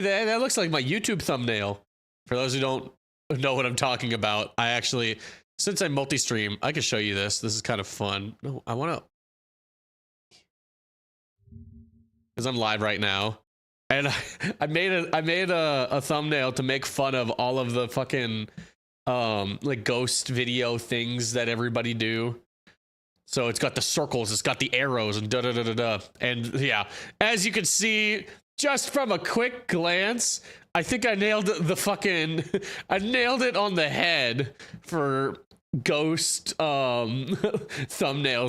That looks like my YouTube thumbnail. For those who don't know what I'm talking about, I actually, since I multi-stream, I can show you this. This is kind of fun. No, I want to, because I'm live right now, and I made a thumbnail to make fun of all of the fucking like ghost video things that everybody do. So it's got the circles, it's got the arrows, and da da da da da. And yeah, as you can see, just from a quick glance, I think I nailed the fucking, I nailed it on the head for ghost thumbnails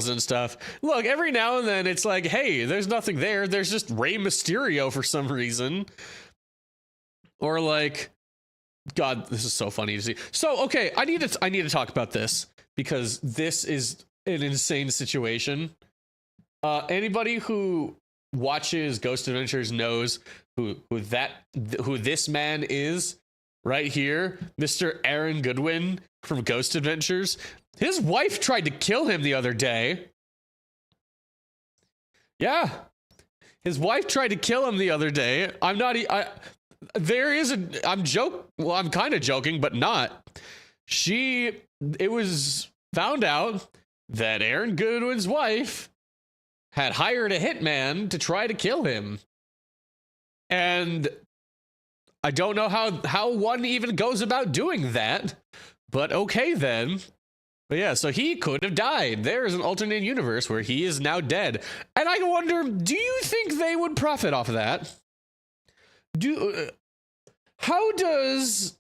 and stuff. Look, every now and then it's like, hey, there's nothing there. There's just Rey Mysterio for some reason. Or like, God, this is so funny to see. So, okay, I need to talk about this because this is an insane situation. Anybody who watches Ghost Adventures knows who this man is right here, Mr. Aaron Goodwin from Ghost Adventures. His wife tried to kill him the other day. Yeah, his wife tried to kill him the other day. I'm kind of joking, but not. It was found out that Aaron Goodwin's wife had hired a hitman to try to kill him. And I don't know how one even goes about doing that, but okay then. But yeah, so he could have died. There is an alternate universe where he is now dead. And I wonder, do you think they would profit off of that? How does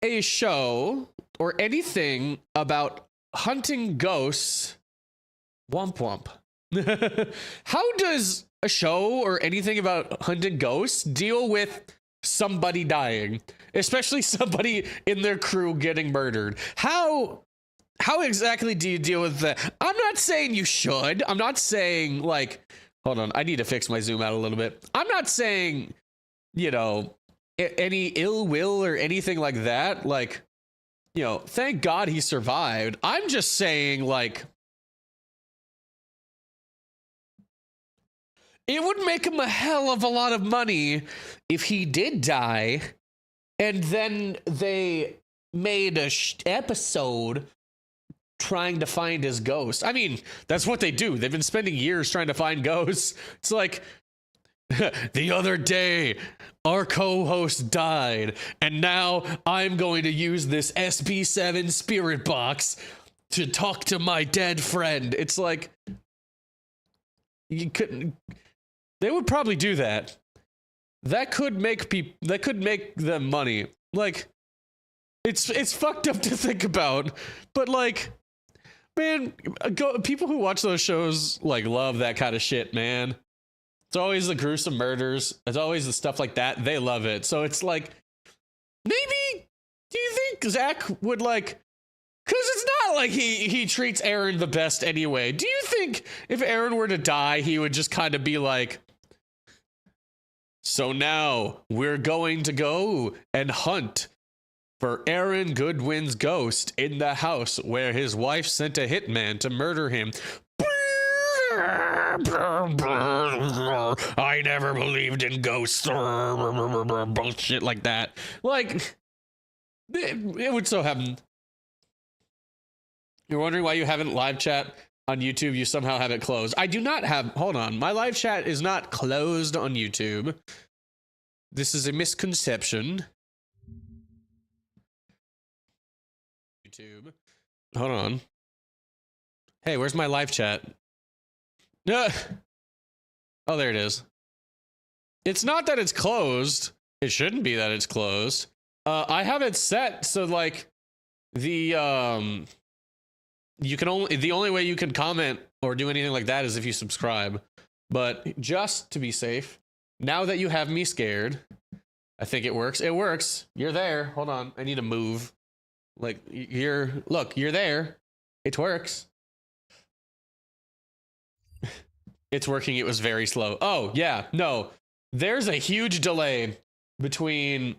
a show or anything about hunting ghosts, womp womp. How does a show or anything about hunting ghosts deal with somebody dying, especially somebody in their crew getting murdered? How exactly do you deal with that? I'm not saying you should. I'm not saying, like, hold on, I need to fix my zoom out a little bit. I'm not saying, you know, any ill will or anything like that. Like, you know, thank God he survived. I'm just saying, like, it would make him a hell of a lot of money if he did die and then they made a episode trying to find his ghost. I mean, that's what they do. They've been spending years trying to find ghosts. It's like, the other day, our co-host died, and now I'm going to use this SP7 spirit box to talk to my dead friend. It's like, you couldn't. They would probably do that. That could make them money. Like, it's fucked up to think about, but like, man, people who watch those shows like love that kind of shit, man. It's always the gruesome murders. It's always the stuff like that. They love it. So it's like, maybe, do you think Zach would like, because it's not like he treats Aaron the best anyway. Do you think if Aaron were to die, he would just kind of be like, so now we're going to go and hunt for Aaron Goodwin's ghost in the house where his wife sent a hitman to murder him. I never believed in ghosts. Bullshit like that. Like, it would so happen. You're wondering why you haven't live chat on YouTube? You somehow have it closed. I do not have, hold on. My live chat is not closed on YouTube. This is a misconception. YouTube. Hold on. Hey, where's my live chat? Oh, there it is. It's not that it's closed. It shouldn't be that it's closed. I have it set so like the the only way you can comment or do anything like that is if you subscribe. But just to be safe, now that you have me scared, I think it works. It works. You're there. Hold on. I need to move. Like, look, you're there. It works. It's working. It was very slow. Oh, yeah. No, there's a huge delay between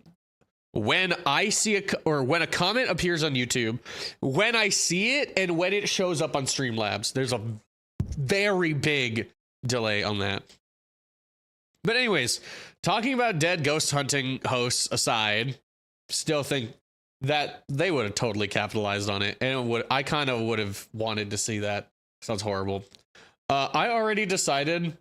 when I see when a comment appears on YouTube, when I see it, and when it shows up on Streamlabs. There's a very big delay on that. But anyways, talking about dead ghost hunting hosts aside, still think that they would have totally capitalized on it, and I kind of would have wanted to see that. Sounds horrible. I already decided.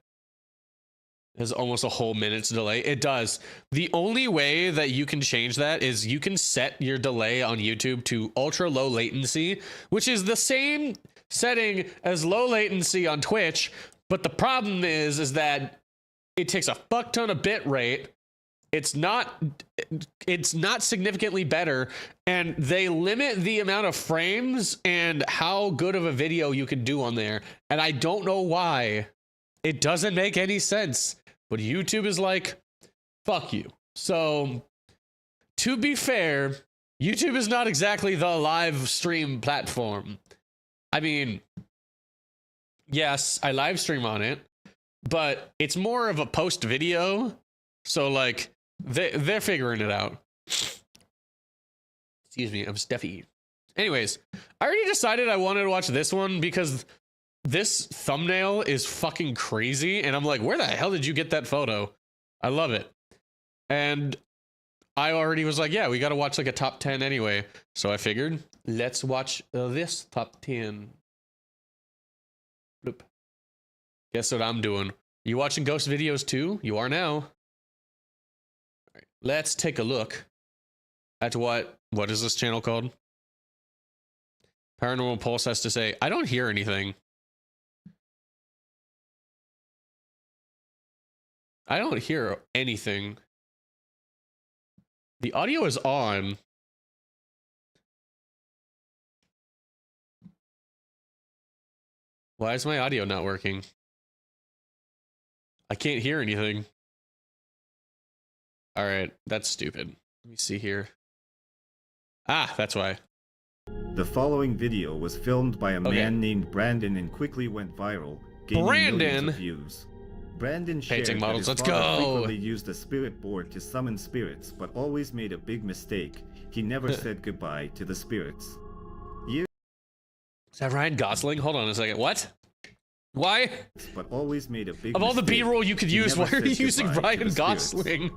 There's almost a whole minute's delay. It does. The only way that you can change that is you can set your delay on YouTube to ultra low latency, which is the same setting as low latency on Twitch. But the problem is that it takes a fuck ton of bit rate. It's not significantly better, and they limit the amount of frames and how good of a video you can do on there. And I don't know why. It doesn't make any sense. But YouTube is like, fuck you. So, to be fair, YouTube is not exactly the live stream platform. I mean, yes, I live stream on it, but it's more of a post video. So, like, they're figuring it out. Excuse me, I'm Steffi. Anyways, I already decided I wanted to watch this one because this thumbnail is fucking crazy, and I'm like, where the hell did you get that photo? I love it. And I already was like, yeah, we gotta watch like a top 10 anyway. So I figured, let's watch this top 10. Bloop. Guess what I'm doing? You watching ghost videos too? You are now. All right, let's take a look at what is this channel called? Paranormal Pulse has to say, I don't hear anything. I don't hear anything. The audio is on. Why is my audio not working? I can't hear anything. All right, that's stupid. Let me see here. Ah, that's why. The following video was filmed by a man named Brandon and quickly went viral, gaining millions of views. Brandon shared Painting models, that his let's father go. frequently used a spirit board to summon spirits, but always made a big mistake. He never said goodbye to the spirits. Is that Ryan Gosling? Hold on a second. What? Why? But always made a big of all the mistake. B-roll you could use, why are you using Ryan Gosling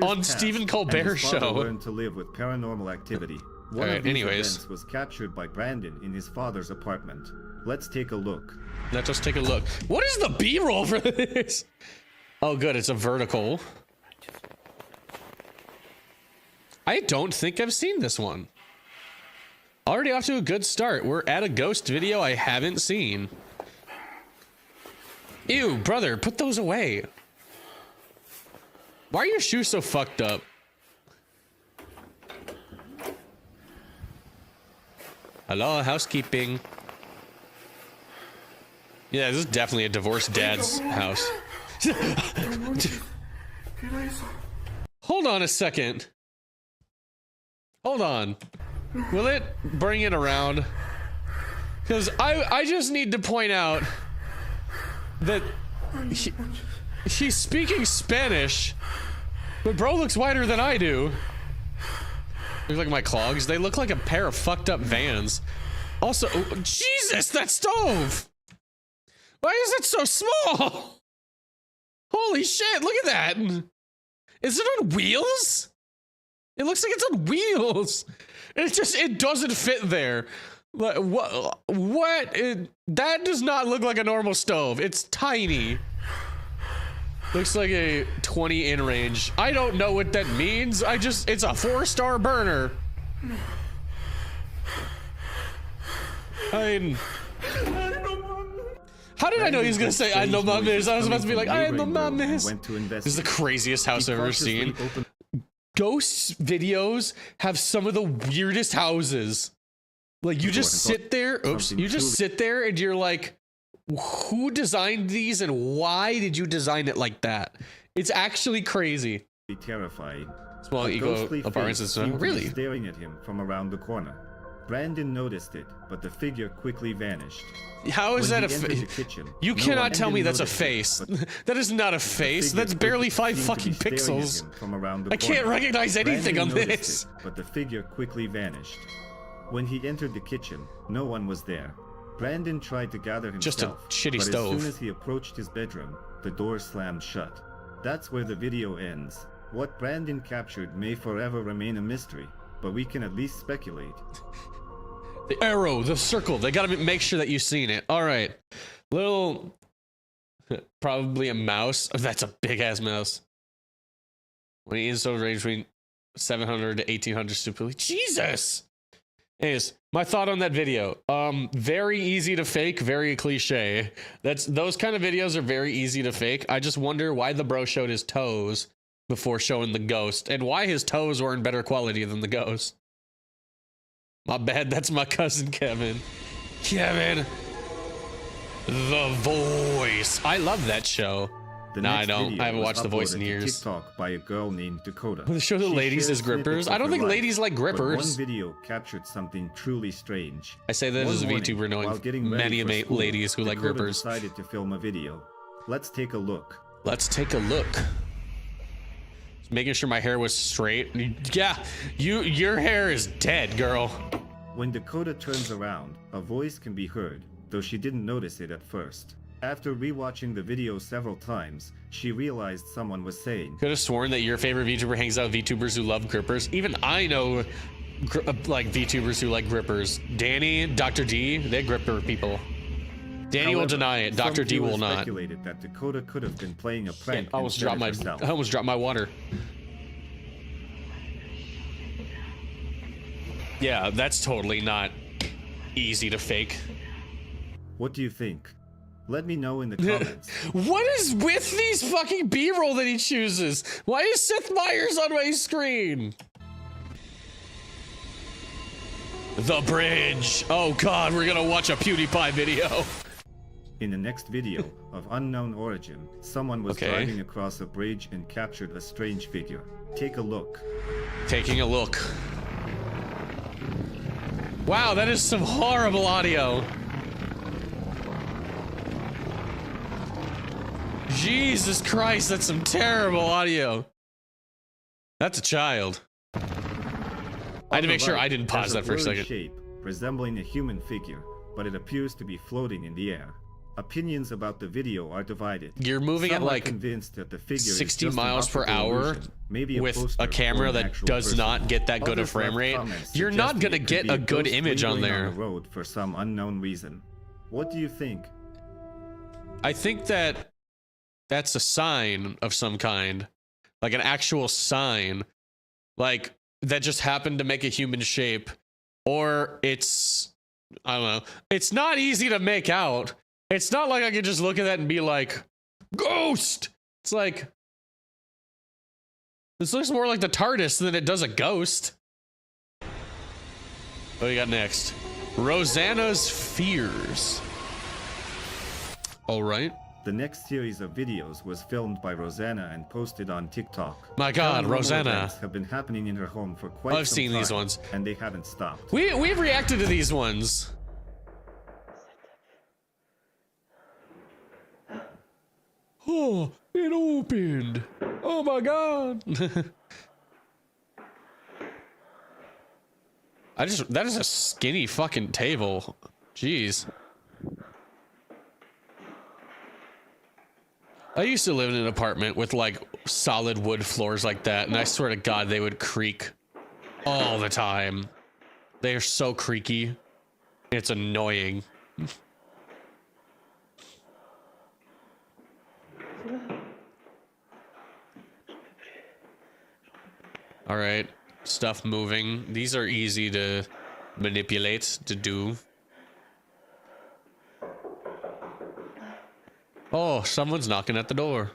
on passed, Stephen Colbert and his father show? Learned to live with paranormal activity. One of these events was captured by Brandon in his father's apartment. Let's take a look. Let's just take a look. What is the B-roll for this? Oh, good. It's a vertical. I don't think I've seen this one. Already off to a good start. We're at a ghost video I haven't seen. Ew, brother, put those away. Why are your shoes so fucked up? Hello, housekeeping. Yeah, this is definitely a divorced dad's house. Hold on a second. Hold on. Will it bring it around? Because I just need to point out that he's speaking Spanish, but bro looks whiter than I do. Look like my clogs. They look like a pair of fucked up Vans. Also, oh, Jesus, that stove! Why is it so small? Holy shit, look at that! Is it on wheels? It looks like it's on wheels. It doesn't fit there. What? That does not look like a normal stove. It's tiny. Looks like a 20 in range. I don't know what that means. It's a 4-star burner. I mean, how did I know he was gonna say I know mames? I was about to be like, I know mames. This is the craziest house I've ever seen. Ghost videos have some of the weirdest houses. Like, you just sit there, you just sit there and you're like, who designed these and why did you design it like that? It's actually crazy. Be terrified. Small ego apartments. Really? Staring at him from around the corner. Brandon noticed it, but the figure quickly vanished. How is that a face? You cannot tell me that's a face. That is not a face. That's barely 5 fucking pixels. I can't recognize anything on this. But the figure quickly vanished. When he entered the kitchen, no one was there. Brandon tried to gather himself, just a shitty but stove. As soon as he approached his bedroom, the door slammed shut. That's where the video ends. What Brandon captured may forever remain a mystery, but we can at least speculate. The arrow, the circle, they gotta make sure that you've seen it. All right. Little, probably a mouse. Oh, that's a big ass mouse. When he is so range between 700 to 1800 stupidly. Jesus! Anyways, my thought on that video. Very easy to fake, very cliche. Those kind of videos are very easy to fake. I just wonder why the bro showed his toes before showing the ghost, and why his toes were in better quality than the ghost. My bad, that's my cousin Kevin. Kevin! The Voice. I love that show. No, I don't. I haven't watched The Voice in years. TikTok by a girl named Dakota. They show the ladies as grippers. I don't think ladies like grippers. One video captured something truly strange. I say that as a VTuber knowing many ladies who like grippers. Decided to film a video. Let's take a look. Let's take a look. Just making sure my hair was straight. Yeah, your hair is dead, girl. When Dakota turns around, a voice can be heard, though she didn't notice it at first. After rewatching the video several times, she realized someone was saying, "Could have sworn that your favorite VTuber hangs out with VTubers who love grippers." Even I know like VTubers who like grippers. Danny, Dr. D, they gripper people. Danny will deny it. Dr. D will not. Speculated that Dakota could have been playing a prank. I almost dropped my water. Yeah, that's totally not easy to fake. What do you think? Let me know in the comments. What is with these fucking B-roll that he chooses? Why is Seth Meyers on my screen? The bridge. Oh god, we're gonna watch a PewDiePie video. In the next video, of unknown origin, someone was driving across a bridge and captured a strange figure. Take a look. Taking a look. Wow, that is some horrible audio. Jesus Christ, that's some terrible audio. That's a child. I had to make sure I didn't pause that for a second. Shape resembling a human figure, but it appears to be floating in the air. Opinions about the video are divided. You're moving at like convinced that the figure 60 miles per hour with a camera that does not get that good a frame rate. You're not gonna get a good image on there. On the road for some unknown reason. What do you think? I think that that's a sign of some kind, like an actual sign, like that just happened to make a human shape, or it's, I don't know. It's not easy to make out. It's not like I could just look at that and be like, ghost. It's like, this looks more like the TARDIS than it does a ghost. What do you got next? Rosanna's fears. All right. The next series of videos was filmed by Rosanna and posted on TikTok. My god, Rosanna. Have been happening in her home for quite some time. I've seen these ones. And they haven't stopped. We've reacted to these ones. Oh, it opened. Oh my god. That is a skinny fucking table. Jeez. I used to live in an apartment with like solid wood floors like that, and I swear to God they would creak all the time. They are so creaky. It's annoying. All right, stuff moving. These are easy to manipulate, to do. Oh, someone's knocking at the door.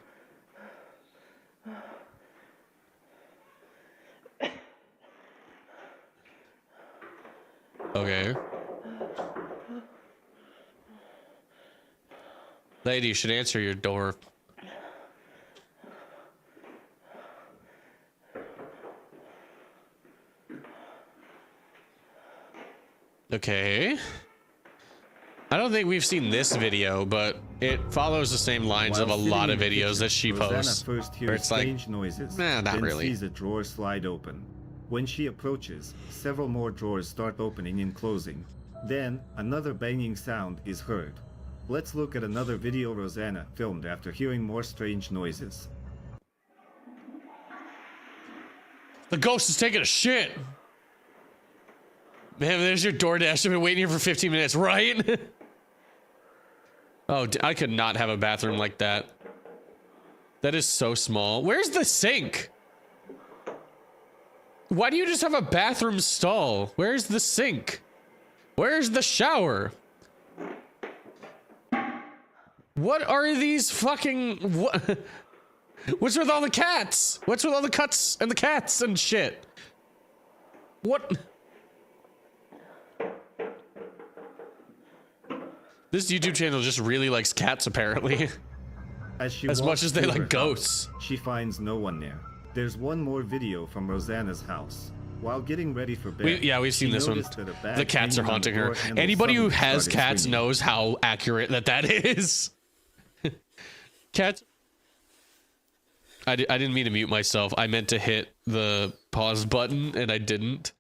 Okay. Lady, you should answer your door. Okay. I don't think we've seen this video, but it follows the same lines of a lot of videos that she posts. Rosanna first hears strange noises, not then really. Sees a drawer slide open. When she approaches, several more drawers start opening and closing. Then, another banging sound is heard. Let's look at another video Rosanna filmed after hearing more strange noises. The ghost is taking a shit. Man, there's your DoorDash. I've been waiting here for 15 minutes, right? Oh, I could not have a bathroom like that. That is so small. Where's the sink? Why do you just have a bathroom stall? Where's the sink? Where's the shower? What are these fucking... What? What's with all the cats? What's with all the cuts and the cats and shit? What? This YouTube channel just really likes cats, apparently. As much as they like ghosts. She finds no one there. There's one more video from Rosanna's house. While getting ready for bed, we've seen this one. The cats are haunting her. Anybody who has cats knows how accurate that is. Cats. I didn't mean to mute myself. I meant to hit the pause button and I didn't.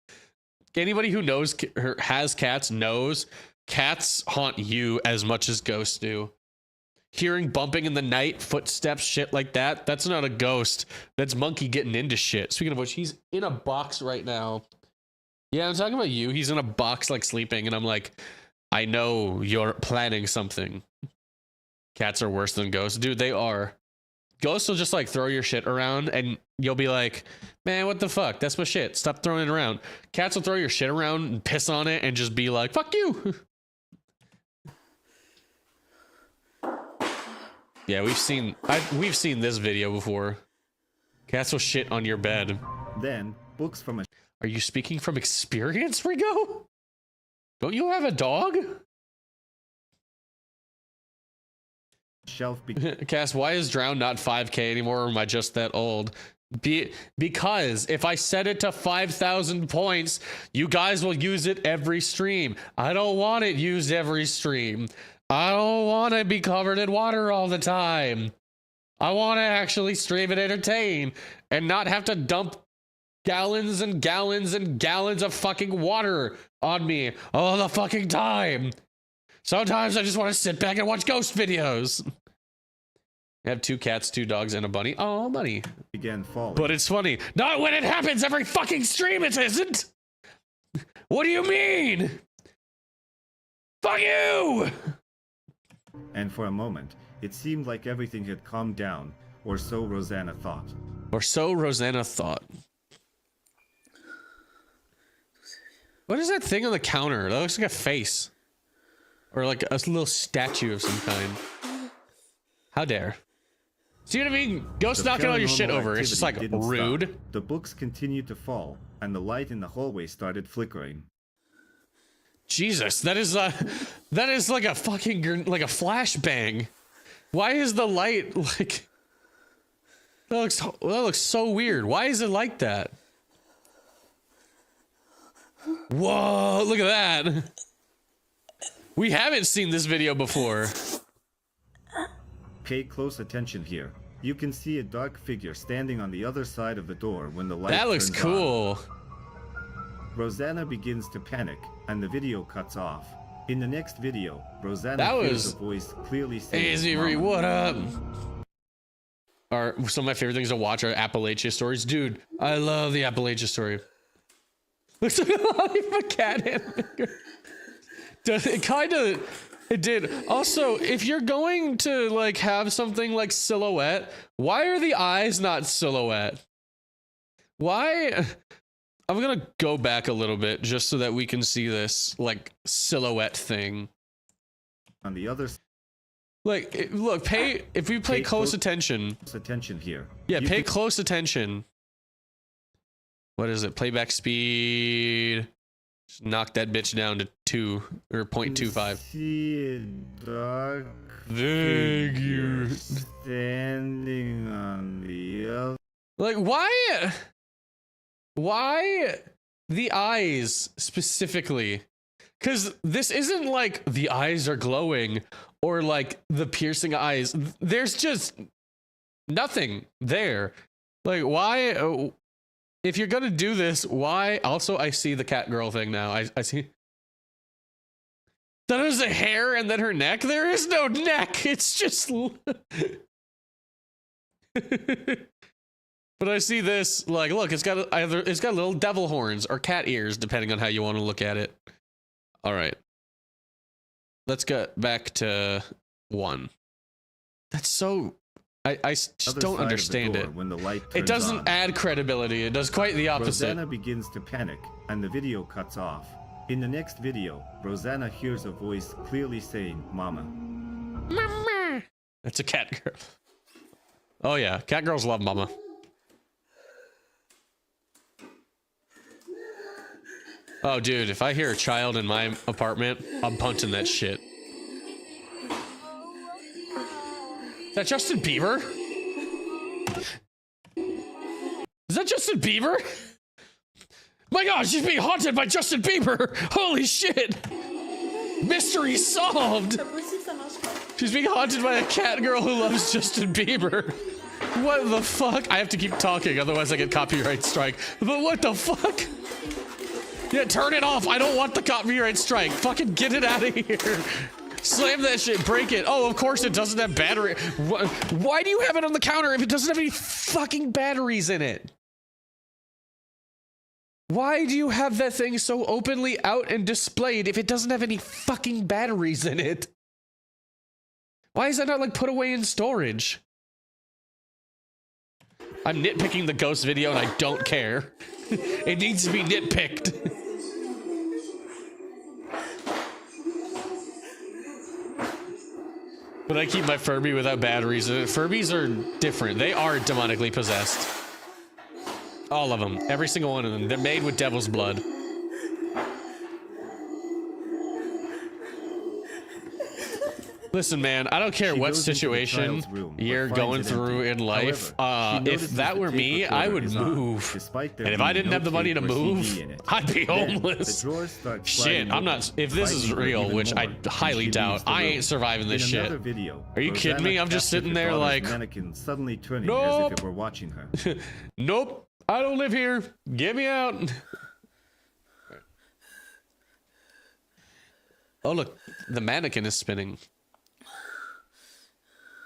Anybody who knows has cats knows cats haunt you as much as ghosts do. Hearing bumping in the night, footsteps, shit like that. That's not a ghost. That's Monkey getting into shit. Speaking of which, he's in a box right now. Yeah, I'm talking about you. He's in a box like sleeping and I'm like, I know you're planning something. Cats are worse than ghosts. Dude, they are. Ghosts will just like throw your shit around and you'll be like, man, what the fuck? That's my shit. Stop throwing it around. Cats will throw your shit around and piss on it and just be like, fuck you. Yeah, we've seen this video before. Cats will shit on your bed. Then, books from a... Are you speaking from experience, Rigo? Don't you have a dog? Shelf Cass, why is Drown not 5K anymore, or am I just that old? Because if I set it to 5,000 points, you guys will use it every stream. I don't want it used every stream. I don't want to be covered in water all the time. I want to actually stream and entertain and not have to dump gallons and gallons and gallons of fucking water on me all the fucking time. Sometimes I just want to sit back and watch ghost videos. I have 2 cats, 2 dogs, and a bunny. Oh, bunny. Began falling. But it's funny. Not when it happens every fucking stream, it isn't. What do you mean? Fuck you! And for a moment, it seemed like everything had calmed down, or so Rosanna thought. Or so Rosanna thought. What is that thing on the counter? That looks like a face. Or like a little statue of some kind. How dare. See what I mean? Ghost knocking all your shit over. It's just like rude. Stop. The books continued to fall, and the light in the hallway started flickering. Jesus, that is like a fucking, like a flashbang. Why is the light like... That looks so weird. Why is it like that? Whoa, look at that. We haven't seen this video before. Pay close attention here. You can see a dark figure standing on the other side of the door when the light That looks turns cool. on. Rosanna begins to panic, and the video cuts off. In the next video, Rosanna hears a voice clearly saying, Easy Re, what up? Some of my favorite things to watch are Appalachia stories. Dude, I love the Appalachia story. Looks like a cat hamburger. It kind of... It did. Also, if you're going to like have something like silhouette, why are the eyes not silhouette? Why? I'm gonna go back a little bit just so that we can see this like silhouette thing. On the other side. Like, look, if we pay close attention. Attention here. Yeah, pay close attention. What is it? Playback speed. Just knock that bitch down to 2 or 0.25. See a dark figure standing on the other. Like, why the eyes specifically? Because this isn't like the eyes are glowing or like the piercing eyes. There's just nothing there. Like, why? If you're gonna do this, why? Also, I see the cat girl thing now. I see. That is a hair and then her neck. There is no neck. It's just. But I see this, like, look, it's got little devil horns or cat ears, depending on how you want to look at it. All right. Let's get back to 1. That's so... I just don't understand it. When the light it doesn't add credibility. It does quite the opposite. Rosanna begins to panic, and the video cuts off. In the next video, Rosanna hears a voice clearly saying, Mama. Mama. That's a cat girl. Oh yeah, cat girls love Mama. Oh dude, if I hear a child in my apartment, I'm punching that shit. Is that Justin Bieber? Is that Justin Bieber? My gosh, she's being haunted by Justin Bieber! Holy shit! Mystery solved! She's being haunted by a cat girl who loves Justin Bieber. What the fuck? I have to keep talking, otherwise I get copyright strike. But what the fuck? Yeah, turn it off. I don't want the copyright strike. Fucking get it out of here. Slam that shit, break it. Oh, of course it doesn't have battery. Why do you have it on the counter if it doesn't have any fucking batteries in it? Why do you have that thing so openly out and displayed if it doesn't have any fucking batteries in it? Why is that not like put away in storage? I'm nitpicking the ghost video and I don't care. It needs to be nitpicked. But I keep my Furby without batteries. Furbies are different. They are demonically possessed. All of them. Every single one of them. They're made with devil's blood. Listen, man, I don't care what situation you're going through in life. If that were me, I would move. And if I didn't have the money to move, I'd be homeless. Shit, I'm not... If this is real, which I highly doubt, I ain't surviving this shit. Are you kidding me? I'm just sitting there like... Nope. Nope. I don't live here. Get me out. Oh, look. The mannequin is spinning.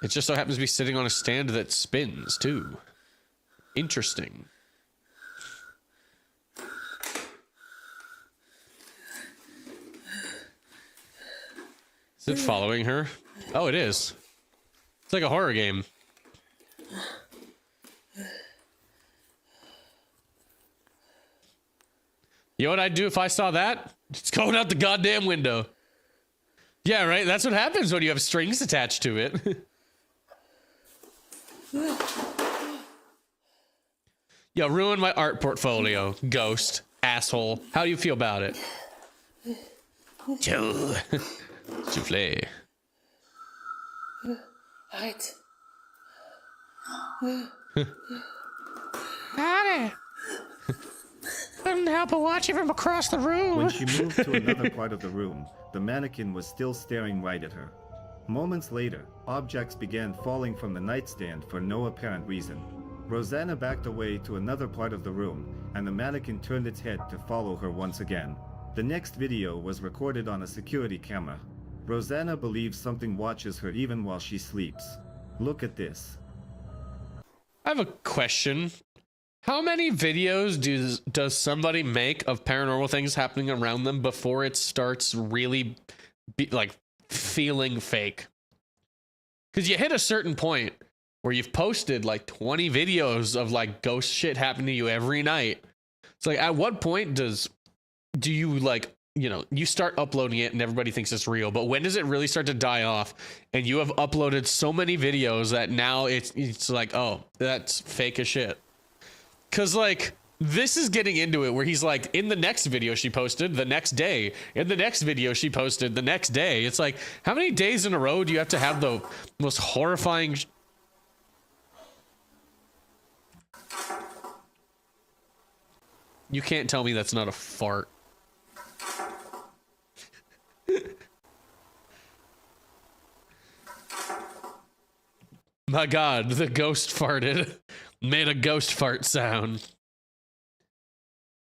It just so happens to be sitting on a stand that spins, too. Interesting. Is it following her? Oh, it is. It's like a horror game. You know what I'd do if I saw that? It's going out the goddamn window. Yeah, right? That's what happens when you have strings attached to it. Yo, ruin my art portfolio, ghost, asshole. How do you feel about it? Joe. Souffle. Right. Got couldn't help but watch it from across the room. When she moved to another part of the room, the mannequin was still staring right at her. Moments later, objects began falling from the nightstand for no apparent reason. Rosanna backed away to another part of the room, and the mannequin turned its head to follow her once again. The next video was recorded on a security camera. Rosanna believes something watches her even while she sleeps. Look at this. I have a question. How many videos does somebody make of paranormal things happening around them before it starts really feeling fake? Because you hit a certain point where you've posted like 20 videos of like ghost shit happening to you every night. It's like, at what point do you like, you know, you start uploading it and everybody thinks it's real, but when does it really start to die off and you have uploaded so many videos that now it's like, oh, that's fake as shit? Because like, this is getting into it where he's like, in the next video she posted the next day, in the next video she posted the next day. It's like, how many days in a row do you have to have the most horrifying You can't tell me that's not a fart. My God, the ghost farted. Made a ghost fart sound.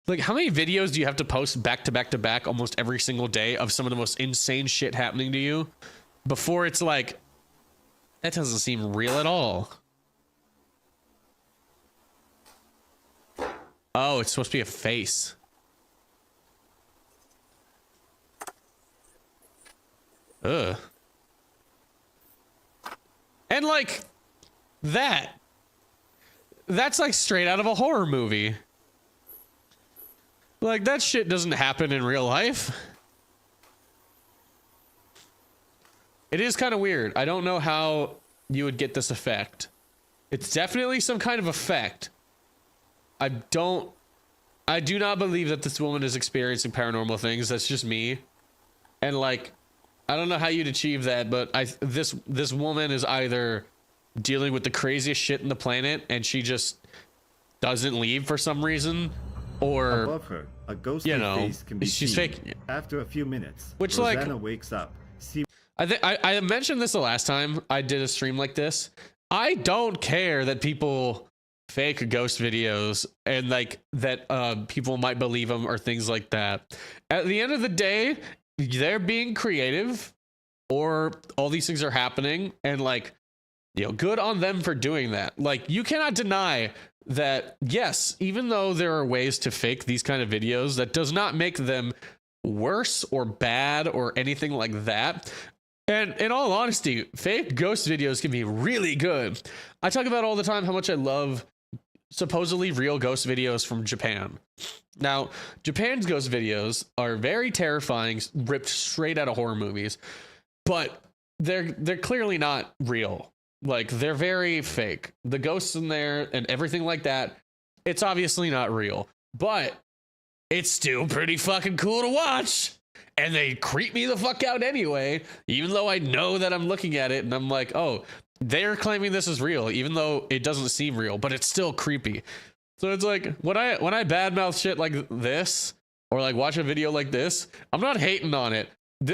Like, how many videos do you have to post back to back to back almost every single day of some of the most insane shit happening to you before it's like, that doesn't seem real at all? Oh, it's supposed to be a face. Ugh. And like that's like straight out of a horror movie. Like that shit doesn't happen in real life. It is kind of weird. I don't know how you would get this effect. It's definitely some kind of effect. I do not believe that this woman is experiencing paranormal things. That's just me. And like, I don't know how you'd achieve that, but this woman is either dealing with the craziest shit in the planet and she just doesn't leave for some reason, or above her, a ghostly face can be she's seen. fake. After a few minutes, Which Rosanna like wakes up. I mentioned this the last time I did a stream like this. I don't care that people fake ghost videos and like that people might believe them or things like that. At the end of the day, they're being creative, or all these things are happening, and like, you know, good on them for doing that. Like, you cannot deny that, yes, even though there are ways to fake these kind of videos, that does not make them worse or bad or anything like that. And in all honesty, fake ghost videos can be really good. I talk about all the time how much I love supposedly real ghost videos from Japan. Now, Japan's ghost videos are very terrifying, ripped straight out of horror movies, but they're clearly not real. Like, they're very fake. The ghosts in there and everything like that, it's obviously not real, but it's still pretty fucking cool to watch. And they creep me the fuck out anyway, even though I know that I'm looking at it and I'm like, oh, they're claiming this is real, even though it doesn't seem real, but it's still creepy. So it's like, when I badmouth shit like this, or like watch a video like this, I'm not hating on it.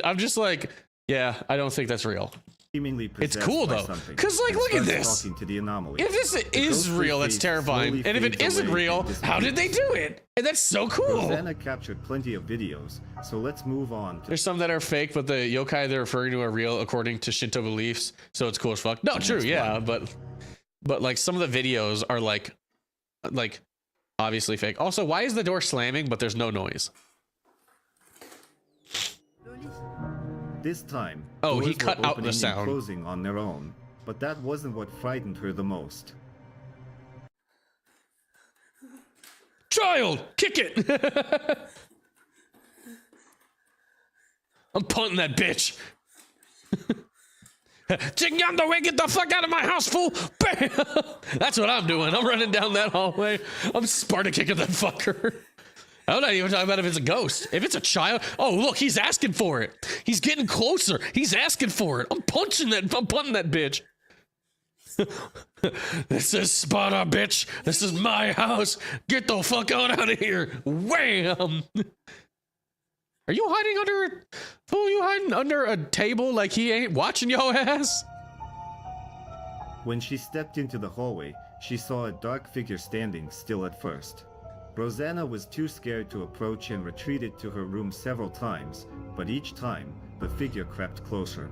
I'm just like, yeah, I don't think that's real. It's cool though, because like, look at this. To the anomaly. If this is real, that's terrifying. And if it isn't real, how did they do it? And that's so cool. Rosanna captured plenty of videos, so let's move on. There's some that are fake, but the yokai they're referring to are real according to Shinto beliefs. So it's cool as fuck. No, true, yeah, but like some of the videos are like obviously fake. Also, why is the door slamming but there's no noise? This time, oh, he doors cut were out the opening sound. and closing on their own, but that wasn't what frightened her the most. Child, kick it! I'm punting that bitch. Way, get the fuck out of my house, fool! Bam! That's what I'm doing. I'm running down that hallway. I'm Sparta kicking that fucker. I'm not even talking about if it's a ghost. If it's a child, oh look, he's asking for it. He's getting closer. He's asking for it. I'm punting that bitch. This is Sparta, bitch. This is my house. Get the fuck out of here. Wham! Are you hiding under? Fool, you hiding under a table like he ain't watching your ass? When she stepped into the hallway, she saw a dark figure standing still at first. Rosanna was too scared to approach and retreated to her room several times, but each time, the figure crept closer.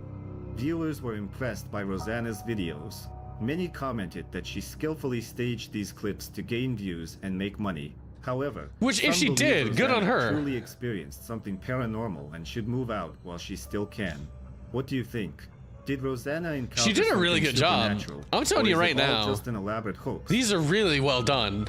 Viewers were impressed by Rosanna's videos. Many commented that she skillfully staged these clips to gain views and make money. However, which if she did, good on her. Truly experienced something paranormal and should move out while she still can. What do you think? Did Rosanna encounter She did a really good job. I'm telling you right now. Just an elaborate hoax? These are really well done.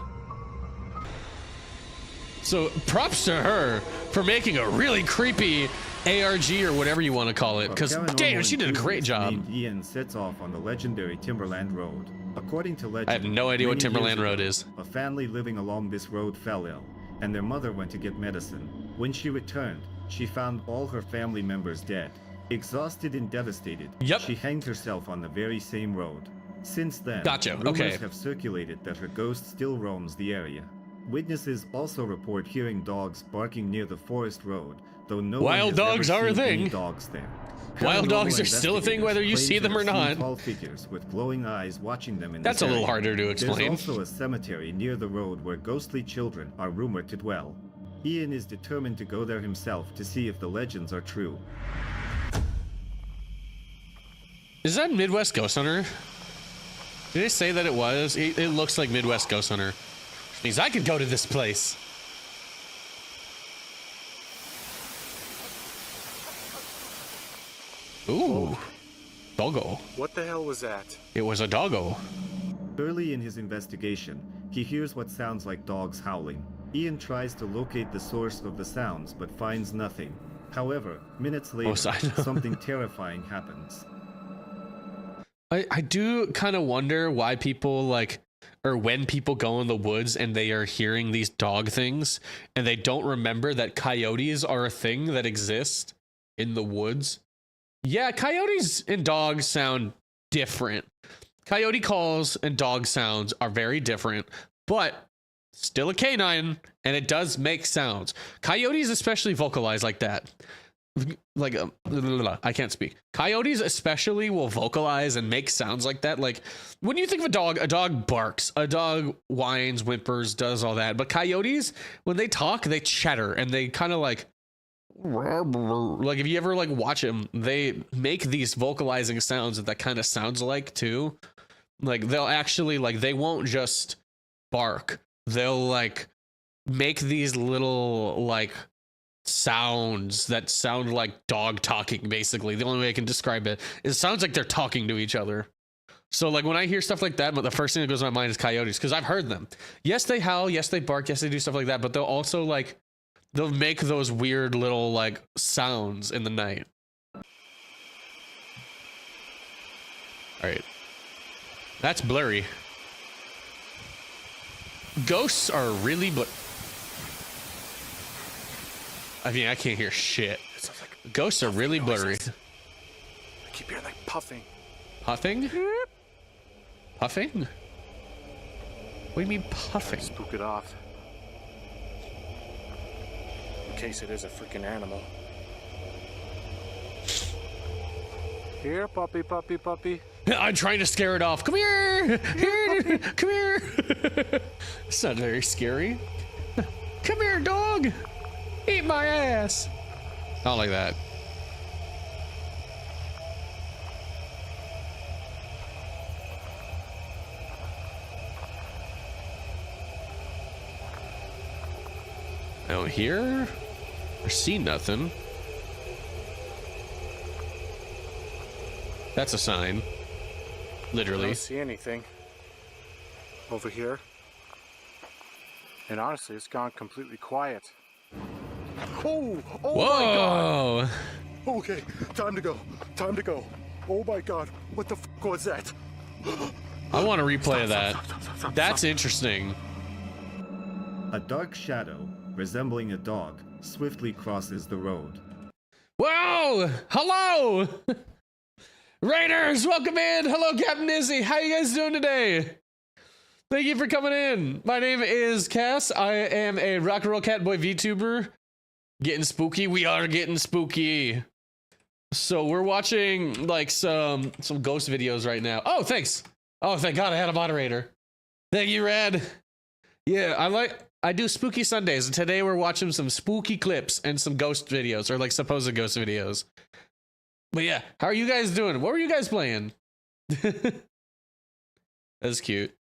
So props to her for making a really creepy ARG or whatever you want to call it. Because damn, she did a great job. Named Ian sets off on the legendary Timberland Road. According to legend, I have no idea what Timberland Road is. A family living along this road fell ill, and their mother went to get medicine. When she returned, she found all her family members dead. Exhausted and devastated, she hanged herself on the very same road. Since then, rumors have circulated that her ghost still roams the area. Witnesses also report hearing dogs barking near the forest road, though no wild dogs are a thing. Dogs there. Wild dogs are still a thing whether you see them or not. Tall figures with glowing eyes watching them in That's a little harder to explain. There's also a cemetery near the road where ghostly children are rumored to dwell. Ian is determined to go there himself to see if the legends are true. Is that Midwest Ghost Hunter? Did they say that it was? It looks like Midwest Ghost Hunter. Means I can go to this place. Ooh. Doggo. What the hell was that? It was a doggo. Early in his investigation, he hears what sounds like dogs howling. Ian tries to locate the source of the sounds, but finds nothing. However, minutes later, something terrifying happens. I do kind of wonder why people like, or when people go in the woods and they are hearing these dog things and they don't remember that coyotes are a thing that exist in the woods. Yeah, coyotes and dogs sound different. Coyote calls and dog sounds are very different, but still a canine, and it does make sounds. Coyotes especially vocalize like that. Like, I can't speak. Coyotes especially will vocalize and make sounds like that. Like, when you think of a dog barks, a dog whines, whimpers, does all that. But coyotes, when they talk, they chatter, and they kind of like if you ever like watch them, they make these vocalizing sounds that kind of sounds like too. Like, they'll actually, like, they won't just bark. They'll like make these little like sounds that sound like dog talking. Basically, the only way I can describe it is it sounds like they're talking to each other. So like when I hear stuff like that, but the first thing that goes to my mind is coyotes, because I've heard them. Yes, they howl, yes, they bark, yes, they do stuff like that, but they'll also like, they'll make those weird little like sounds in the night. All right, that's blurry. Ghosts are really I mean, I can't hear shit. Like ghosts are really blurry. I keep hearing like puffing. Puffing? Puffing? What do you mean puffing? Spook it off. In case it is a freaking animal. Here, puppy, puppy, puppy. I'm trying to scare it off. Come here! Here! Come here! It's not very scary. Come here, dog! Eat my ass! Not like that. I don't hear or see nothing. That's a sign. Literally. I don't see anything over here. And honestly, it's gone completely quiet. Oh whoa! My God. Okay, time to go. Time to go. Oh my God, what the f was that? I want to replay that. Stop, That's interesting. A dark shadow, resembling a dog, swiftly crosses the road. Whoa! Hello! Raiders, welcome in! Hello, Captain Izzy. How you guys doing today? Thank you for coming in. My name is Cass. I am a rock and roll cat boy VTuber. Getting spooky. We are getting spooky. So we're watching like some ghost videos right now. Oh, thanks. Oh, thank God I had a moderator. Thank you, Red. Yeah, I do spooky Sundays, and today we're watching some spooky clips and some ghost videos, or like supposed ghost videos. But yeah, how are you guys doing? What were you guys playing? That's cute.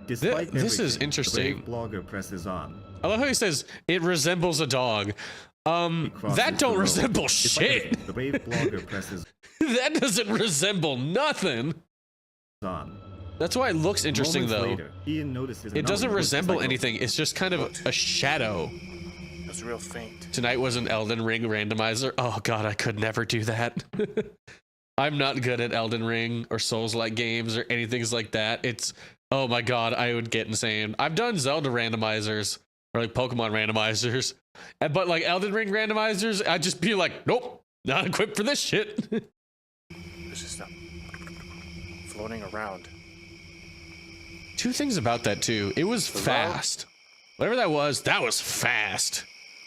Despite this is everything, interesting. The brave blogger presses on. I love how he says it resembles a dog. That don't resemble shit. The brave blogger presses That doesn't resemble nothing. on. That's why it looks interesting, Moments though. later, Ian notices It doesn't another resemble motorcycle. anything. It's just kind of a shadow. It was real faint. Tonight was an Elden Ring randomizer. Oh God, I could never do that. I'm not good at Elden Ring or Souls-like games or anything like that. It's, oh my God, I would get insane. I've done Zelda randomizers or like Pokemon randomizers, but like Elden Ring randomizers, I'd just be like, nope, not equipped for this shit. It's just floating around. Two things about that too. It was fast. Whatever that was fast.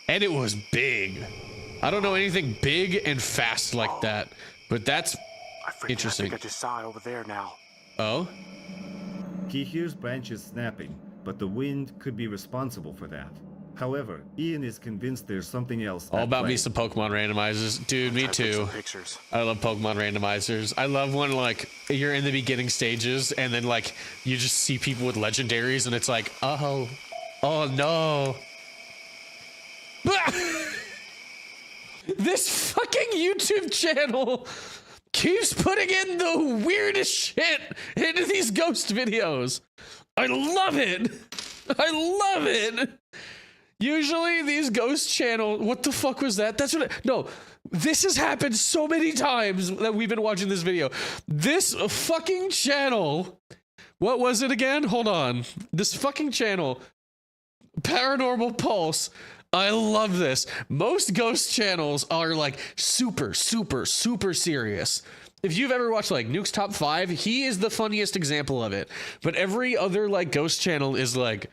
And it was big. I don't know anything big and fast like that, but that's interesting. I think I just saw it over there now. Oh? He hears branches snapping, but the wind could be responsible for that. However, Ian is convinced there's something else All at about play. me some Pokemon randomizers. Dude, me Try to take too. some pictures. I love Pokemon randomizers. I love when like you're in the beginning stages and then like you just see people with legendaries and it's like, oh, Oh no. This fucking YouTube channel keeps putting in the weirdest shit into these ghost videos. I love it. I love it. Usually these ghost channel, what the fuck was that? That's what no, this has happened so many times that we've been watching this video. This fucking channel, what was it again? Hold on. This fucking channel, Paranormal Pulse. I love this. Most ghost channels are like super serious. If you've ever watched like Nuke's Top 5, he is the funniest example of it. But every other like ghost channel is like,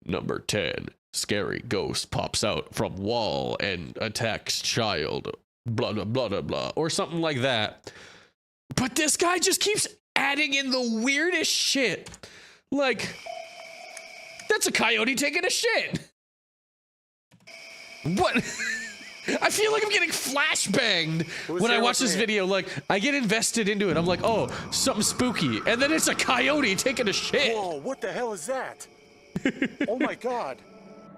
number 10, scary ghost pops out from wall and attacks child, blah, blah, blah, blah, blah, or something like that. But this guy just keeps adding in the weirdest shit. Like, that's a coyote taking a shit. What? I feel like I'm getting flashbanged when I watch this video. Like, I get invested into it. I'm like, oh, something spooky. And then it's a coyote taking a shit. Whoa, what the hell is that? Oh my god.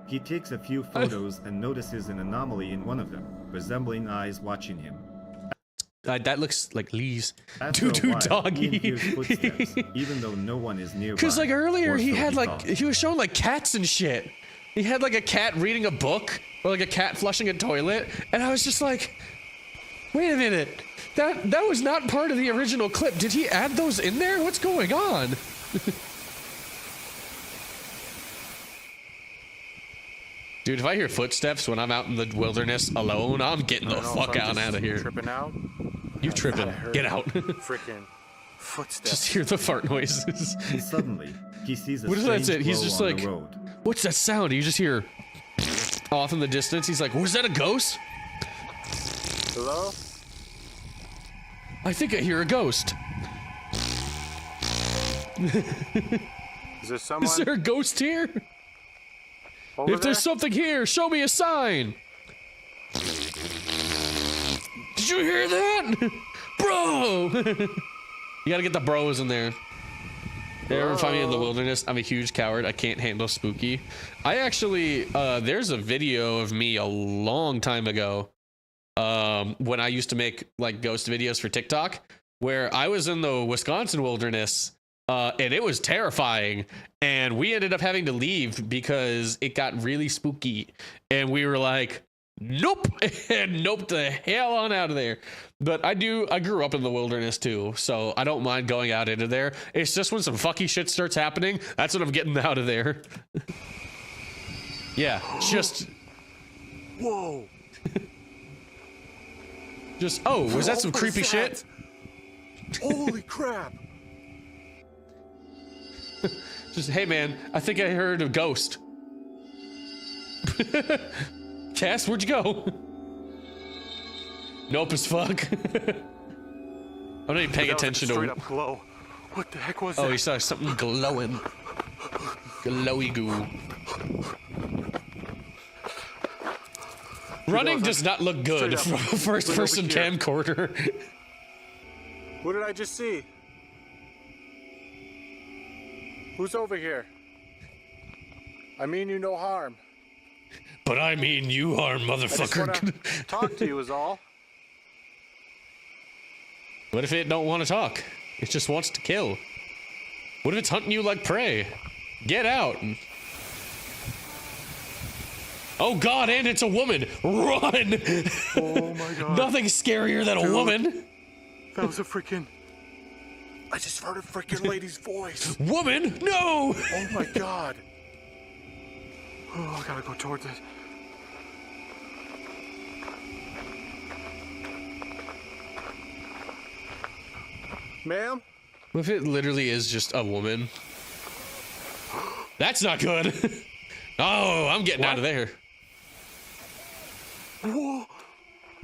He takes a few photos and notices an anomaly in one of them, resembling eyes watching him. That looks like Lee's After a doo-doo while, doggy. Ian hears footsteps, even though no one is nearby. Because like earlier or he so had like, thought. he was showing like cats and shit. He had like a cat reading a book or like a cat flushing a toilet. And I was just like, wait a minute. That was not part of the original clip. Did he add those in there? What's going on? Dude, if I hear footsteps when I'm out in the wilderness alone, I'm getting the fuck out of here. Tripping out? You tripping. Get out. Freaking footsteps. Just hear the fart noises. Suddenly, he sees a What is that? strange He's glow just on like, the road. what's that sound? You just hear off in the distance. He's like, was that a ghost? Hello? I think I hear a ghost. Is there someone Is there a ghost here? over If there's something here, show me a sign. Did you hear that? Bro! You gotta get the bros in there. If you ever find me in the wilderness, I'm a huge coward. I can't handle spooky. I actually, there's a video of me a long time ago when I used to make like ghost videos for TikTok where I was in the Wisconsin wilderness and it was terrifying. And we ended up having to leave because it got really spooky. And we were like, nope, and nope the hell on out of there. But I grew up in the wilderness too, so I don't mind going out into there. It's just when some fucky shit starts happening, that's when I'm getting out of there. Yeah, just... Whoa! Just, oh, was that some What creepy is shit? that? Holy crap! Just, hey man, I think I heard a ghost. Cass, where'd you go? Nope as fuck. I'm not even paying attention straight to. up glow. What the heck was Oh, that? he saw something glowing. Glowy goo. Running does not look good Straight up. from a first-person Right over here. camcorder. What did I just see? Who's over here? I mean you no harm. But I mean you are, I just motherfucker. wanna talk to you is all. What if it don't want to talk? It just wants to kill. What if it's hunting you like prey? Get out. Oh god, and it's a woman. Run! Oh my god. Nothing's scarier than a Dude. woman. That was a freaking... I just heard a freaking lady's voice. Woman? No! Oh my god. Oh, I gotta go towards it. Ma'am? What if it literally is just a woman? That's not good. Oh, I'm getting out of there. Whoa.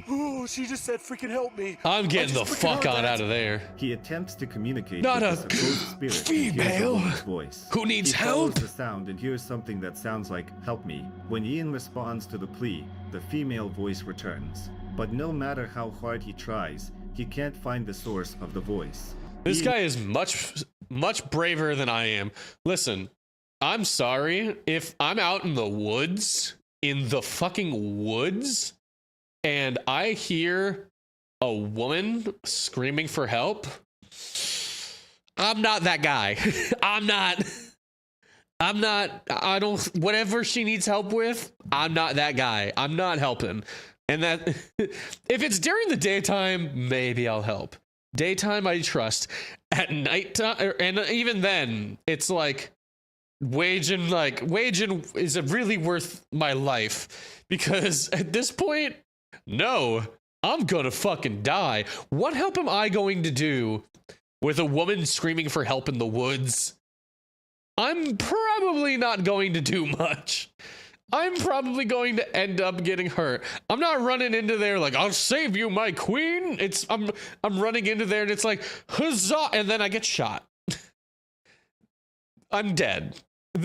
Oh, she just said freaking help me. I'm getting the just freaking fuck heard on that. out of there. He attempts to communicate Not with a the supposed spirit and hears a female woman's voice. who needs he follows help. the sound and hears something that sounds like "help me." When Ian responds to the plea, the female voice returns. But no matter how hard he tries, he can't find the source of the voice. This Ian- guy is much braver than I am. Listen, I'm sorry if I'm out in the woods, in the fucking woods, and I hear a woman screaming for help. I'm not that guy. I don't, whatever she needs help with, I'm not that guy. I'm not helping. And that, if it's during the daytime, maybe I'll help. Daytime, I trust. At nighttime, and even then, it's like, waging is it really worth my life? Because at this point, no, I'm gonna fucking die. What help am I going to do with a woman screaming for help in the woods? I'm probably not going to do much. I'm probably going to end up getting hurt. I'm not running into there like, I'll save you, my queen. I'm running into there and it's like, huzzah, and then I get shot. I'm dead.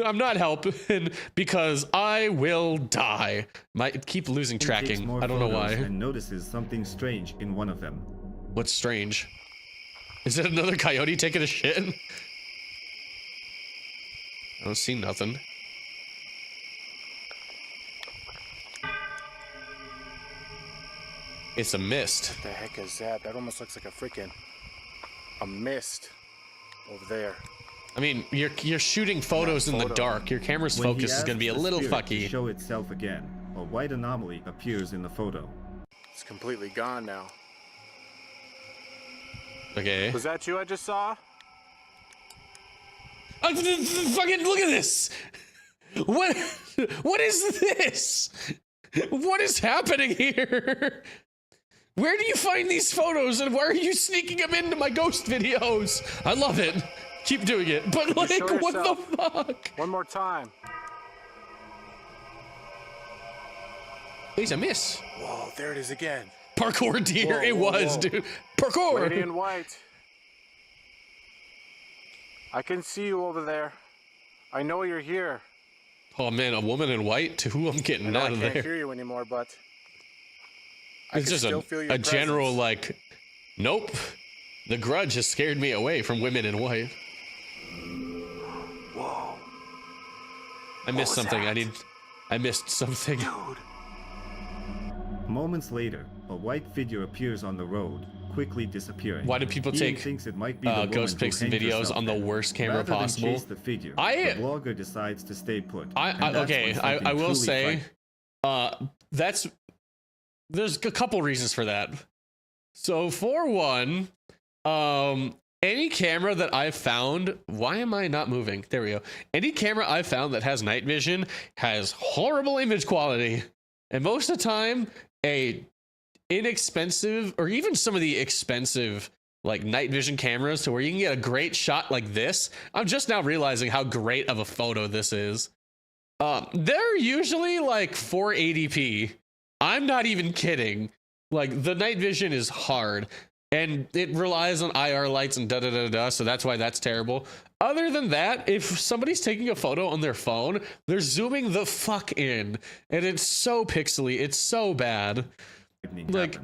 I'm not helping because I will die. Might keep losing tracking. I don't know why. And notices something strange in one of them. What's strange? Is it another coyote taking a shit? I don't see nothing. It's a mist. What the heck is that? That almost looks like a mist over there. I mean, you're shooting photos in the dark. Your camera's focus is gonna be a little fucky. To show itself again, a white anomaly appears in the photo. It's completely gone now. Okay. Was that you I just saw? Fucking look at this! What is this? What is happening here? Where do you find these photos and why are you sneaking them into my ghost videos? I love it. Keep doing it. But like, what the fuck? One more time. Please, a miss. Whoa, there it is again. Parkour deer. It was, dude. Parkour. Lady in white. I can see you over there. I know you're here. Oh man, a woman in white? Who I'm getting out of there? I can't hear you anymore, but it's just a general like, nope. The Grudge has scared me away from women in white. Whoa. I missed something. I missed something. Dude. Moments later, a white figure appears on the road, quickly disappearing. Why do people Ian take thinks it might be the woman ghost pics who and hanged videos herself on the there. worst camera Rather than possible? chase the figure, I the blogger decides to stay put. I will say, there's a couple reasons for that. So for one, any camera that I've found, why am I not moving? There we go. Any camera I've found that has night vision has horrible image quality. And most of the time, a inexpensive or even some of the expensive like night vision cameras to where you can get a great shot like this. I'm just now realizing how great of a photo this is. They're usually like 480p. I'm not even kidding. Like the night vision is hard and it relies on IR lights and so that's why that's terrible. Other than that, if somebody's taking a photo on their phone, they're zooming the fuck in and it's so pixely. It's so bad. Like,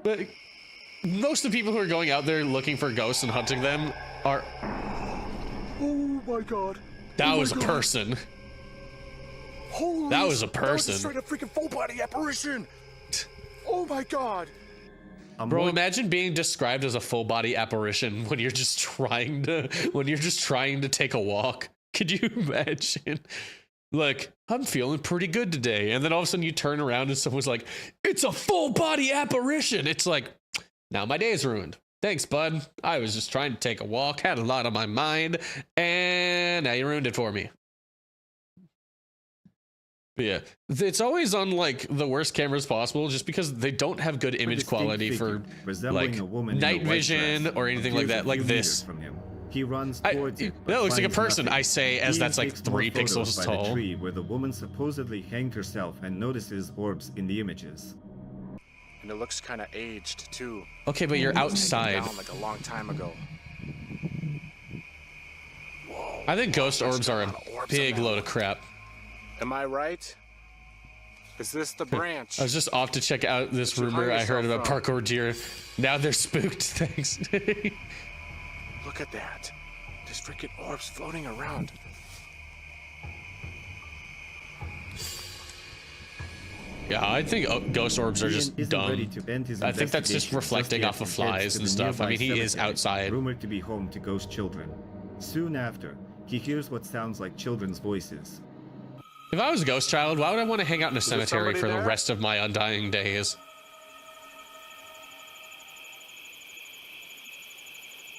but most of the people who are going out there looking for ghosts and hunting them are. Oh my god. That was a person. Holy, that was a person. That was a straight up freaking full body apparition. Oh my god. Bro, imagine being described as a full body apparition when you're just trying to take a walk. Could you imagine? Like, I'm feeling pretty good today. And then all of a sudden you turn around and someone's like, it's a full body apparition. It's like, now my day's ruined. Thanks, bud. I was just trying to take a walk, had a lot on my mind, and now you ruined it for me. But yeah, it's always on like the worst cameras possible just because they don't have good image quality for like night vision or anything like that, like this. He runs towards it. That looks like a person, nothing. I say, as Ian that's like takes more 3 photos pixels by tall. The tree where the woman supposedly hanged herself and notices orbs in the images. And it looks kind of aged too. Okay, but you're outside. Down like a long time ago. Whoa, I think ghost orbs are a big load of crap. Am I right? Is this the branch? I was just off to check out this rumor I heard about parkour deer. Now they're spooked. Thanks. Look at that. There's freaking orbs floating around. Yeah, I think ghost orbs are Ian just isn't ready dumb. to end his I think that's just investigation reflecting yet off of and heads flies to and the stuff. I nearby mean, he is cemetery, outside. rumored to be home to ghost children. Soon after, he hears what sounds like children's voices. If I was a ghost child, why would I want to hang out in a there cemetery somebody for the there? rest of my undying days?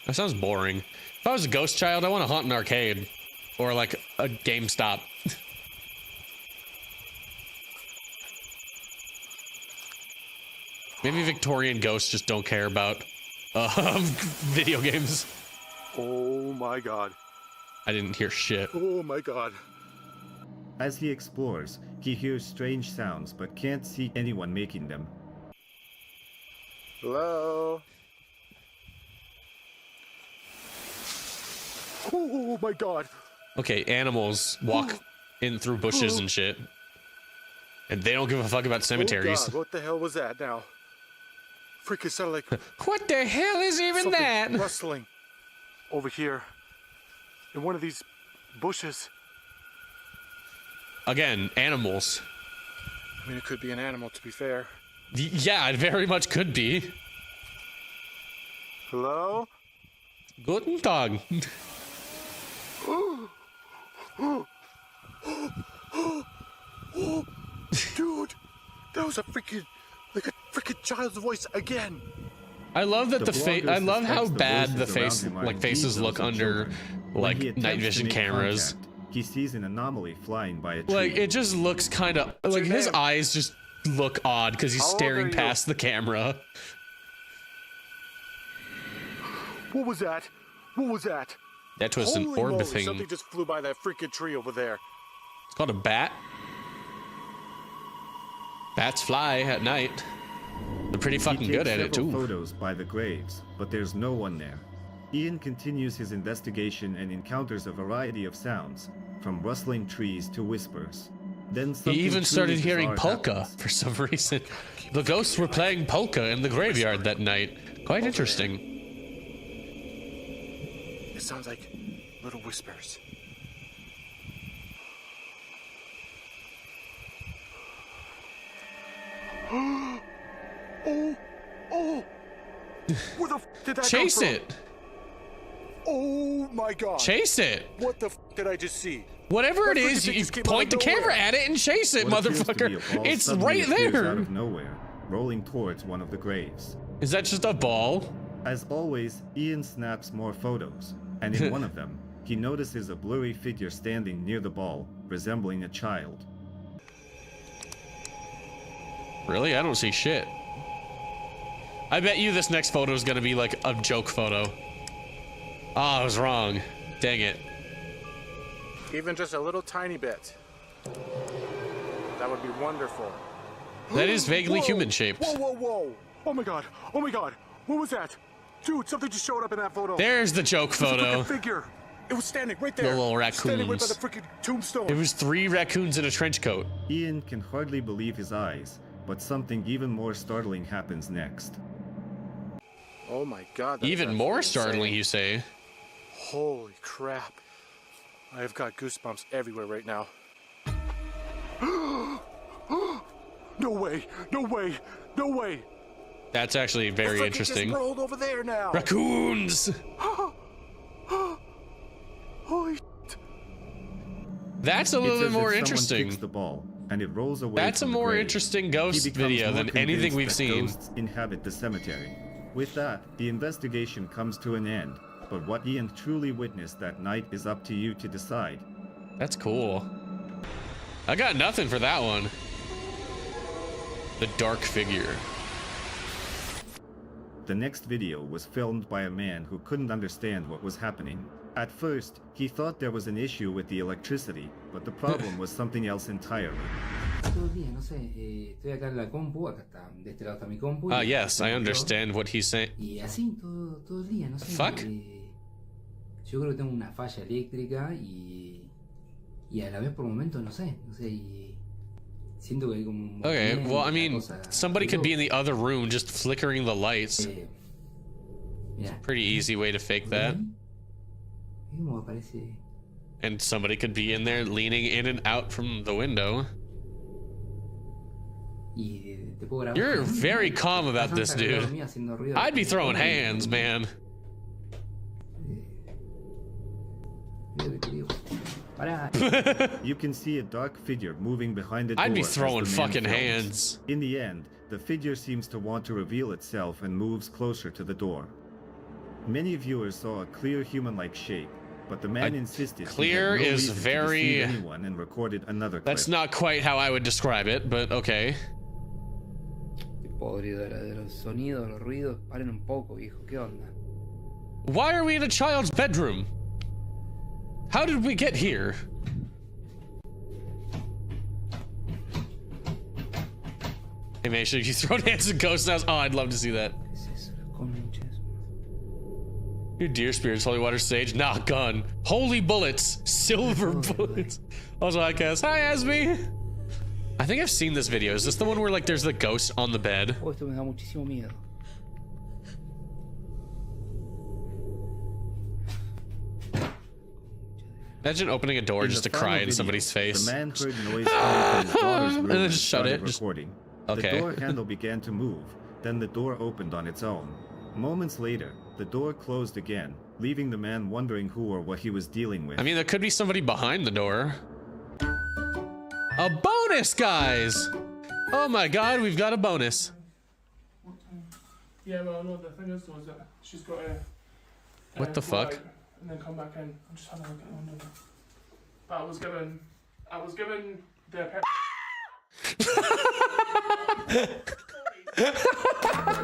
That sounds boring. If I was a ghost child, I want to haunt an arcade. Or like a GameStop. Maybe Victorian ghosts just don't care about video games. Oh my god. I didn't hear shit. Oh my god. As he explores, he hears strange sounds but can't see anyone making them. Hello? Oh my god. Okay, animals walk in through bushes and shit. And they don't give a fuck about cemeteries. Oh god, what the hell was that now? Freaking sounded like What the hell is even something that? rustling over here in one of these bushes. Again, animals. I mean, it could be an animal, to be fair. Yeah, it very much could be. Hello? Guten Tag. Dude, that was a freaking child's voice again. I love that the face. I love how suspects the bad the voices around face, him are like indeed faces those look of under, children. When he like attempts night to vision make cameras. contact, he sees an anomaly flying by a tree. Like it just looks kind of like your his name? eyes just look odd because he's How old staring are you? past the camera. What was that? What was that? That was an Holy orb moly, thing. something just flew by that freaking tree over there. It's called a bat. Bats fly at night. They're pretty fucking He good takes at it several too. photos by the graves, but there's no one there. Ian continues his investigation and encounters a variety of sounds, from rustling trees to whispers. Then He something even truly started hearing bizarre polka happens. for some reason. The ghosts were playing polka in the graveyard that night. Quite interesting. It sounds like little whispers. Oh! Oh! Where the f did that Chase come from? it! Oh my god! Chase it! What the f did I just see? Whatever That it freaking is, thing you just came out point the of camera nowhere. at it and chase it, What appears to be a motherfucker. ball It's suddenly right appears there. out of nowhere, rolling towards one of the graves. Is that just a ball? As always, Ian snaps more photos, and in one of them, he notices a blurry figure standing near the ball, resembling a child. Really? I don't see shit. I bet you this next photo is gonna be like a joke photo. Oh, I was wrong. Dang it. Even just a little tiny bit. That would be wonderful. That is vaguely Whoa! human shaped. Whoa, whoa, whoa! Oh my god! Oh my god! What was that? Dude, something just showed up in that photo. There's the joke It was a photo. freaking figure. It was standing right there. The little Standing right by the raccoons. freaking tombstone. It was 3 raccoons in a trench coat. Ian can hardly believe his eyes, but something even more startling happens next. Oh my god. that is Even more absolutely startling, insane. you say? Holy crap. I have got goosebumps everywhere right now. No way! No way! No way! That's actually very It's like interesting. It just rolled over there now. Raccoons! Holy That's a It's little bit as more if someone interesting. kicks the ball, and it rolls away. That's a from the more grave. interesting He ghost becomes video more than anything convinced we've that seen. Ghosts inhabit the cemetery. With that, the investigation comes to an end. But what Ian truly witnessed that night is up to you to decide. That's cool. I got nothing for that one. The dark figure. The next video was filmed by a man who couldn't understand what was happening. At first, he thought there was an issue with the electricity, but the problem was something else entirely. Todo el día, no sé, estoy acá en la compu, acá está, de este lado está mi compu. y Yes, acá I está mi understand what he's saying. computador. Y así todo el día, no sé. Fuck? Yo creo que tengo una falla eléctrica y a la vez por momentos, no sé, y siento que hay como un Okay, movimiento, well, I una mean, cosa, somebody could pero, be in the other room just flickering the lights. Mirá, Pretty easy way to fake that. ¿ves cómo aparece? And somebody could be in there leaning in and out from the window. Y te puedo grabar. You're very calm about this, dude. Haciendo ruido. I'd be throwing hands, man. You can see a dark figure moving behind the door. I'd be as throwing the man fucking films. hands. In the end, the figure seems to want to reveal itself and moves closer to the door. Many viewers saw a clear human-like shape, but the man insisted clear he had no is reason to very- deceive anyone and recorded another clip. That's not quite how I would describe it, but okay. Estoy podrido de los sonidos, los ruidos. Paren un poco, viejo. ¿Qué onda? Why are we in a child's bedroom? How did we get here? Hey man, should you throw hands at ghost house? Oh, I'd love to see that. ¿Qué es eso? Las conchas. Your deer spirits, holy water sage, nah, gun. Holy bullets, silver bullets. Also, I guess. Hi, Asby. I think I've seen this video. Is this the one where like there's the ghost on the bed? Oh, esto me da muchísimo miedo. Imagine opening a door In just the to cry final in video, somebody's face. The man heard noise coming from his daughter's room And then and just shut started it, just- recording. Okay. The door handle began to move. Then the door opened on its own. Moments later, the door closed again, leaving the man wondering who or what he was dealing with. I mean, there could be somebody behind the door. A bonus, guys! Oh my god, we've got a bonus. Yeah, well, no, the thing is, though, is that she's got a. What the go fuck? out And then come back in. I'm just having a look at the window. But I was given the.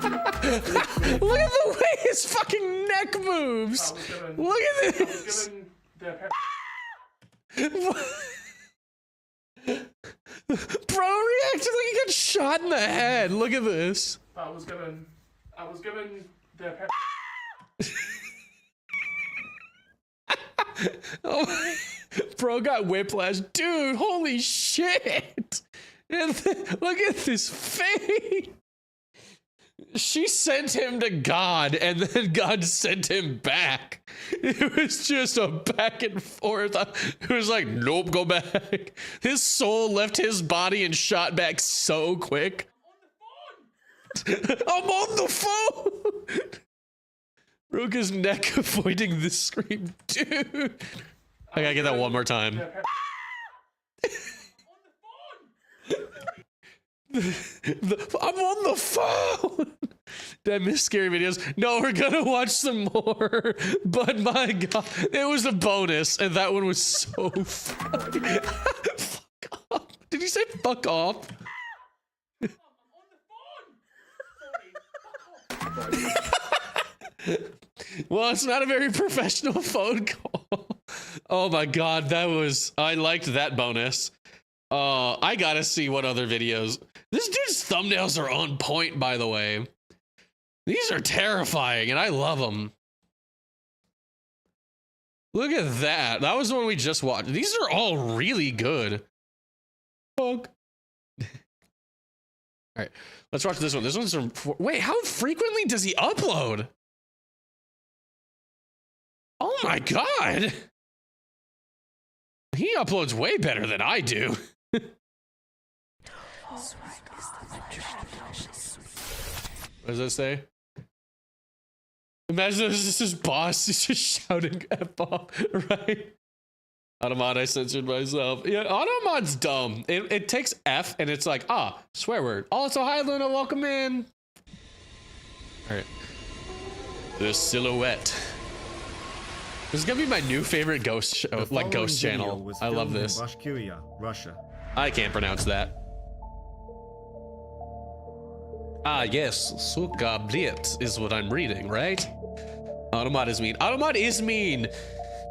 Look at the way his fucking neck moves! Look at I was this! given the. Bro reacted like he got shot in the head. Look at this. But I was given the. Oh my. Bro got whiplash. Dude, holy shit. And look at this face. She sent him to God, and then God sent him back. It was just a back and forth. It was like, nope, go back. His soul left his body and shot back so quick. I'm on the phone. Broke his neck avoiding the scream. Dude. I gotta get that one more time. I'm on the phone. Did I miss scary videos? No, we're gonna watch some more. But my god, it was a bonus, and that one was so funny. Fuck off. Did you say fuck off? Well, it's not a very professional phone call. Oh my god, I liked that bonus. I gotta see what other videos. This dude's thumbnails are on point, by the way. These are terrifying, and I love them. Look at that. That was the one we just watched. These are all really good. Fuck. All right, let's watch this one. This one's from. Wait, how frequently does he upload? Oh my god. He uploads way better than I do. What does that say? Imagine this is his boss. He's just shouting F-bomb, right? Automod, I censored myself. Yeah, Automod's dumb. It takes F and it's like, swear word. Also, hi Luna, welcome in. All right. The silhouette. This is gonna be my new favorite ghost show, like ghost channel. I love this. Bashkiria, Russia. I can't pronounce that. Ah, yes, Suka Bliet is what I'm reading, right? Automod is mean. Automod is mean!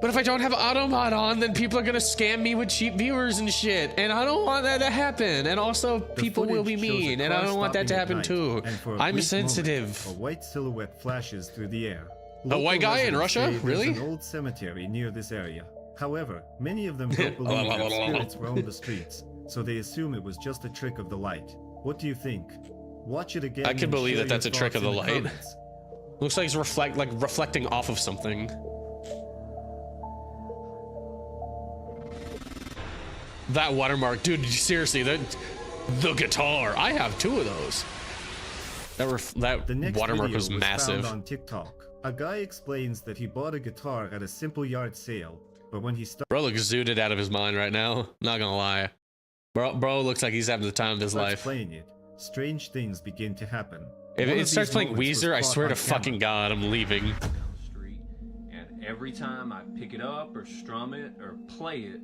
But if I don't have Automod on, then people are gonna scam me with cheap viewers and shit. And I don't want that to happen. And also, people will be mean, and I don't want that to happen too. I'm sensitive. A white silhouette flashes through the air. A white guy in residents Russia? say there's Really? an old cemetery near this area. However, many of them don't believe that spirits roam the streets, so they assume it was just a trick of the light. What do you think? Watch it again. I can and believe share that that's your a trick of thoughts the in light. comments. Looks like it's reflecting off of something. That watermark, dude, seriously, The guitar. I have 2 of those. That The next watermark video was massive. found on TikTok. A guy explains that he bought a guitar at a simple yard sale, but when he starts Bro looks zooted out of his mind right now. Not gonna lie. Bro looks like he's having the time of his life. playing it, strange things begin to happen. If One it of starts these playing moments was Weezer, I caught swear on to camera. fucking God, I'm leaving. Down the street, and every time I pick it up or strum it or play it,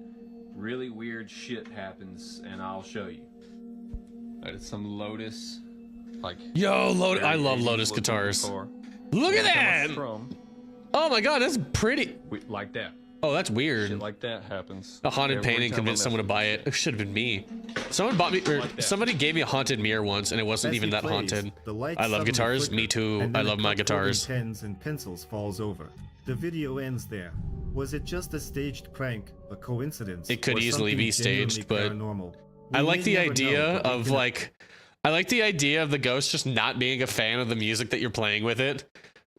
really weird shit happens, and I'll show you. It's some Lotus, like Yo, Lotus. I love 80s Lotus looking guitars. guitar. Look at Every time I that. strum, Oh my God, that's pretty. like that. Oh, that's Shit weird. like that happens. A haunted every painting time I convinced mess someone to with buy this it. shit. It should have been me. Someone bought me, or Like that. somebody gave me a haunted mirror once, and it wasn't As even he that plays, haunted. the lights I love suddenly guitars. flicker, Me too. and I then love a my cup holding guitars. pens and pencils falls over. The video ends there. Was it just a staged prank, a coincidence? It could or easily something be staged, genuinely but paranormal? I We like may the never idea know, but we of can- like, I like the idea of the ghost just not being a fan of the music that you're playing with it.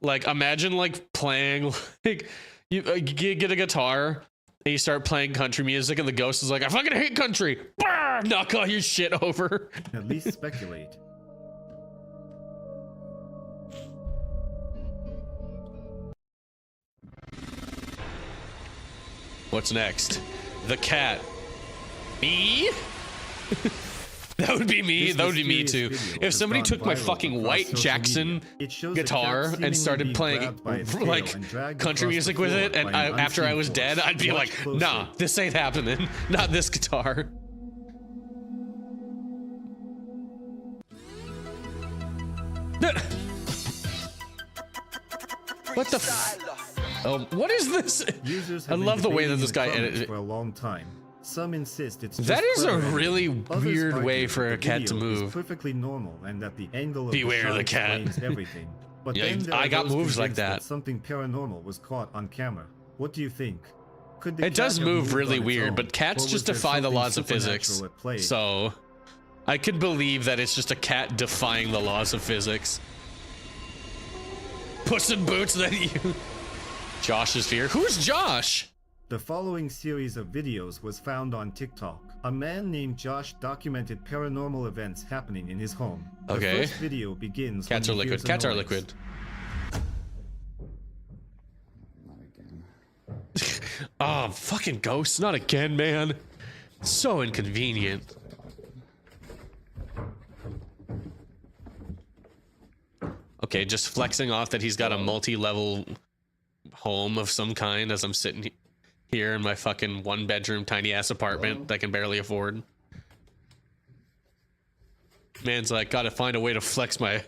Like, imagine like playing like you get a guitar and you start playing country music, and the ghost is like, "I fucking hate country." Bah! Knock all your shit over. at least speculate. What's next? The cat. Me? That would be me. This That would be me mysterious too. video If has somebody gone took my viral fucking across White social Jackson media. It shows a guitar cat and seemingly started being playing grabbed by its tail like and dragged country across the music with floor it, and by an after I unseen was force. dead, I'd be Watch like, closely. nah, this ain't happening. Not this guitar. What the what is this? Users I have been love the way that debating this in guy comments edited it. for a long time. Some insist it's just That is a clever editing. really Others weird argue way that for the a cat to video is move. perfectly normal and that the angle of Beware the the shot cat. explains everything. But Yeah, then there I are got those moves like convinced that. Something paranormal was caught on camera. What do you think? Could the It cat does have move moved really on its weird, own, but cats or just was there defy the something laws of physics. supernatural at play? So I could believe that it's just a cat defying the laws of physics. Puss in Boots that you. Josh is here. Who's Josh? The following series of videos was found on TikTok. A man named Josh documented paranormal events happening in his home. The Okay. first video begins Cats when are he liquid. hears a Cats are noise. liquid. Not again. Oh, fucking ghosts. Not again, man. So inconvenient. Okay, just flexing off that he's got a multi-level home of some kind as I'm sitting here in my fucking one-bedroom tiny-ass apartment that I can barely afford. Man's like, gotta find a way to flex my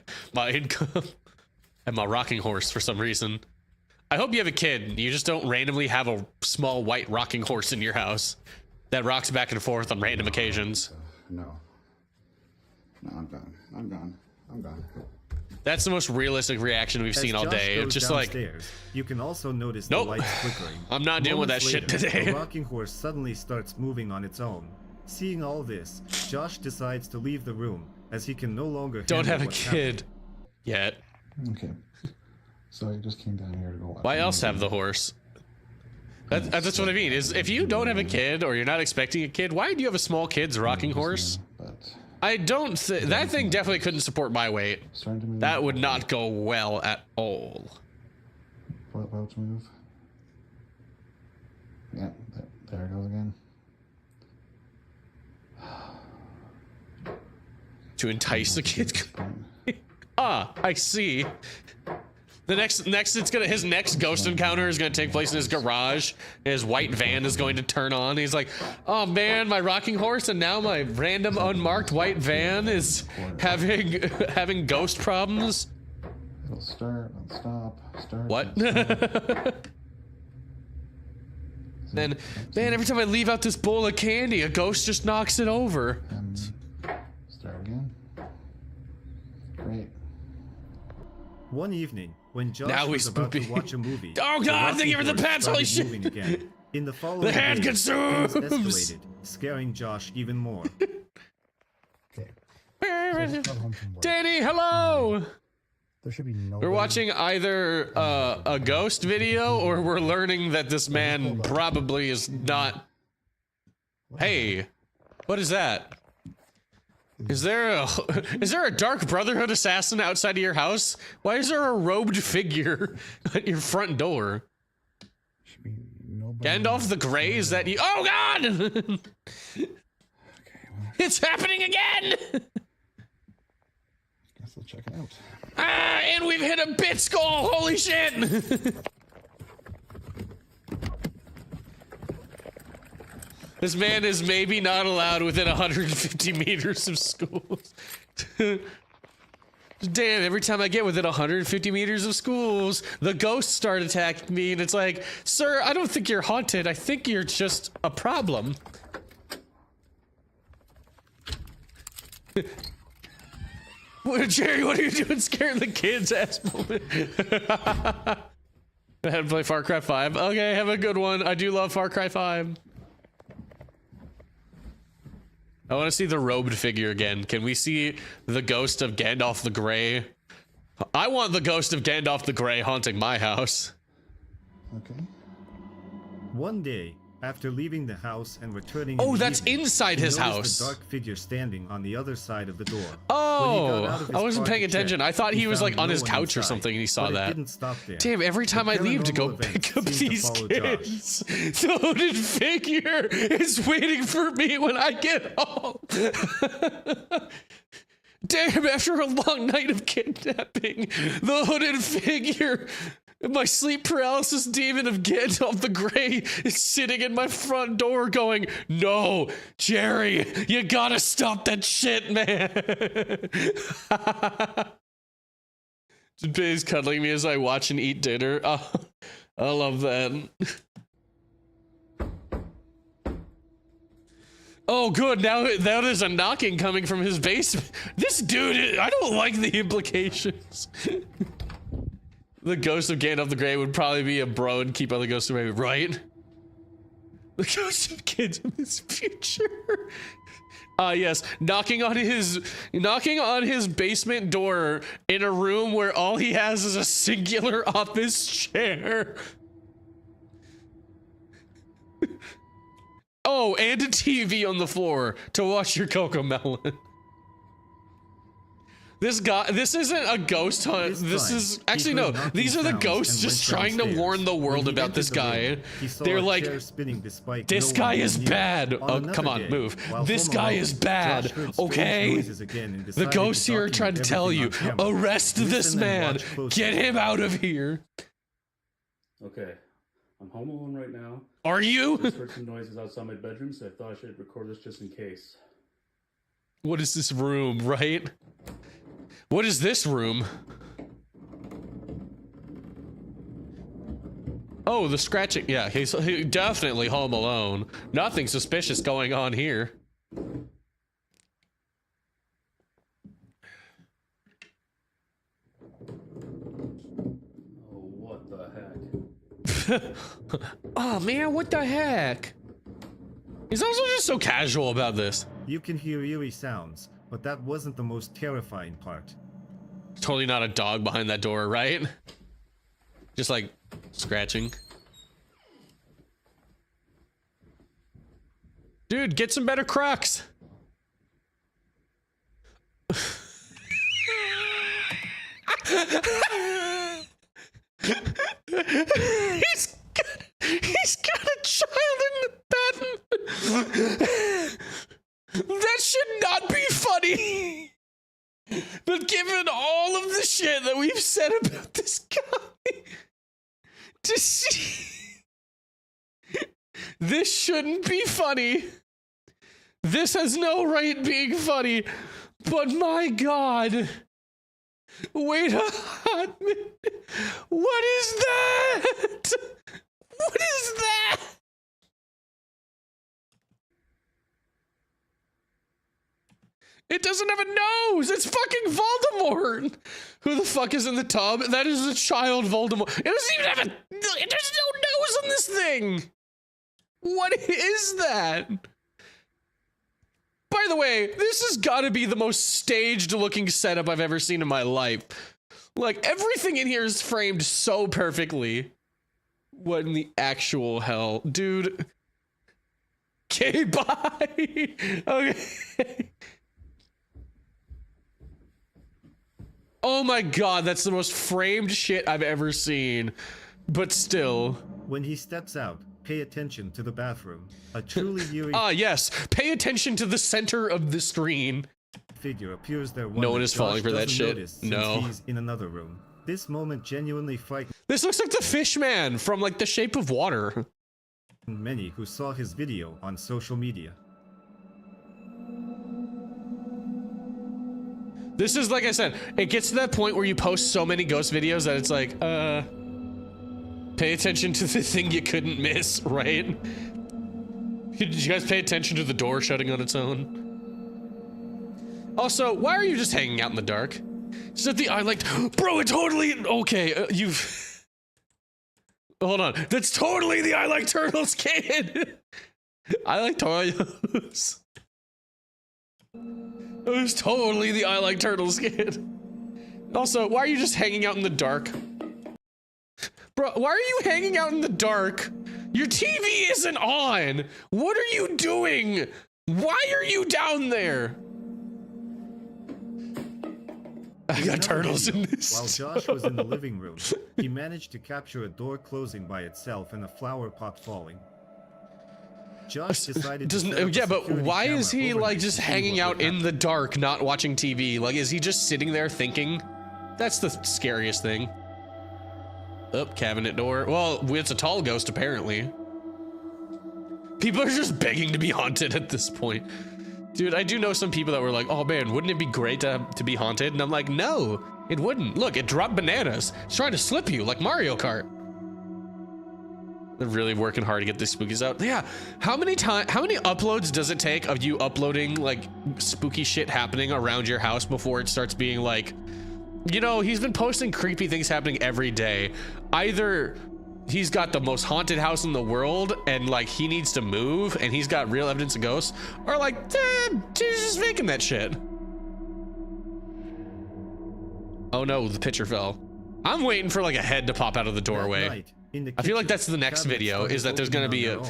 income and my rocking horse for some reason. I hope you have a kid. You just don't randomly have a small white rocking horse in your house that rocks back and forth on random occasions. No. No, I'm gone. I'm gone. I'm gone. That's the most realistic reaction we've As seen all Josh day. goes It's just like, downstairs, you can also notice Nope. the lights flickering. I'm not dealing with that Moments shit later, today. The rocking horse suddenly starts moving on its own. Seeing all this, Josh decides to leave the room as he can no longer don't handle have a what's kid yet. Okay. So I just came down here to go watch. Why a else have movie. the horse? That's what I mean. Is if you don't have a kid or you're not expecting a kid, why do you have a small kid's rocking horse? But I don't. That thing definitely couldn't support my weight. starting to move. That would not go well at all. About to move. Yeah, there it goes again. To entice the kids. Fine. Ah, I see. The next it's gonna his next ghost encounter is gonna take place in his garage. His white van is going to turn on. He's like, oh man, my rocking horse and now my random unmarked white van is having ghost problems. It'll start, it'll stop, start. What? stop. Then man, every time I leave out this bowl of candy, a ghost just knocks it over. Start again. Great. One evening, when Josh Now was we about to spoopy. watch a movie, Oh, the God, rocking thank you for the horse pets, holy started shit. moving again. In the following The hand days, consumes. things escalated, scaring Josh even more. Okay. So I just got home from work. Danny, hello. There should be no. We're watching either a ghost video or we're learning that this man probably is not. Hey, what is that? Is there a Dark Brotherhood assassin outside of your house? Why is there a robed figure at your front door? Should be nobody. Gandalf the Grey, is that you? Oh God! Okay, well, It's happening again! guess I'll check it out. Ah, and we've hit a bit skull! Holy shit! This man is maybe not allowed within 150 meters of schools. Damn, every time I get within 150 meters of schools, the ghosts start attacking me, and it's like, sir, I don't think you're haunted. I think you're just a problem. Jerry, what are you doing scaring the kids, ass moment? I had to play Far Cry 5. Okay, have a good one. I do love Far Cry 5. I want to see the robed figure again. Can we see the ghost of Gandalf the Grey? I want the ghost of Gandalf the Grey haunting my house. Okay. One day, after leaving the house and returning Oh, in the that's evening, inside he his noticed house. a dark figure standing on the other side of the door. When he got Oh, out of his I wasn't car paying to check, attention. I thought he was like found on no his one couch or inside, something and he saw but it that. didn't stop there. Damn, every time I leave to go paranormal pick up events seemed to these follow Josh. kids, the hooded figure is waiting for me when I get home. Damn, after a long night of kidnapping, the hooded figure, my sleep paralysis demon of Gandalf the Grey, is sitting in my front door going, no, Jerry, you gotta stop that shit, man. Jinpei's cuddling me as I watch and eat dinner. Oh, I love that. Oh, good. Now there's a knocking coming from his basement. This dude, I don't like the implications. The ghost of Gandalf the Grey would probably be a bro and keep other ghosts away, right? The ghost of kids in his future. Yes, knocking on his basement door in a room where all he has is a singular office chair. Oh, and a TV on the floor to watch your Cocomelon. This isn't a ghost hunt. This is actually no. These are the ghosts just trying to warn the world about this guy. They're like, this guy is bad. Oh, come on, move. This guy is bad. Okay. The ghosts here are trying to tell you, arrest this man. Get him out of here. Okay, I'm home alone right now. Are you? I just heard some noises outside my bedroom, so I thought I should record this just in case. What is this room, right? What is this room? Oh, the scratching. Yeah, he's definitely home alone. Nothing suspicious going on here. Oh, what the heck? Oh man, what the heck? He's also just so casual about this. You can hear eerie sounds, but that wasn't the most terrifying part. Totally not a dog behind that door, right? Just like scratching. Dude, get some better Crocs. He's got a child in the bed. That should not be funny. But given all of the shit that we've said about this guy, to see this shouldn't be funny. This has no right being funny. But my God. Wait a hot minute. What is that? What is that? It doesn't have a nose. It's fucking Voldemort. Who the fuck is in the tub? That is a child Voldemort. It doesn't even have a... There's no nose on this thing. What is that? By the way, this has got to be the most staged looking setup I've ever seen in my life. Like, everything in here is framed so perfectly. What in the actual hell? Dude. Okay, bye. Okay. Oh my god, that's the most framed shit I've ever seen. But still. When he steps out, pay attention to the bathroom. A truly eerie yes. Pay attention to the center of the screen. figure appears there. No one is falling for that shit. No. He's in another room. This moment genuinely frightened This looks like the fish man from like The Shape of Water. many who saw his video on social media. This is, like I said, it gets to that point where you post so many ghost videos that it's like, pay attention to the thing you couldn't miss, right? Did you guys pay attention to the door shutting on its own? Also, why are you just hanging out in the dark? Is that the I like, bro, it totally, okay, you've, hold on, that's totally the I like turtles kid. I like toys. It was totally the I like turtles kid. Also, why are you just hanging out in the dark? Bro, why are you hanging out in the dark? Your TV isn't on. What are you doing? Why are you down there? I got turtles in this. While Josh was in the living room, he managed to capture a door closing by itself and a flower pot falling. Josh decided to set up a yeah, but security why is camera he like overnight just to see hanging what out would in happen. the dark, not watching TV? Like, is he just sitting there thinking? That's the scariest thing. Oh, cabinet door. Well, it's a tall ghost, apparently. People are just begging to be haunted at this point. Dude, I do know some people that were like, oh man, wouldn't it be great to be haunted? And I'm like, no, it wouldn't. Look, it dropped bananas. It's trying to slip you like Mario Kart. They're really working hard to get these spookies out. Yeah, how many uploads does it take of you uploading like spooky shit happening around your house before it starts being like, you know, he's been posting creepy things happening every day. Either he's got the most haunted house in the world and like he needs to move and he's got real evidence of ghosts, or like, he's just making that shit. Oh no, the picture fell. I'm waiting for like a head to pop out of the doorway. I feel like that's the next video, is that there's gonna be a,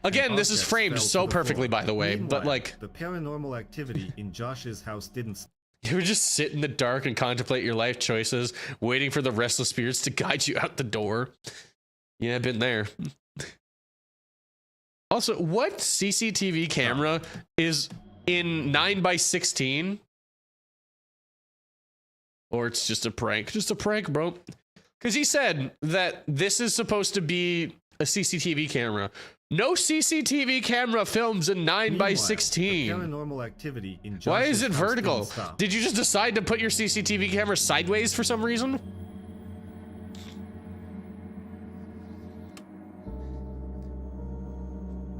again, this is framed so perfectly, by the way, but like, the paranormal activity in Josh's house didn't. You would just sit in the dark and contemplate your life choices, waiting for the restless spirits to guide you out the door. Yeah, I've been there. Also, what CCTV camera is in 9x16? Or it's just a prank. Just a prank, bro. Because he said that this is supposed to be a CCTV camera. No CCTV camera films in 9x16. Paranormal activity in Why is Josh's it house vertical? didn't stop. Did you just decide to put your CCTV camera sideways for some reason?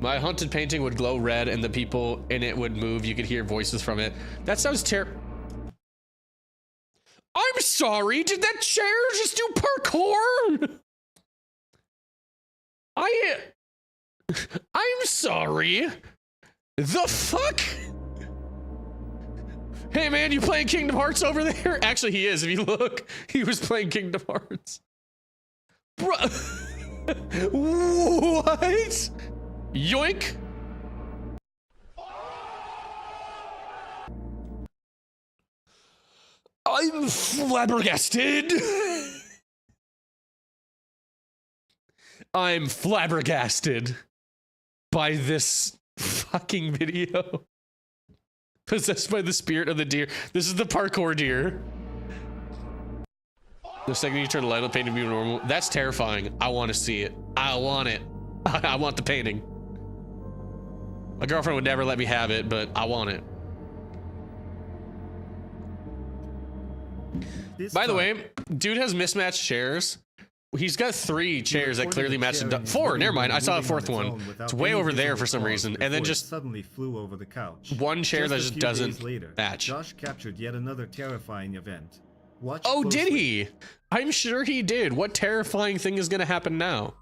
My haunted painting would glow red and the people in it would move. You could hear voices from it. That sounds terrible. I'm sorry, did that chair just do parkour? I'm sorry. The fuck? Hey man, you playing Kingdom Hearts over there? Actually, he is. If you look, he was playing Kingdom Hearts. Bro, what? Yoink. I'm flabbergasted. I'm flabbergasted by this fucking video. Possessed by the spirit of the deer. This is the parkour deer. The second you turn the light on, the painting will be normal. That's terrifying. I want to see it. I want it. I want the painting. My girlfriend would never let me have it, but I want it. By the way, dude has mismatched chairs. He's got 3 chairs that clearly match the 4. Never mind. I saw a 4th one. It's way over there for some reason, and then just suddenly flew over the couch. one chair that just doesn't match. Josh captured yet another terrifying event. Watch Oh, closely. did he? I'm sure he did. What terrifying thing is going to happen now?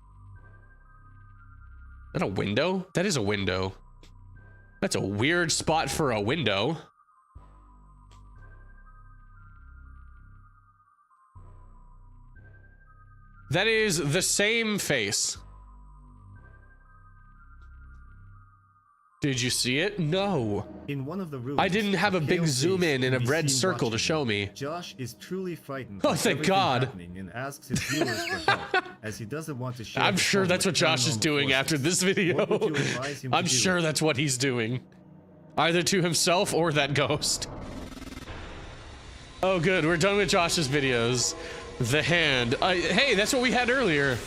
Is that a window? That is a window. That's a weird spot for a window. That is the same face. Did you see it? No. In one of the rooms, I didn't have a big pale zoom face in and a can be red seen circle to watching show him. me. Josh is truly frightened. Oh, by thank everything God. happening and asks his viewers for help, as he doesn't want to share. I'm his sure home that's with what Josh is paranormal doing forces. after this video. What would you advise him to I'm do? sure that's what he's doing. Either to himself or that ghost. Oh, good. We're done with Josh's videos. The hand. Hey, that's what we had earlier.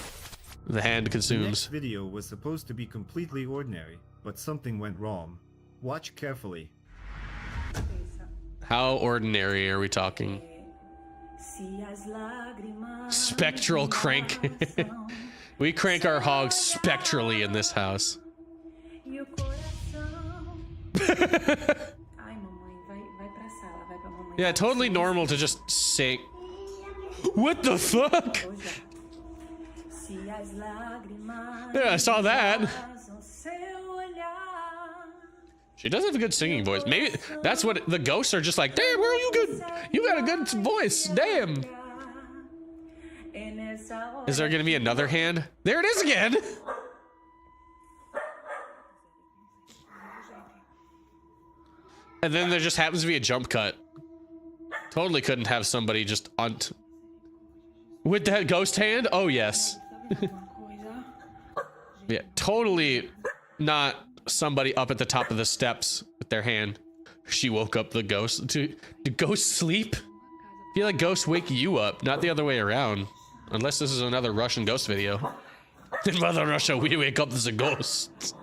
The hand The next consumes. video was supposed to be completely ordinary, but something went wrong. Watch carefully. How ordinary are we talking? Spectral crank. We crank our hogs spectrally in this house. Yeah, totally normal to just sing. What the fuck? Yeah, I saw that. She does have a good singing voice. Maybe that's what the ghosts are just like. Damn, girl, you good. You got a good voice. Damn. Is there gonna be another hand? There it is again. And then there just happens to be a jump cut. Totally couldn't have somebody just on with that ghost hand. Oh yes. Yeah, totally not somebody up at the top of the steps with their hand. She woke up the ghost. Do ghosts sleep? I feel like ghosts wake you up, not the other way around. Unless this is another Russian ghost video. In Mother Russia, we wake up as a ghost.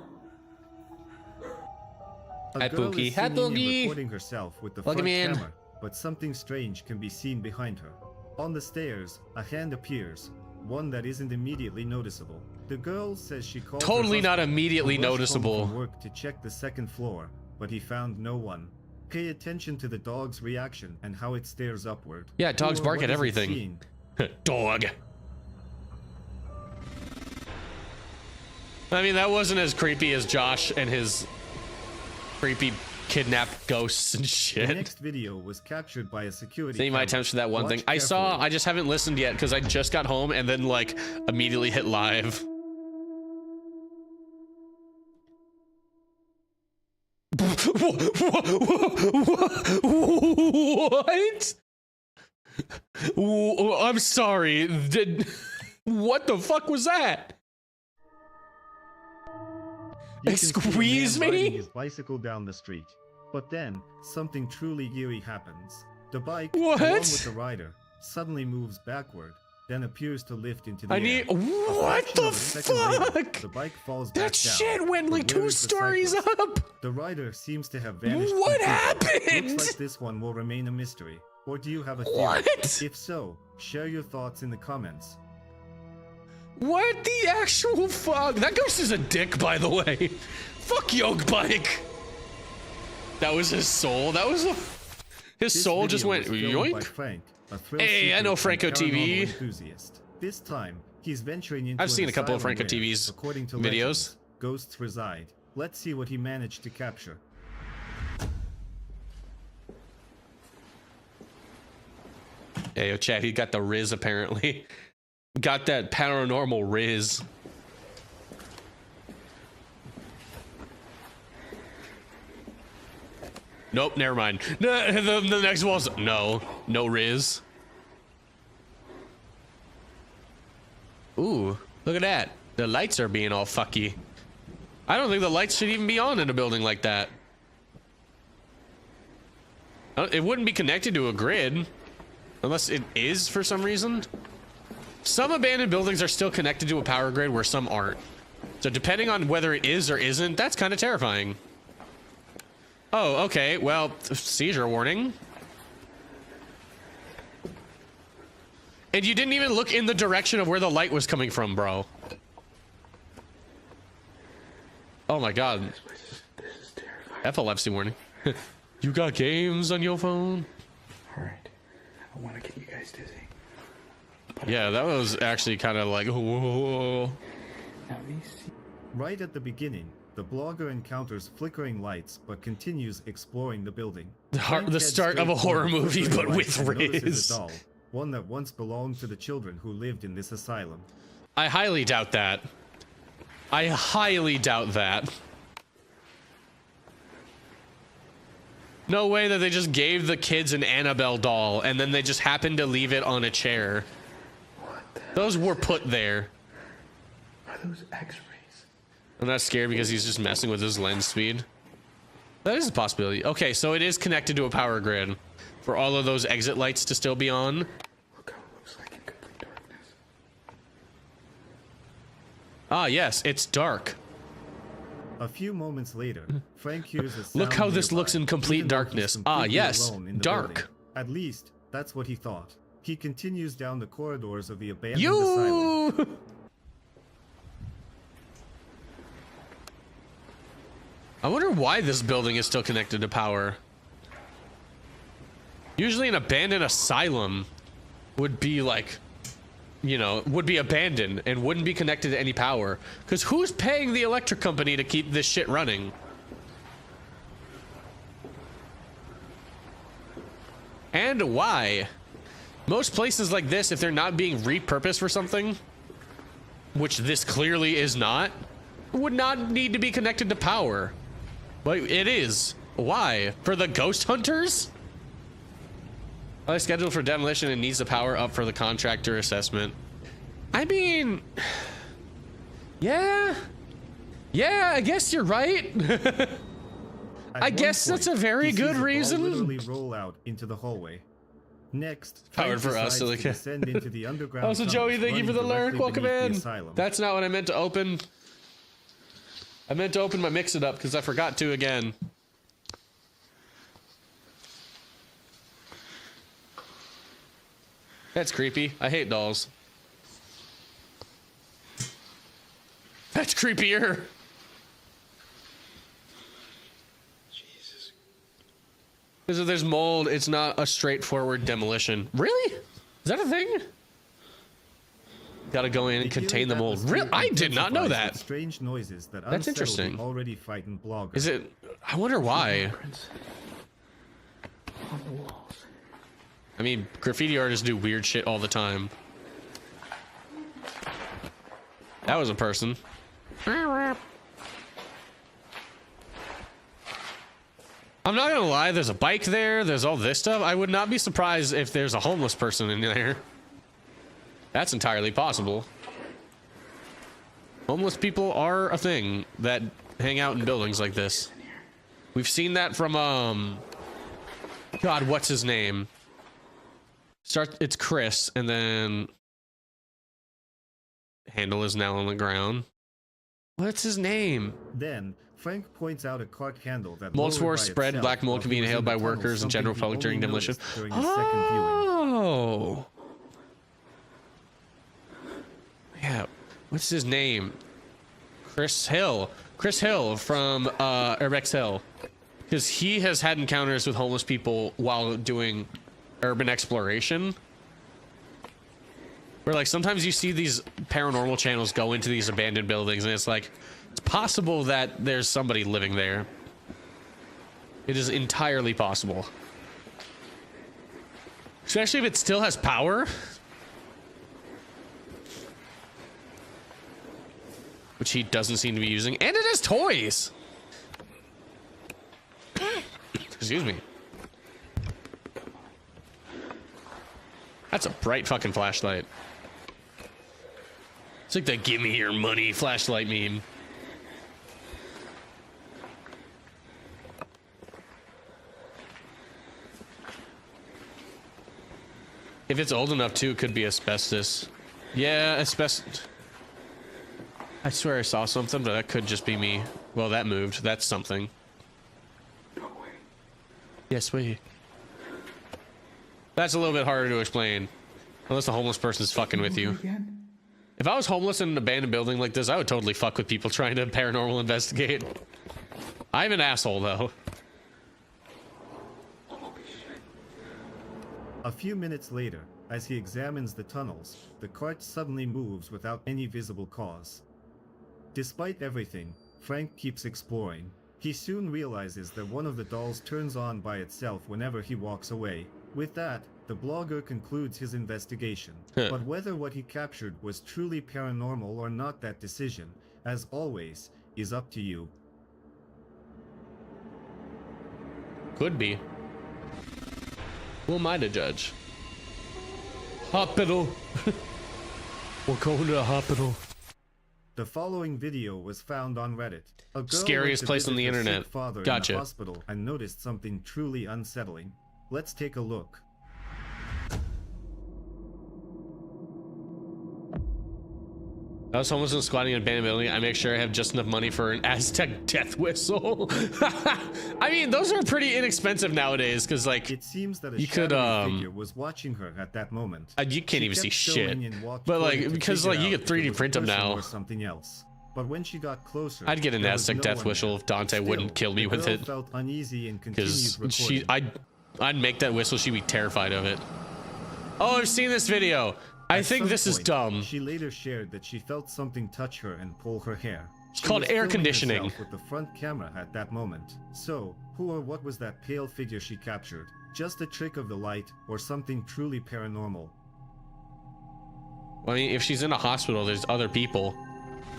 A Hi, girl Pookie. is Hi, singing and Pookie. recording herself with the Look at front me in. camera, but something strange can be seen behind her. On the stairs, a hand appears, one that isn't immediately noticeable. The girl says she called her Totally not husband, immediately who rushed home noticeable. from work to check the second floor, but he found no one. Pay attention to the dog's reaction and how it stares upward. Yeah, dogs Or bark what at is it everything. seeing? Dog. I mean, that wasn't as creepy as Josh and his creepy kidnapped ghosts and The shit. next video was captured by a security Save my camera. attempts for that one Watch thing. I saw, carefully. I just haven't listened yet because I just got home and then like immediately hit live. What? I'm sorry. What the fuck was that? You can see a man Squeeze me? riding his bicycle down the street. But then, something truly eerie happens. The bike, What? along with the rider, suddenly moves backward, then appears to lift into the I air. need. A What fraction the of a second later, fuck? the bike falls back That down. shit went But like where 2 is the stories cyclist? up. The rider seems to have vanished. What completely. happened? Looks like this one will remain a mystery. Or do you have a theory? What? If so, share your thoughts in the comments. What the actual fuck? That ghost is a dick, by the way. Fuck Yoke Bike. That was his soul. That was a. His This soul just video went was filmed by yoink. Frank, a thrill Hey, I seeker know and Franco TV. paranormal enthusiast. This time, he's venturing into I've seen an a couple of asylum Franco where, TV's according to videos. legends, ghosts reside. Let's see what he managed to capture. Hey, yo, Chad, he got the Riz apparently. Got that paranormal Riz. Nope, never mind. No, the next one's no Riz. Ooh, look at that. The lights are being all fucky. I don't think the lights should even be on in a building like that. It wouldn't be connected to a grid. Unless it is for some reason. Some abandoned buildings are still connected to a power grid where some aren't. So depending on whether it is or isn't, that's kind of terrifying. Oh, okay. Well, seizure warning. And you didn't even look in the direction of where the light was coming from, bro. Oh my god. This is terrifying. Epilepsy warning. You got games on your phone? Alright. I want to get you guys dizzy. Yeah, that was actually kind of like, whoa. Now these. Right at the beginning, the blogger encounters flickering lights but continues exploring the building. Frank The heads start of a straight horror toward the movie, flickering but lights with and notices Riz. a doll, one that once belonged to the children who lived in this asylum. I highly doubt that. I highly doubt that. No way that they just gave the kids an Annabelle doll and then they just happened to leave it on a chair. Those were put there. Are those X-rays? I'm not scared because he's just messing with his lens speed. That is a possibility. Okay, so it is connected to a power grid for all of those exit lights to still be on. Look how it looks like in complete darkness. Ah, yes, it's dark. A few moments later, Frank hears a sound. Look how this nearby, looks in complete even though he's darkness. Ah, completely yes, alone in the dark. building. At least, that's what he thought. He continues down the corridors of the abandoned asylum. You! I wonder why this building is still connected to power. Usually an abandoned asylum would be like, you know, would be abandoned and wouldn't be connected to any power. Because who's paying the electric company to keep this shit running? And why? Most places like this, if they're not being repurposed for something, which this clearly is not, would not need to be connected to power. But it is. Why? For the ghost hunters? Well, scheduled for demolition and needs the power up for the contractor assessment. I mean, yeah, I guess you're right. I guess that's a very good reason. Literally roll out into the hallway. Next, Powered for us to descend into the underground. Also, Joey, thank you for the lurk. Welcome in. That's not what I meant to open. I meant to open my mix it up because I forgot to again. That's creepy. I hate dolls. That's creepier. Jesus. Because if there's mold, it's not a straightforward demolition. Really? Is that a thing? Gotta go in and contain the mold. Really? I did not know that. Strange noises that That's interesting. Already frightened bloggers. Is it? I wonder why. On the walls. I mean, graffiti artists do weird shit all the time. That was a person. I'm not gonna lie, there's a bike there, there's all this stuff. I would not be surprised if there's a homeless person in there. That's entirely possible. Homeless people are a thing that hang out in buildings like this. We've seen that from, God, what's his name? It's Chris, and then handle is now on the ground. What's his name? Then Frank points out a cart handle that mold spores spread. Black mold can be inhaled by workers and general public during demolition. Oh, yeah. What's his name? Chris Hill. Chris Hill from Urbex Hill, because he has had encounters with homeless people while doing urban exploration. Where like sometimes you see these paranormal channels go into these abandoned buildings and it's like, it's possible that there's somebody living there. It is entirely possible. Especially if it still has power. Which he doesn't seem to be using. And it has toys! Excuse me. That's a bright fucking flashlight. It's like the give me your money flashlight meme. If it's old enough too, it could be asbestos. Yeah, asbestos. I swear I saw something, but that could just be me. Well, that moved. That's something. No way. Yes, wait. That's a little bit harder to explain. Unless the homeless person's fucking with you. Again? If I was homeless in an abandoned building like this, I would totally fuck with people trying to paranormal investigate. I'm an asshole, though. A few minutes later, as he examines the tunnels, the cart suddenly moves without any visible cause. Despite everything, Frank keeps exploring. He soon realizes that one of the dolls turns on by itself whenever he walks away. With that, the blogger concludes his investigation. But whether what he captured was truly paranormal or not, that decision, as always, is up to you. Could be. Who am I to judge? Hospital. We're going to the hospital. The following video was found on Reddit. A girl Scariest went to place on visit the her internet. sick father Gotcha. in the hospital and noticed something truly unsettling. Let's take a look. I was almost squatting in an abandoned building. I make sure I have just enough money for an Aztec death whistle. I mean, those are pretty inexpensive nowadays, because like It seems that a you could figure was watching her at that moment. you can't She even see kept shit. going and walked But forward like to because figure like you out could if it 3D was a print them person now. or something else. But when she got closer, I'd get an there was Aztec no death one whistle there. if Dante Still, wouldn't kill me the with girl it. felt uneasy and continued Because recording. I'd make that whistle. She'd be terrified of it. Oh, I've seen this video. I At think some this is point, dumb. She later shared that she felt something touch her and pull her hair. It's She called was air filming conditioning. herself with the front camera at that moment. So, who or what was that pale figure she captured? Just a trick of the light, or something truly paranormal? I mean, if she's in a hospital, there's other people.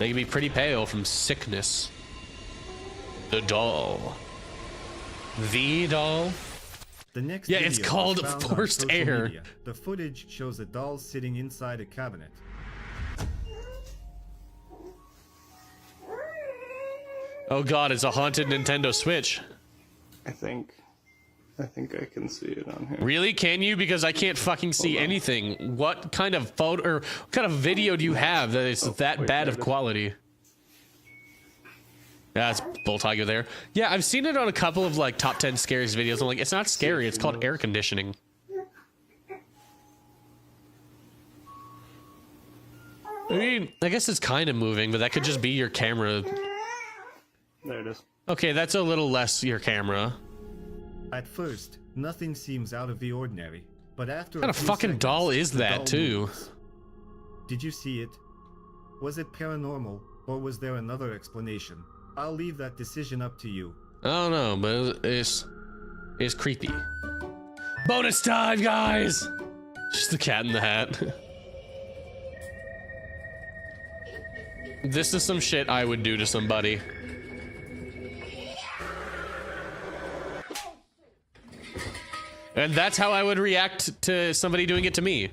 They can be pretty pale from sickness. The doll. The doll? The next Yeah, it's video called was found on Forced social Air. media. The footage shows a doll sitting inside a cabinet. Oh god, it's a haunted Nintendo Switch. I think I can see it on here. Really? Can you? Because I can't fucking see anything. What kind of photo or what kind of video do you have that is that wait, bad there of it is. quality? Yeah, it's Bull Tiger there. Yeah, I've seen it on a couple of like top 10 scariest videos. I'm like, it's not scary, it's called air conditioning. I mean, I guess it's kind of moving, but that could just be your camera. There it is. Okay, that's a little less your camera. At first, nothing seems out of the ordinary, but after What kind a of few fucking seconds, doll is the that, doll too? moves. Did you see it? Was it paranormal, or was there another explanation? I'll leave that decision up to you. I don't know, but it's creepy. Bonus time, guys! Just the cat in the hat. This is some shit I would do to somebody. And that's how I would react to somebody doing it to me.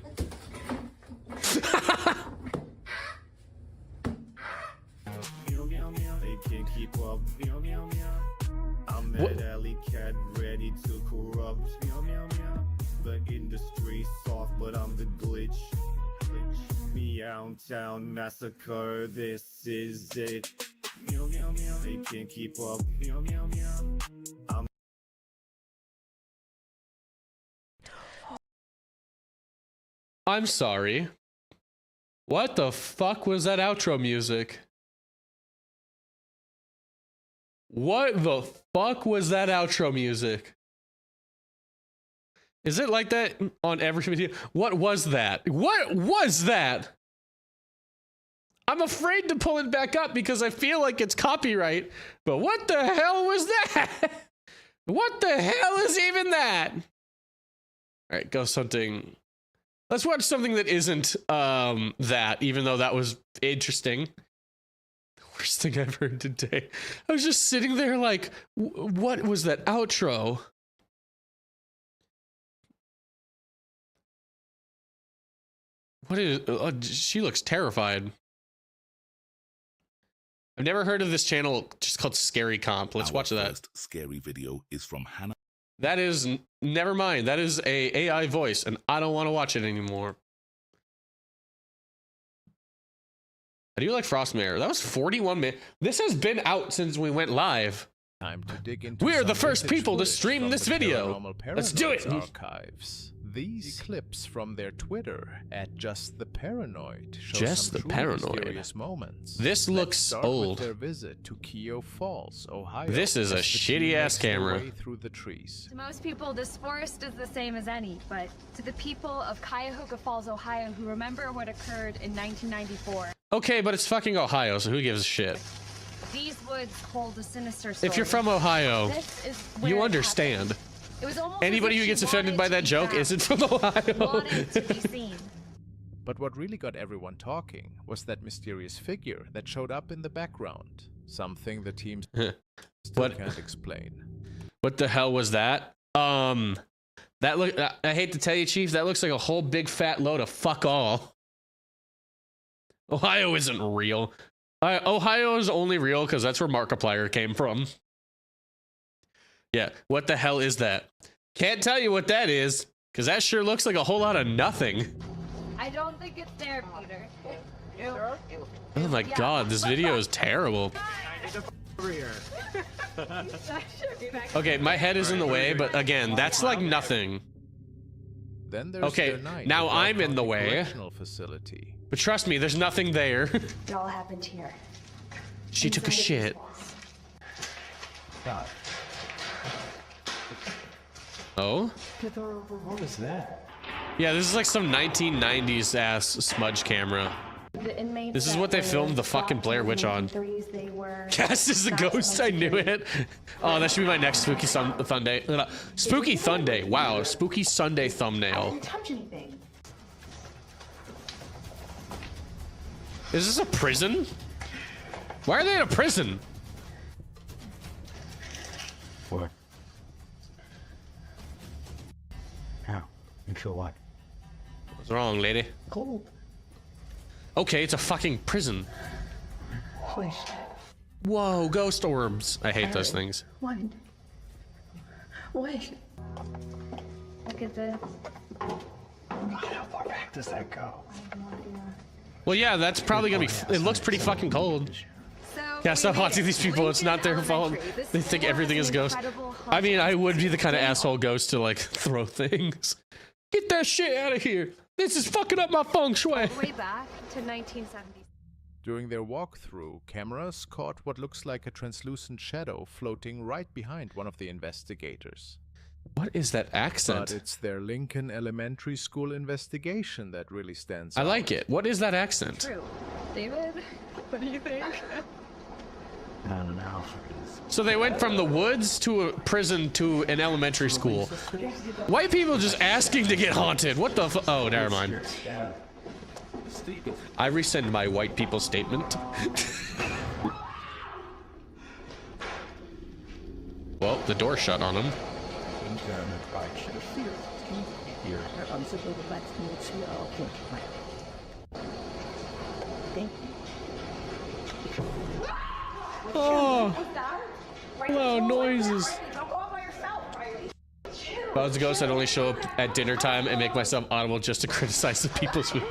They can't keep up. Meow, meow, meow. I'm that alley cat ready to corrupt. Meow, meow, meow. The industry's soft, but I'm the glitch. Meow Town massacre, this is it. Meow, meow, meow. They can't keep up. Meow, meow, meow. I'm sorry. What the fuck was that outro music? What the fuck was that outro music? Is it like that on every video? What was that? What was that? I'm afraid to pull it back up because I feel like it's copyright. But what the hell was that? What the hell is even that? All right, go something. Let's watch something that isn't that, even though that was interesting. The worst thing I've heard today. I was just sitting there like, what was that outro? What is? She looks terrified. I've never heard of this channel just called Scary Comp. Let's watch that. First scary video is from Hannah. That is, never mind. That is a AI voice, and I don't want to watch it anymore. I do like Frostmare. That was 41 minutes. This has been out since we went live. Time to dig into We're the some first vintage people to footage stream from this the video. Paranormal Let's do Paranoids it. Archives. These clips from their Twitter at Just the Paranoid show Just some the truly Paranoid. mysterious moments. This Let's looks start old. with their visit to Keogh Falls, Ohio. This is a as the shitty team ass makes their camera. way through the trees. To most people, this forest is the same as any, but to the people of Cuyahoga Falls, Ohio, who remember what occurred in 1994, Okay, but it's fucking Ohio, so who gives a shit? these woods hold a sinister story. If you're from Ohio, This is where you it understand. happened. It was almost Anybody as if who she gets offended wanted by to that be joke found, isn't from Ohio. wanted to be seen. But what really got everyone talking was that mysterious figure that showed up in the background. Something the team still What? can't explain. What the hell was that? That look. I hate to tell you, Chief. That looks like a whole big fat load of fuck all. Ohio isn't real. Ohio is only real because that's where Markiplier came from. Yeah. What the hell is that? Can't tell you what that is because that sure looks like a whole lot of nothing. I don't think it's there, Peter. Oh my god, this video is terrible. Okay, my head is in the way, but again, that's like nothing. Then there's okay, now I'm in the way. Facility. But trust me, there's nothing there. It all happened here. She took a shit. God. Oh? What was that? Yeah, this is like some 1990s ass smudge camera. This is what they filmed the fucking Blair Witch on. Cass is the ghost, I knew it. Oh, that should be my next Spooky Sunday. Spooky Sunday, wow, Spooky Sunday thumbnail. I didn't touch anything. Is this a prison? Why are they in a prison? What? How? You feel what? What's wrong, lady? Cold. Okay, it's a fucking prison. Push. Whoa, ghost orbs. I hate those things. What? What? Look at this. How far back does that go? Well, yeah, that's probably gonna be. It looks pretty fucking cold. Yeah, stop watching these people. It's not their fault. They think everything is ghost. I mean, I would be the kind of asshole ghost to like throw things. Get that shit out of here. This is fucking up my feng shui. Way back to 1970. During their walkthrough, cameras caught what looks like a translucent shadow floating right behind one of the investigators. What is that accent? But it's their Lincoln Elementary School investigation that really stands out. I like it. What is that accent? True. David, what do you think? I don't know. So they went from the woods to a prison to an elementary school. White people just asking to get haunted. What the oh, never mind. I rescind my white people statement. Well, the door shut on him. Oh, hello, noises. If I was a ghost, I'd only show up at dinner time and make myself audible just to criticize the people's food.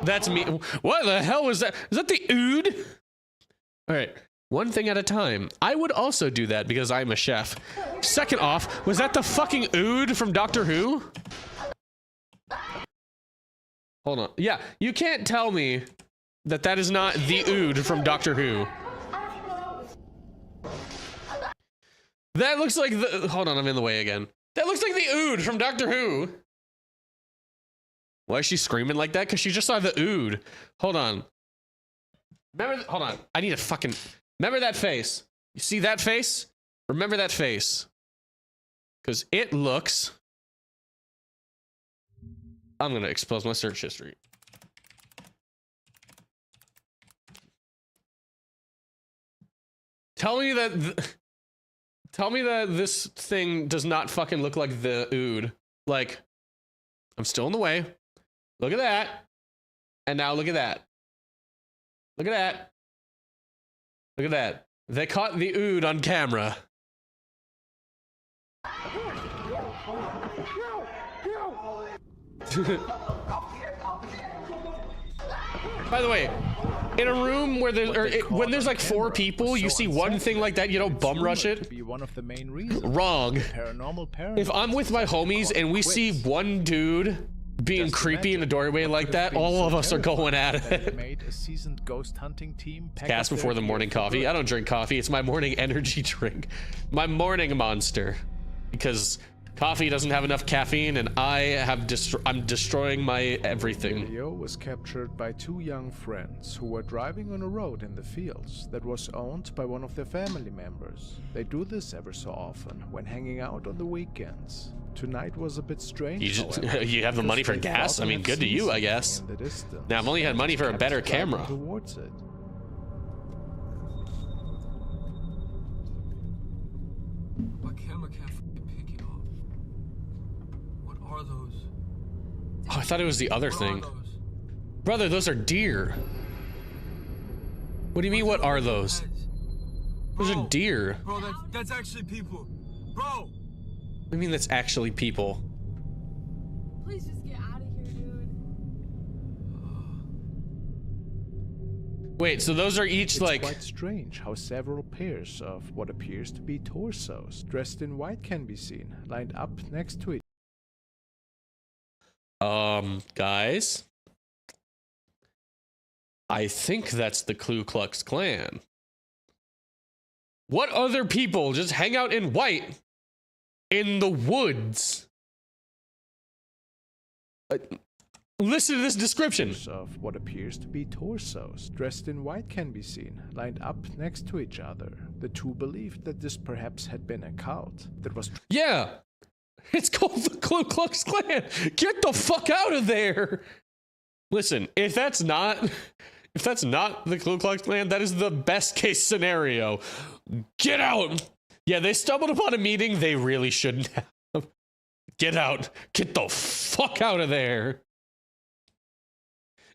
That's me. What the hell was that? Is that the ood? All right, one thing at a time. I would also do that because I'm a chef. Second off, was that the fucking ood from Doctor Who? Hold on. Yeah, you can't tell me that that is not the ood from Doctor Who. That looks like the... Hold on, I'm in the way again. That looks like the ood from Doctor Who. Why is she screaming like that? Because she just saw the ood. Hold on. Remember... Hold on. I need a fucking... Remember that face. You see that face? Remember that face. Because it looks... I'm going to expose my search history. Tell me that... Tell me that this thing does not fucking look like the ood. Like, I'm still in the way. Look at that. And now look at that. Look at that. Look at that. They caught the ood on camera. By the way, in a room where there's when there's like 4 people, you see one thing like that, you don't bum rush it. Be one of the main reasons. Wrong. Paranormal If I'm with my homies and we see one dude being creepy in a doorway like that, all of us are going at it. Made a seasoned ghost hunting team. Cast before the morning coffee. I don't drink coffee. It's my morning energy drink. My morning monster. Because coffee doesn't have enough caffeine, and I'm destroying my everything. The video was captured by 2 young friends who were driving on a road in the fields that was owned by one of their family members. They do this ever so often when hanging out on the weekends. Tonight was a bit strange. You have the money for gas? I mean, good to you, I guess. Now I've only had money for a better camera. Towards it. What camera Oh, I thought it was the other thing. Brother, those are deer. What do you mean, what are those? Those are deer. Bro, that's actually people. Bro! What do you mean that's actually people? Please just get out of here, dude. Wait, so those are each It's like... quite strange how several pairs of what appears to be torsos dressed in white can be seen, lined up next to each. Guys? I think that's the Ku Klux Klan. What other people just hang out in white in the woods? Listen to this description. Of what appears to be torsos dressed in white can be seen, lined up next to each other. The two believed that this perhaps had been a cult that was... Yeah! It's called the Ku Klux Klan! Get the fuck out of there! Listen, if that's not the Ku Klux Klan, that is the best case scenario. Get out! Yeah, they stumbled upon a meeting they really shouldn't have. Get out. Get the fuck out of there.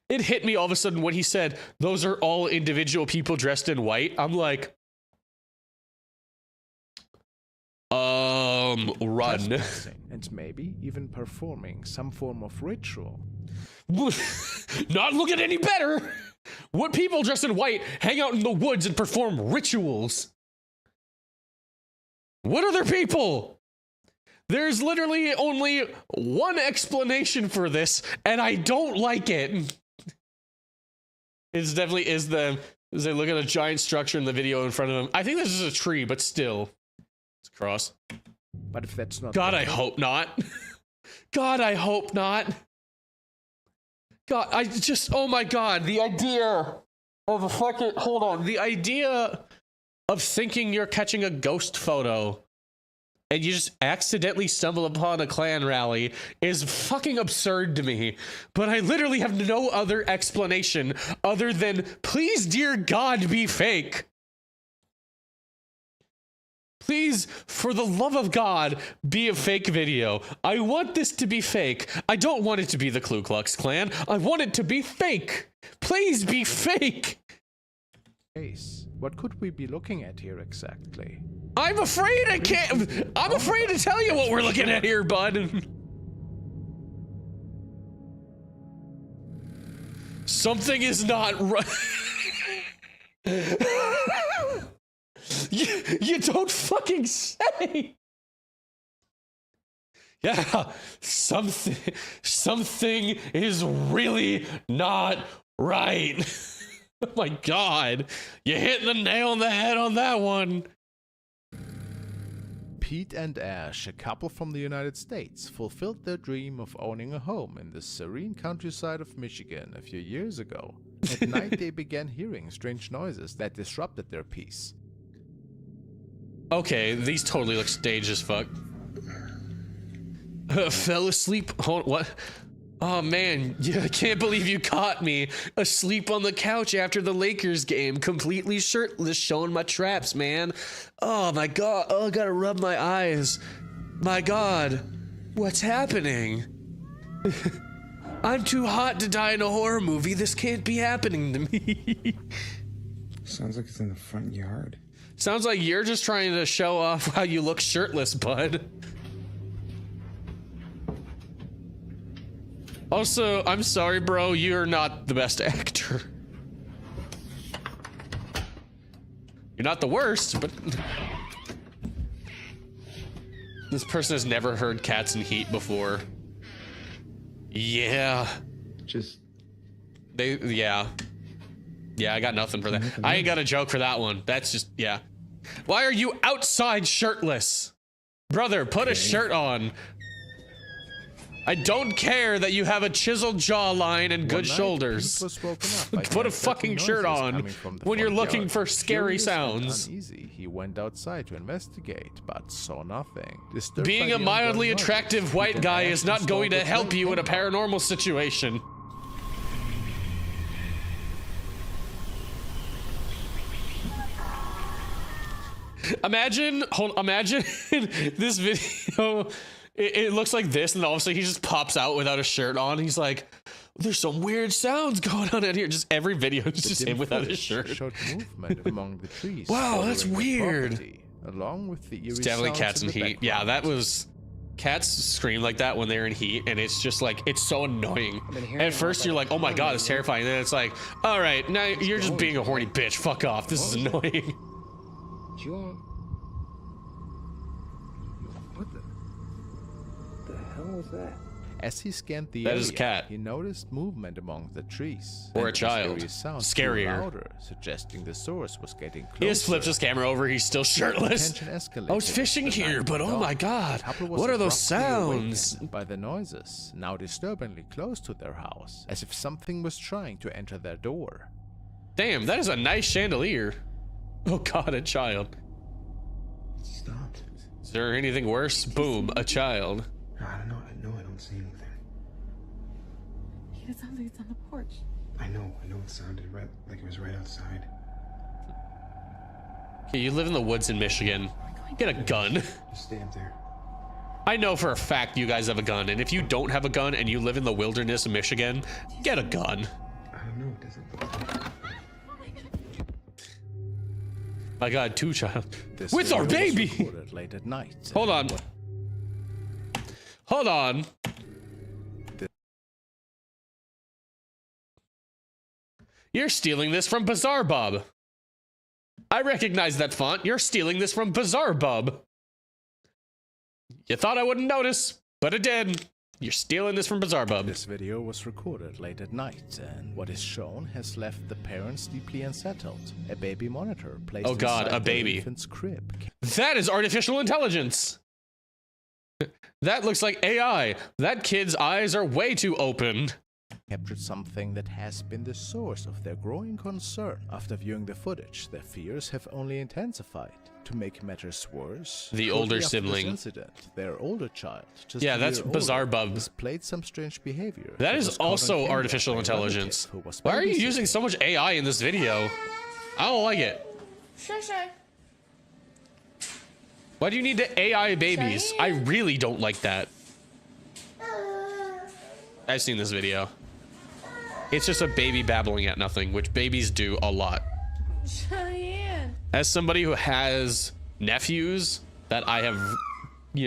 It hit me all of a sudden when he said, those are all individual people dressed in white. I'm like, run. And maybe even performing some form of ritual. Not looking any better. What people dressed in white hang out in the woods and perform rituals? What other people? There's literally only one explanation for this, and I don't like it. It definitely is them. As they look at a giant structure in the video in front of them. I think this is a tree, but still. It's a cross. But if that's not... God, I hope not. God, I hope not. God, I just, oh my God, the idea of a fucking, hold on, the idea of thinking you're catching a ghost photo and you just accidentally stumble upon a Klan rally is fucking absurd to me. But I literally have no other explanation other than, please, dear God, be fake. Please, for the love of God, be a fake video. I want this to be fake. I don't want it to be the Ku Klux Klan. I want it to be fake. Please be fake. What could we be looking at here exactly? I'm afraid I can't. I'm afraid to tell you what we're looking at here, bud. Something is not right. You don't fucking say. Yeah, something is really not right. Oh my God, you hit the nail on the head on that one. Pete and Ash, a couple from the United States, fulfilled their dream of owning a home in the serene countryside of Michigan a few years ago. At night they began hearing strange noises that disrupted their peace. Okay, these totally look staged as fuck. Fell asleep. Hold, what? Oh man, I can't believe you caught me asleep on the couch after the Lakers game, completely shirtless, showing my traps, man. Oh my God, oh, I gotta rub my eyes. My God, what's happening? I'm too hot to die in a horror movie. This can't be happening to me. Sounds like it's in the front yard. Sounds like you're just trying to show off how you look shirtless, bud. Also, I'm sorry, bro, you're not the best actor. You're not the worst, but... This person has never heard Cats in Heat before. Yeah. Yeah. Yeah, I got nothing for that. I ain't got a joke for that one. That's just, yeah. Why are you outside shirtless? Brother, put a shirt on. I don't care that you have a chiseled jawline and good shoulders. Put a fucking shirt on when you're looking for scary sounds. Uneasy, he went outside to investigate, but saw nothing. Being a mildly attractive white guy is not going to help you in a paranormal situation. Imagine this video It looks like this, and all of a sudden he just pops out without a shirt on. He's like, "There's some weird sounds going on out here." Just every video is just him without his shirt. Showed movement among the trees. Wow, that's bordering the weird. property, along with the eerie It's definitely sounds cats in the heat. Yeah, background. that was. Cats scream like that when they're in heat, and it's just like, it's so annoying. At first you're like, oh my god, it's terrifying. And then it's like, all right, now you're just being a horny bitch. Fuck off. This is annoying. What the hell was that? As he scanned the That area, is a cat. he noticed movement among the trees. Or a And the child. mysterious sounds Scarier. grew louder, suggesting the source was getting closer. He just flips his camera over. He's still shirtless. Tension escalated Oh, it's fishing as the here, night but went oh on. my god. The couple was What are those abruptly sounds? awakened by the noises, now disturbingly close to their house, as if something was trying to enter their door. Damn, that is a nice chandelier. Oh god, a child. It stopped. Is there anything worse? Boom, a child. I don't know. I don't see anything. It sounds like it's on the porch. I know it sounded right like it was right outside. Okay, you live in the woods in Michigan. Get a gun. Just stay up there. I know for a fact you guys have a gun, and if you don't have a gun and you live in the wilderness of Michigan, get a gun. I don't know. It doesn't. My god, two child. This With our video was baby! recorded late at night. Hold on. Hold on. You're stealing this from Bazaar Bub. I recognize that font. You're stealing this from Bazaar Bub. You thought I wouldn't notice, but I did. You're stealing this from Bazaar Bub. This video was recorded late at night, and what is shown has left the parents deeply unsettled. A baby monitor placed Oh god, inside a the baby. infant's crib. That is artificial intelligence. That looks like AI. That kid's eyes are way too open. Captured something that has been the source of their growing concern. After viewing the footage, their fears have only intensified. To make matters worse, The shortly older after this sibling. incident, their older child, just Yeah, a that's year Bazaar older, Bub. displayed some strange behavior. That It is was caught on also camera artificial by a relative intelligence. who was Why are you babysitting. using so much AI in this video? I don't like it. Sure, sure. Why do you need to AI babies? I really don't like that. I've seen this video. It's just a baby babbling at nothing, which babies do a lot. Cheyenne. As somebody who has nephews that I have,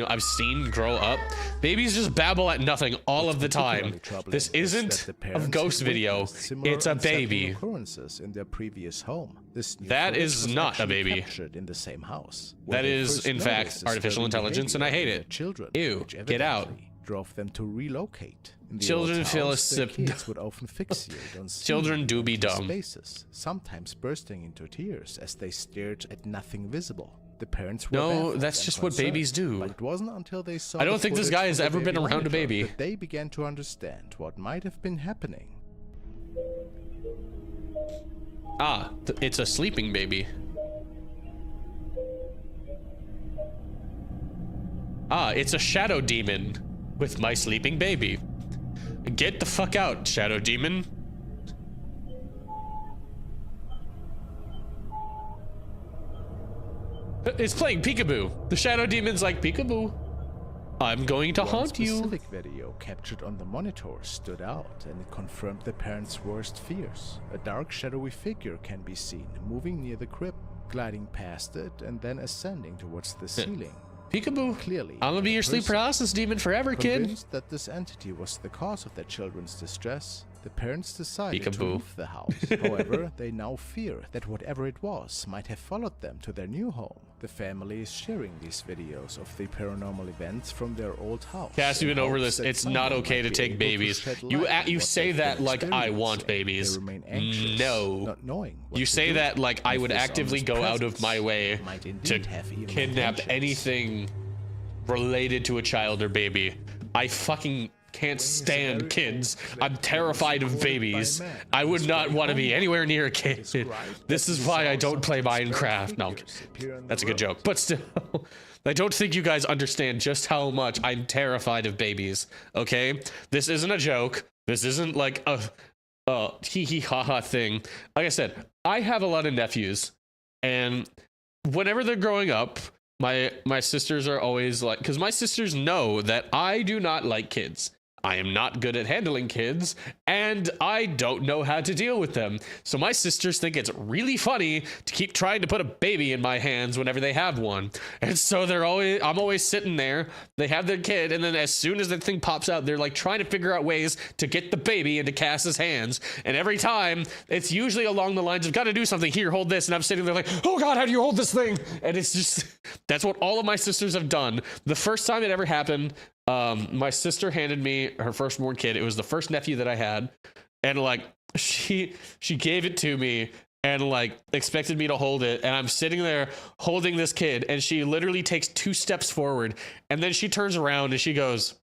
I've seen grow up, babies just babble at nothing all of the time. This isn't a ghost video. It's a baby. Occurrences in their previous home. This new That footage is was not a actually baby. captured in the same house, where That they is, first in fact, noticed artificial disturbing intelligence, and I behavior hate of their it. children, Ew, which get out. evidently drove them to relocate. In the Children old feel house, their sip- kids would often fixate on Children do be empty dumb. spaces, sometimes bursting into tears as they stared at nothing visible. The parents were No, baffled that's and just what concerned, babies do. But it wasn't until they saw I don't the think this footage guy from has the ever been around a monitor baby. that they began to understand what might have been happening. Ah, it's a sleeping baby. Ah, it's a shadow demon with my sleeping baby. Get the fuck out, shadow demon. It's playing peekaboo. The shadow demon's like, peekaboo. I'm going to One haunt you. specific video captured on the monitor stood out, and it confirmed the parents' worst fears. A dark, shadowy figure can be seen moving near the crib, gliding past it, and then ascending towards the ceiling. Peekaboo. Clearly, I'm gonna be your sleep person. paralysis demon forever, kid. Convinced that this entity was the cause of their children's distress, the parents decided to Peekaboo. leave the house. However, they now fear that whatever it was might have followed them to their new home. The family is sharing these videos of the paranormal events from their old house. Cass, you've in been over hopes this. that It's someone not okay might to be take able babies. shed You light on you what say they've that been like I want experiencing. babies. They remain anxious, No. not knowing what You to say do. that like I If would this actively honest go out of presence my way might to indeed have evil kidnap intentions. anything related to a child or baby. I fucking can't stand kids. I'm terrified of babies. I would not want to be anywhere near a kid. This is why I don't play Minecraft. No, that's a good joke. But still, I don't think you guys understand just how much I'm terrified of babies. Okay? This isn't a joke. This isn't like a hee hee ha ha thing. Like I said, I have a lot of nephews, and whenever they're growing up, My sisters are always like, because my sisters know that I do not like kids. I am not good at handling kids, and I don't know how to deal with them. So my sisters think it's really funny to keep trying to put a baby in my hands whenever they have one. And so I'm always sitting there, they have their kid, and then as soon as the thing pops out, they're like trying to figure out ways to get the baby into Cass's hands. And every time, it's usually along the lines of, gotta do something, here, hold this. And I'm sitting there like, oh God, how do you hold this thing? And it's just, that's what all of my sisters have done. The first time it ever happened, my sister handed me her firstborn kid. It was the first nephew that I had, and like she gave it to me and like expected me to hold it, and I'm sitting there holding this kid, and she literally takes 2 steps forward, and then she turns around and she goes,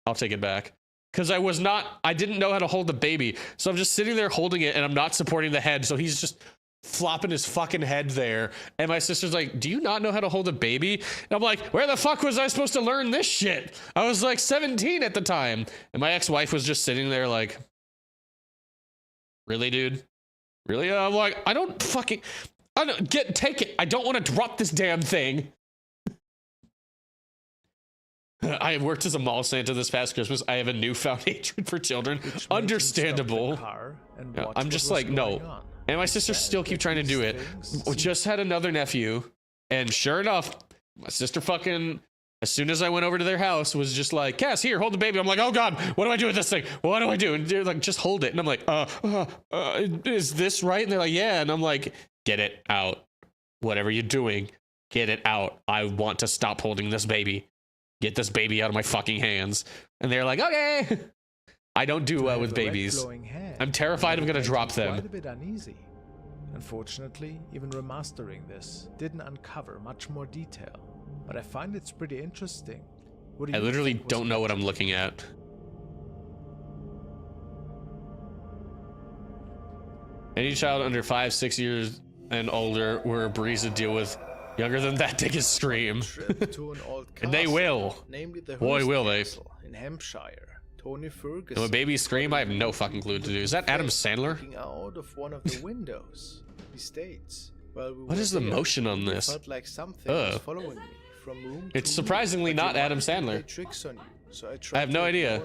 I'll take it back. Because I didn't know how to hold the baby, so I'm just sitting there holding it, and I'm not supporting the head, so he's just flopping his fucking head there. And my sister's like, do you not know how to hold a baby? And I'm like, where the fuck was I supposed to learn this shit? I was like 17 at the time. And my ex-wife was just sitting there like, really, dude? Really? I'm like, take it. I don't want to drop this damn thing. I worked as a mall Santa this past Christmas. I have a newfound hatred for children. Understandable. Yeah, I'm just like, no. And my sisters still keep trying to do it. We just had another nephew, and sure enough, my sister fucking, as soon as I went over to their house, was just like, Cass, here, hold the baby. I'm like, oh God, what do I do with this thing? What do I do? And they're like, just hold it. And I'm like, is this right? And they're like, yeah. And I'm like, get it out. Whatever you're doing, get it out. I want to stop holding this baby. Get this baby out of my fucking hands. And they're like, okay. I don't do well with babies. I'm terrified I'm gonna drop them. Quite a bit uneasy. Unfortunately, even remastering this didn't uncover much more detail, but I find it's pretty interesting. I literally don't know what I'm looking at. Any child under 5, 6 years and older were a breeze to deal with. Younger than that, they can scream. And they will. Boy, will they. In Hampshire. Tony Ferguson. No, a baby scream? I have no fucking clue to do. Is that Adam Sandler? Out of one of the windows. He states, what is the motion on this? Felt like something was following me from room it's surprisingly not Adam Sandler. Tricks on you, so I have no idea.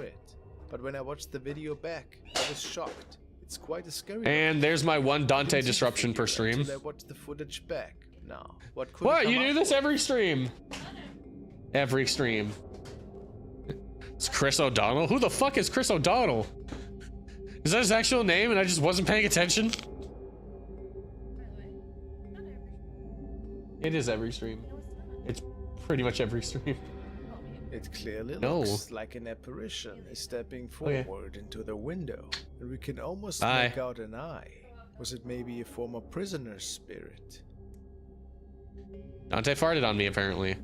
But when I watched the video back, I was shocked. It's quite a scary. And there's my one Dante disruption per stream. I watched the footage back. Now, what? You do this every stream? Every stream. It's Chris O'Donnell? Who the fuck is Chris O'Donnell? Is that his actual name and I just wasn't paying attention? It is every stream. It's pretty much every stream. It clearly looks like an apparition is stepping forward into the window, and we can almost make out an eye. Was it maybe a former prisoner's spirit? Dante farted on me, apparently.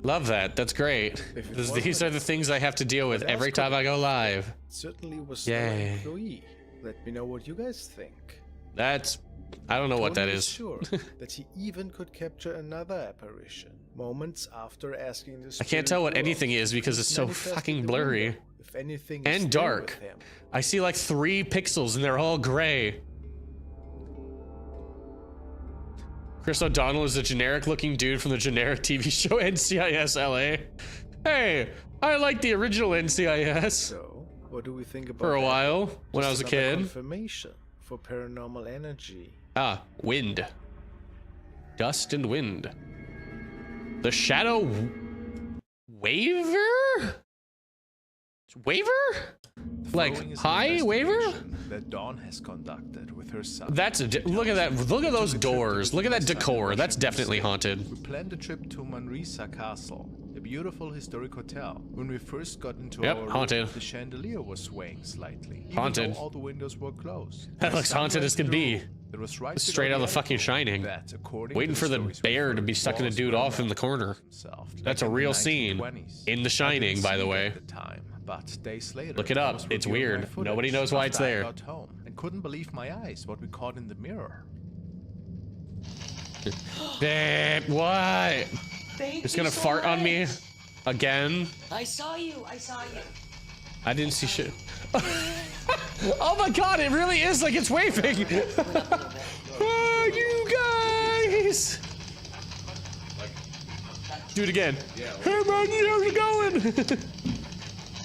Love that. That's great. These are the things I have to deal with every time I go live. It certainly was an employee. Let me know what you guys think. That's... I don't know what that is. Sure that he even could capture another apparition moments after asking this. I can't tell what anything is because it's so fucking blurry and dark. I see like 3 pixels and they're all gray. Chris O'Donnell is a generic looking dude from the generic TV show NCIS LA. Hey, I like the original NCIS. So, what do we think about for a while when I was a kid? Confirmation for paranormal energy. Ah, wind. Dust and wind. The shadow waver? Waver? Like high waver? That Dawn has conducted with her son. That's look at that. Look at those doors. Look at that decor. That's definitely haunted. We planned a trip to Manresa Castle, a beautiful historic hotel. When we first got into our room, haunted. The chandelier was swaying slightly. Haunted. Even though all the windows were closed. That looks haunted as can be. It was right straight out of the fucking Shining. Waiting for the bear to be sucking a dude off in the corner. That's a real scene in The Shining, by the way. But days later, look it up. It's weird. Nobody knows why it's there. I got home and couldn't believe my eyes. What we caught in the mirror. What? It's gonna fart on me again. I saw you. I saw you. I didn't see shit. Oh my god! It really is like it's waving. Oh, you guys! do it again. Yeah. Hey man, how's it going?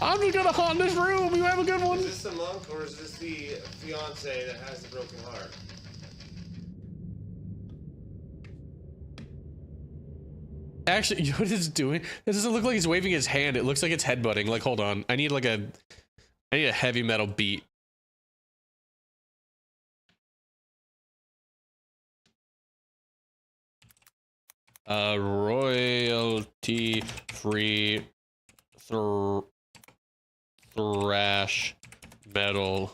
I'm just gonna haunt this room. You have a good one. Is this the monk or is this the fiance that has the broken heart? Actually, you know what it's doing? It doesn't look like he's waving his hand. It looks like it's headbutting. Like, hold on. I need a heavy metal beat. Royalty free thrash metal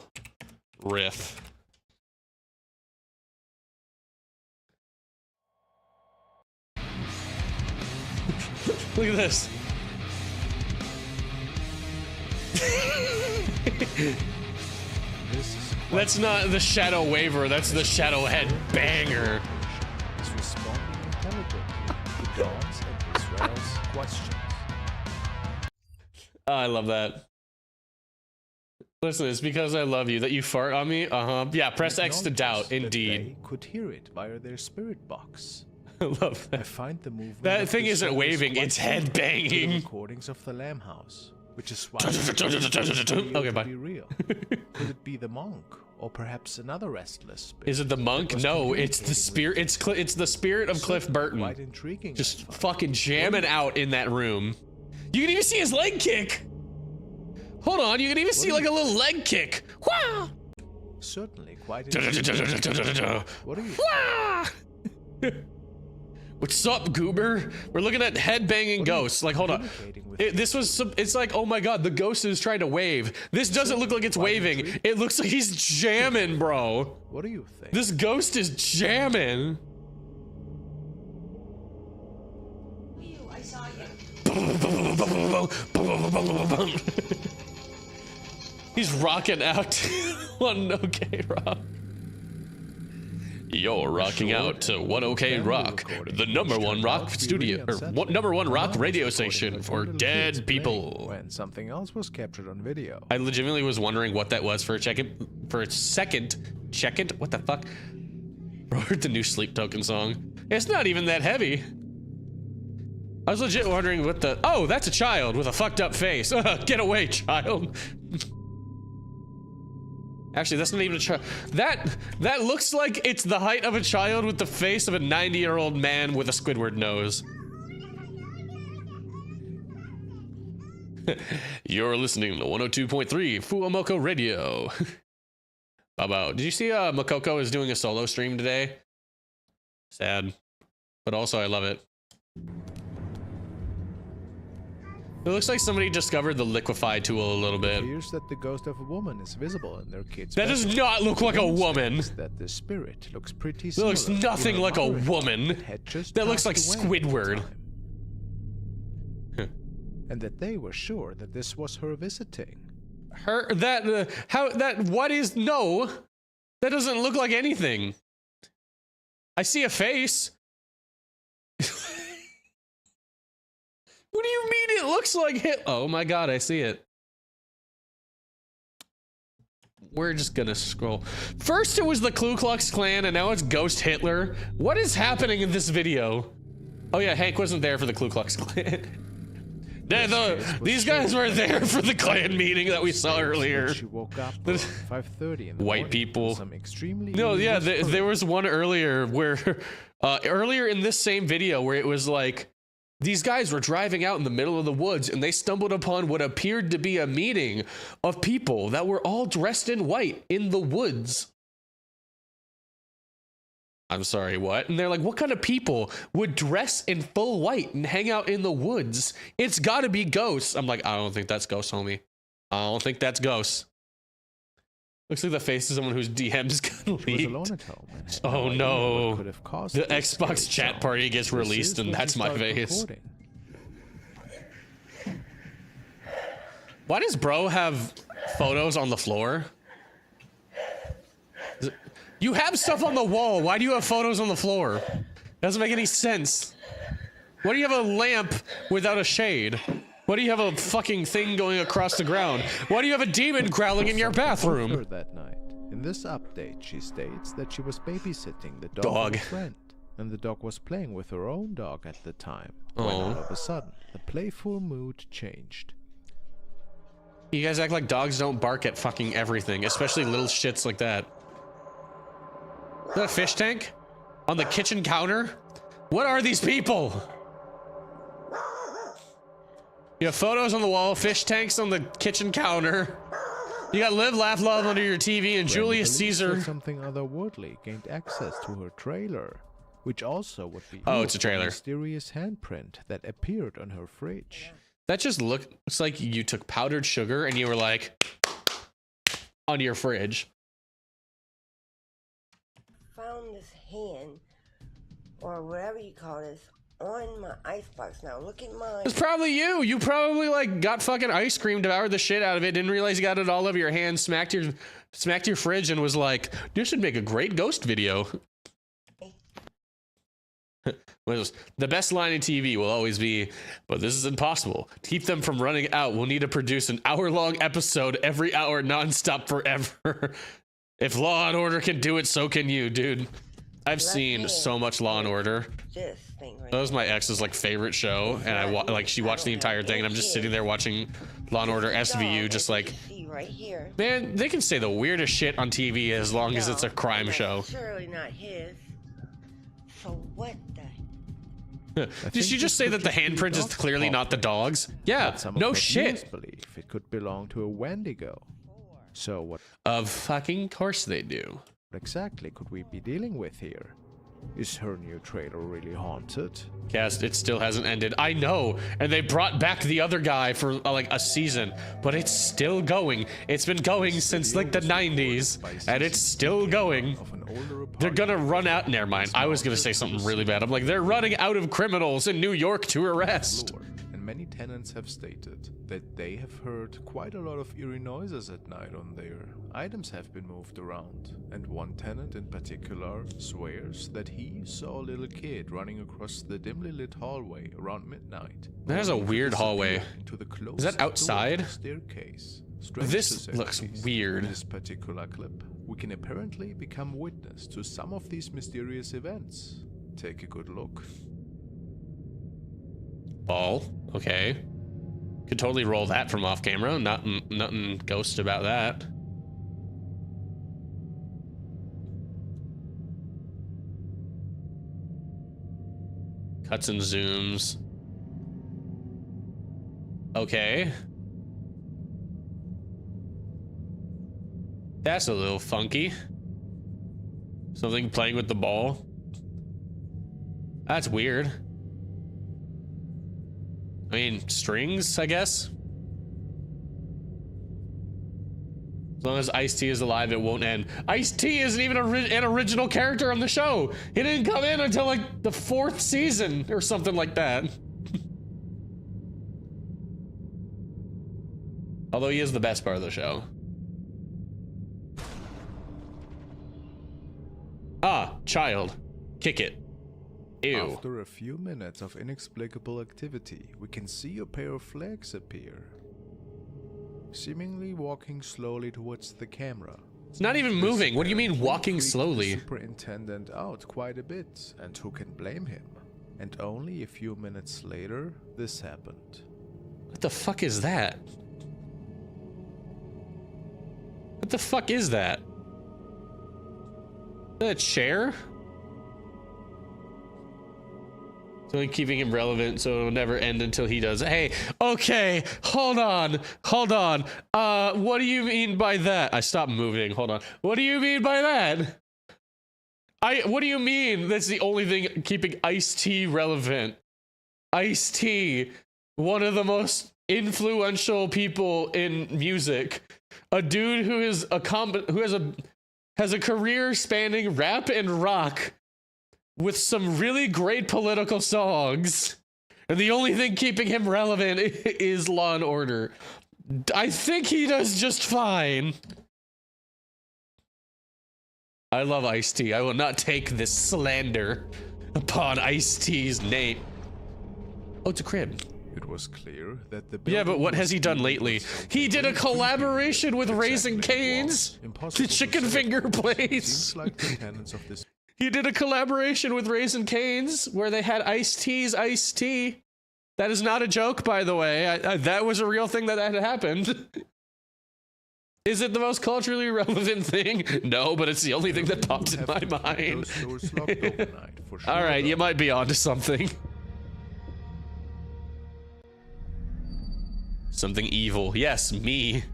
riff. Look at this. That's not the Shadow Waver, that's the Shadow Head Banger. Is responding intelligently to Dawn's and Israel's questions. Oh, I love that. Listen, it's because I love you that you fart on me. Yeah, press X to doubt. Indeed. They could hear it via their spirit box. I love that. I find the movement. That thing isn't waving; it's head banging. Recordings of the Lamb House, which is why. Okay, bye. Be real. Could it be the monk, or perhaps another restless spirit? Is it the monk? No, it's the spirit. It's the spirit of Cliff Burton. Quite intriguing. Just fucking jamming out in that room. You can even see his leg kick. Hold on, you can even see like a little leg kick. Wah! Certainly quite intriguing. What are you? What's up, Goober? We're looking at head-banging ghosts. Like, hold on. It's like, oh my god, the ghost is trying to wave. This doesn't look like it's waving. It looks like he's jamming, bro. What do you think? This ghost is jamming. I saw you. He's rocking out to one OK Rock. You're rocking out to One OK Rock, the #1 rock studio, or #1 rock radio station for dead people. When something else was captured on video. I legitimately was wondering what that was for a second. What the fuck? Bro, heard the new Sleep Token song. It's not even that heavy. I was legit wondering what the. Oh, that's a child with a fucked up face. Get away, child. Actually, that's not even a child. That looks like it's the height of a child with the face of a 90-year-old man with a Squidward nose. You're listening to 102.3 Fuamoko Radio. Bye-bye. Did you see Makoko is doing a solo stream today? Sad. But also I love it. It looks like somebody discovered the liquefy tool a little bit. It appears that the ghost of a woman is visible in their kid's That does not look like a woman. That the spirit looks pretty similar. That looks nothing like a woman. That looks like Squidward. And that they were sure that this was her visiting. That doesn't look like anything. I see a face. What do you mean it looks like him? Oh my god, I see it. We're just gonna scroll. First it was the Ku Klux Klan and now it's Ghost Hitler. What is happening in this video? Oh yeah, Hank wasn't there for the Ku Klux Klan. These guys were there for the Klan meeting that we saw earlier. She woke up at 5:30 in the White people. Some extremely no, yeah, there was one earlier where, earlier in this same video where it was like, these guys were driving out in the middle of the woods and they stumbled upon what appeared to be a meeting of people that were all dressed in white in the woods. I'm sorry, what? And they're like, what kind of people would dress in full white and hang out in the woods? It's gotta be ghosts. I'm like, I don't think that's ghosts, homie. I don't think that's ghosts. Looks like the face of someone whose DMs got leaked. Oh no. The Xbox chat party gets released and that's my face. Why does bro have photos on the floor? You have stuff on the wall. Why do you have photos on the floor? Doesn't make any sense. Why do you have a lamp without a shade? Why do you have a fucking thing going across the ground? Why do you have a demon growling in your bathroom? That night. In this update, she states that she was babysitting the dog of a friend and the dog was playing with her own dog at the time, when all of a sudden, the playful mood changed. You guys act like dogs don't bark at fucking everything, especially little shits like that. Is that a fish tank? On the kitchen counter? What are these people? You have photos on the wall, fish tanks on the kitchen counter. You got Live, Laugh, Love under your TV, and Julius Caesar. Something otherworldly gained access to her trailer, which also would be it's a trailer. Mysterious handprint that appeared on her fridge. That just looks like you took powdered sugar and you were like on your fridge. Found this hand, or whatever you call this, on my icebox. Now look at mine. It's probably you. You probably like got fucking ice cream, devoured the shit out of it, didn't realize you got it all over your hands, smacked your fridge, and was like, "This should make a great ghost video." The best line in TV will always be, "But this is impossible. To keep them from running out, we'll need to produce an hour-long episode every hour, nonstop, forever. If Law and Order can do it, so can you, dude." I've seen so much Law and Order. That was my ex's like favorite show, and she watched the entire thing, and I'm just sitting there watching Law and Order SVU, just like, man, they can say the weirdest shit on TV as long as it's a crime show. Surely not his. So what the? Did she just say that the handprint is clearly not the dog's? Yeah, no shit. Believe it could belong to a Wendigo. So what? Of fucking course they do. What exactly could we be dealing with here? Is her new trailer really haunted? Cast, it still hasn't ended. I know, and they brought back the other guy for like a season, but it's still going. It's been going since like the 90s, and it's still going. They're gonna run out. Never mind. I was gonna say something really bad. I'm like, they're running out of criminals in New York to arrest. And many tenants have stated that they have heard quite a lot of eerie noises at night on there. Items have been moved around, and one tenant in particular swears that he saw a little kid running across the dimly lit hallway around midnight. That is a weird hallway. Is that outside? Staircase. This looks weird. In this particular clip, we can apparently become witness to some of these mysterious events. Take a good look. Ball. Okay. Could totally roll that from off camera. Nothing ghost about that. Cuts and zooms. Okay. That's a little funky. Something playing with the ball. That's weird. I mean, strings, I guess. As long as Ice-T is alive, it won't end. Ice-T isn't even an original character on the show. He didn't come in until like the 4th season or something like that. Although he is the best part of the show. Ah, child. Kick it. Ew. After a few minutes of inexplicable activity, we can see a pair of legs appear, seemingly walking slowly towards the camera. It's not even moving. What do you mean walking slowly? The superintendent out quite a bit, and who can blame him? And only a few minutes later, this happened. What the fuck is that? What the fuck is that? Is that a chair? So keeping him relevant so it'll never end until he does. Hey, okay, hold on. What do you mean by that? I stopped moving, hold on. What do you mean by that? What do you mean that's the only thing keeping Ice-T relevant? Ice-T, one of the most influential people in music. A dude who is has a career spanning rap and rock, with some really great political songs, and the only thing keeping him relevant is Law and Order. I think he does just fine. I love Ice-T. I will not take this slander upon Ice-T's name. Oh, it's a crib. It was clear that the yeah, but what has he done lately? He did a collaboration with Raising Cane's, the chicken finger place. Seems like the tenants of this He did a collaboration with Raising Cane's where they had iced tea. That is not a joke, by the way. That was a real thing that had happened. Is it the most culturally relevant thing? No, but it's the only thing that popped in my mind. All right, you might be onto something. Something evil. Yes, me.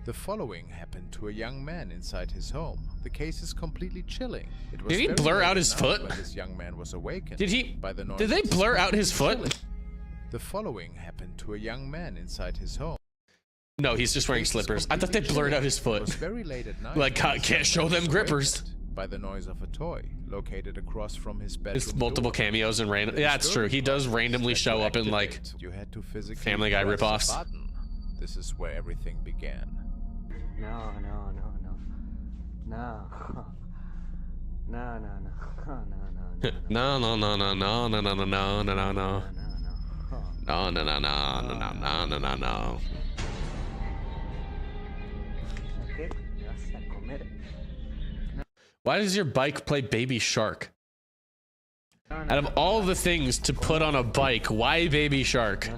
The following happened to a young man inside his home. The case is completely chilling. It was Did he very blur late out his at foot? night when this young man was awakened Did by the noise they of blur the out his foot? chilling. The following happened to a young man inside his home. No, he's just wearing slippers. I thought they blurred out his It was foot. very late at night. Like, when this can't young show man them was grippers. awakened by the noise of a toy located across from his bedroom. It's multiple door. cameos and random. Yeah, it's true. He does randomly show up in like You had to physically Family Guy press a ripoffs. button. This is where everything began. No. No. No. Why does your bike play Baby Shark? Out of all the things to put on a bike, why Baby Shark?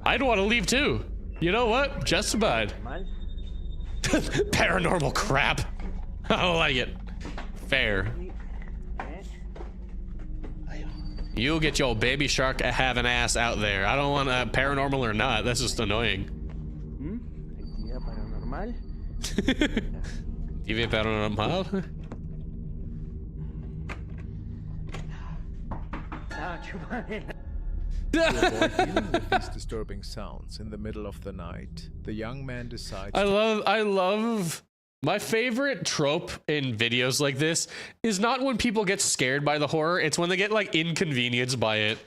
I'd want to leave too. You know what? Justified. Paranormal crap. I don't like it. Fair. You get your Baby Shark having ass out there. I don't want paranormal or not. That's just annoying. TV paranormal. To avoid dealing with these disturbing sounds in the middle of the night, the young man decides. I love. My favorite trope in videos like this is not when people get scared by the horror. It's when they get like inconvenienced by it.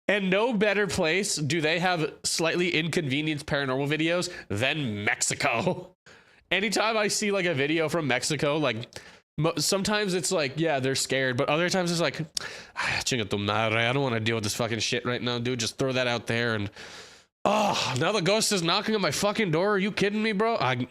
And no better place do they have slightly inconvenienced paranormal videos than Mexico. Anytime I see like a video from Mexico, like sometimes it's like, yeah, they're scared, but other times it's like, chinga tu madre, I don't want to deal with this fucking shit right now, dude. Just throw that out there. And oh, now the ghost is knocking on my fucking door. Are you kidding me, bro? I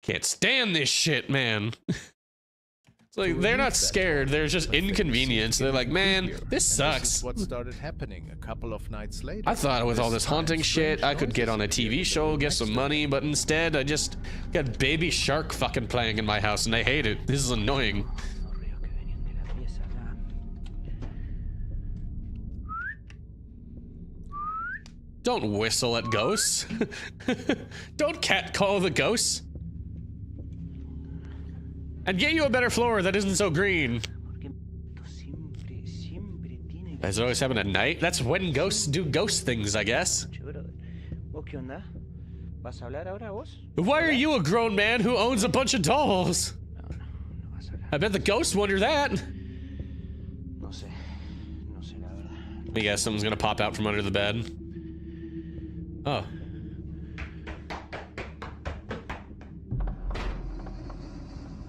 can't stand this shit, man. It's like they're not scared, they're just inconvenienced. They're like, man, this sucks. This is what started happening a couple of nights later. I thought with all this haunting shit, I could get on a TV show, get some money, but instead I just got Baby Shark fucking playing in my house, and I hate it. This is annoying. Don't whistle at ghosts. Don't catcall the ghosts. And get you a better floor that isn't so green. Does it always happen at night? That's when ghosts do ghost things, I guess. Why are you a grown man who owns a bunch of dolls? I bet the ghosts wonder that. Let me guess, something's gonna pop out from under the bed. Oh.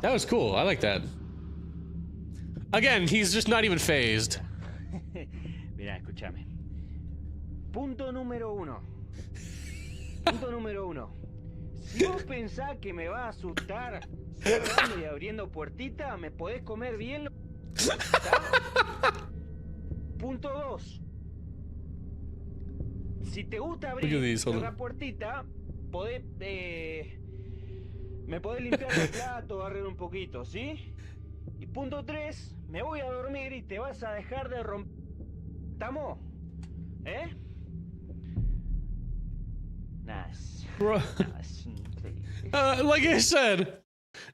That was cool. I like that. Again, he's just not even phased. Mira, escúchame. Punto número uno. Punto número uno. Si vos pensás que me va a asustar cerrando y abriendo puertita, me podés comer bien. Punto dos. Si te gusta abrir cerrar puertita, podés me podés limpiar el plato, barrer un poquito, ¿sí? Y punto 3, me voy a dormir y te vas a dejar de romper. ¿Estamos? ¿Eh? Nice. Like I said,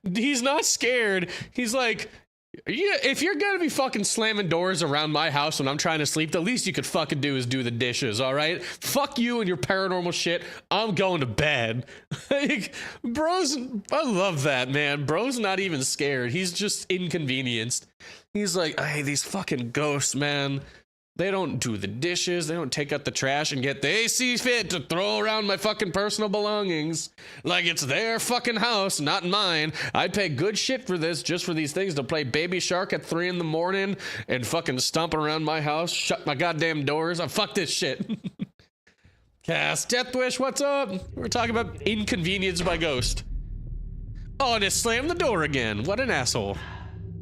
he's not scared. He's like, if you're gonna be fucking slamming doors around my house when I'm trying to sleep, the least you could fucking do is do the dishes, all right? Fuck you and your paranormal shit. I'm going to bed. Like, bro's, I love that, man. Bro's not even scared. He's just inconvenienced. He's like, hey, these fucking ghosts, man. They don't do the dishes. They don't take out the trash and get they see fit to throw around my fucking personal belongings like it's their fucking house, not mine. I pay good shit for this, just for these things to play Baby Shark at 3 in the morning and fucking stomp around my house, shut my goddamn doors. Fuck this shit. Cass Deathwish, what's up? We're talking about inconvenience by ghost. Oh, and it slammed the door again. What an asshole.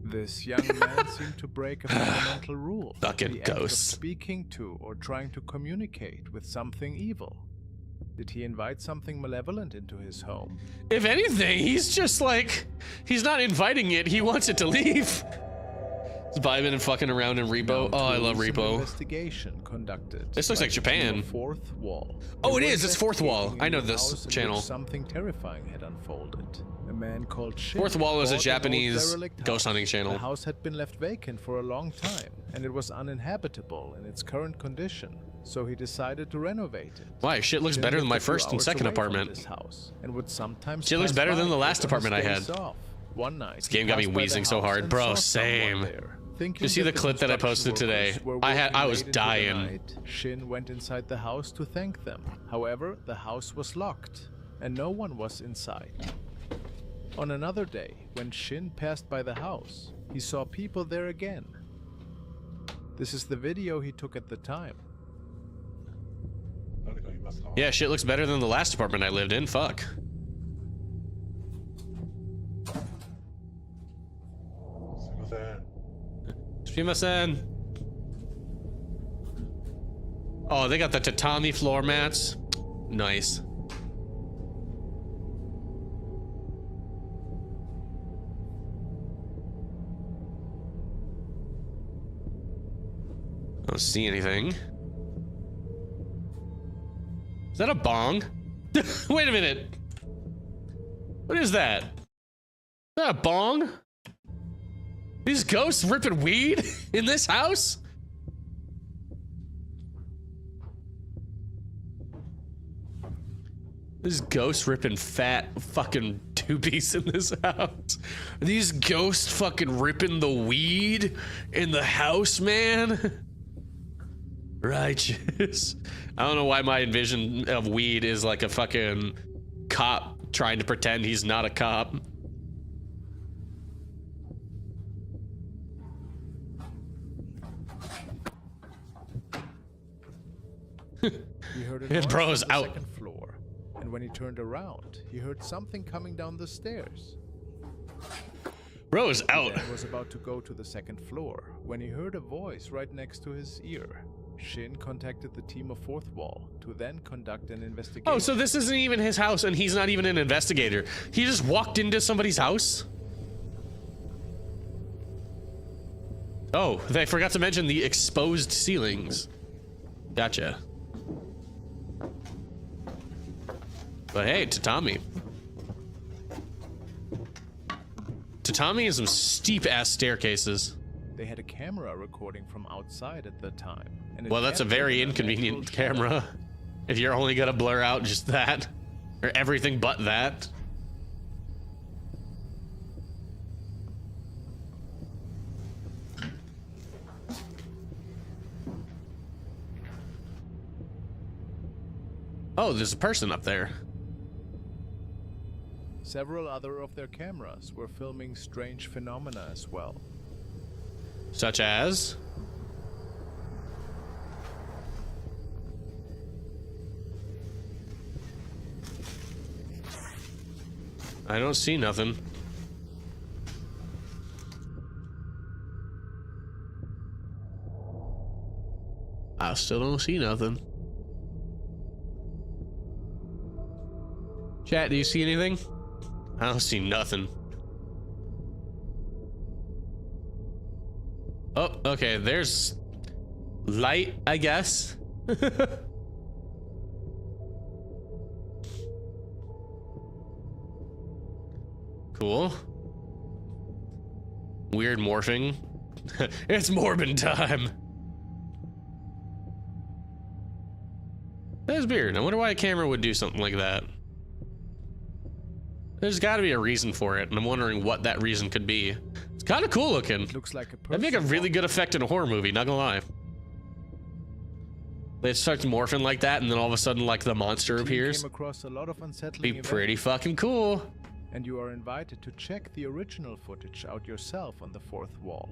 This young man seemed to break a fundamental rule. Fucking the act of ghosts. speaking to or trying to communicate with something evil. Did he invite something malevolent into his home? If anything, he's just like, he's not inviting it, he wants it to leave. He's vibing and fucking around in Repo. Oh, I love Repo. Investigation conducted. This looks like Japan. Fourth Wall. Oh, it is. It's Fourth Wall. I know this House in channel. which something terrifying had unfolded. A man called Shin Fourth Wall is a bought an old Japanese derelict ghost hunting house. channel. The house had been left vacant for a long time, and it was uninhabitable in its current condition. So he decided to renovate it. Why? Shit looks Shin better than lived my a few first and hours second away from apartment. this house, and would sometimes Shit looks pass better by than the it last on his apartment I had. days off. One night, This game he got me passed by the wheezing so house hard, and bro. saw someone Same. there. Thinking You see the that clip that I construction posted today? workers were I was working late into the dying. night, Shin went inside the house to thank them. However, the house was locked, and no one was inside. On another day, when Shin passed by the house, he saw people there again. This is the video he took at the time. Yeah, shit looks better than the last apartment I lived in. Fuck. Sumimasen. Oh, they got the tatami floor mats. Nice. I don't see anything. Is that a bong? Wait a minute. What is that? Is that a bong? These ghosts ripping weed in this house? These ghosts ripping fat fucking doobies in this house. These ghosts fucking ripping the weed in the house, man. Righteous. I don't know why my envision of weed is like a fucking cop trying to pretend he's not a cop. He heard a His noise bro's from the out. second floor, and when he turned around, he heard something coming down the stairs. Bro is out. He was about to go to the second floor when he heard a voice right next to his ear. Shin contacted the team of Fourth Wall to then conduct an investigation. Oh, so this isn't even his house and he's not even an investigator. He just walked into somebody's house? Oh, they forgot to mention the exposed ceilings. Gotcha. But hey, tatami. Tatami and some steep-ass staircases. They had a camera recording from outside at the time. And it Well, that's a captured very an inconvenient actual shadow. camera. If you're only gonna blur out just that. Or everything but that. Oh, there's a person up there. Several other of their cameras were filming strange phenomena as well. Such as? I don't see nothing. I still don't see nothing. Chat, do you see anything? I don't see nothing. Oh, okay, there's light, I guess. Cool. Weird morphing. It's Morbin time. That's weird. I wonder why a camera would do something like that. There's got to be a reason for it, and I'm wondering what that reason could be. It's kind of cool looking. It looks like a That'd make a really good effect in a horror movie, not gonna lie. It starts morphing like that, and then all of a sudden, like, the monster appears. Came across a lot of unsettling Be events, pretty fucking cool. and you are invited to check the original footage out yourself on the Fourth Wall.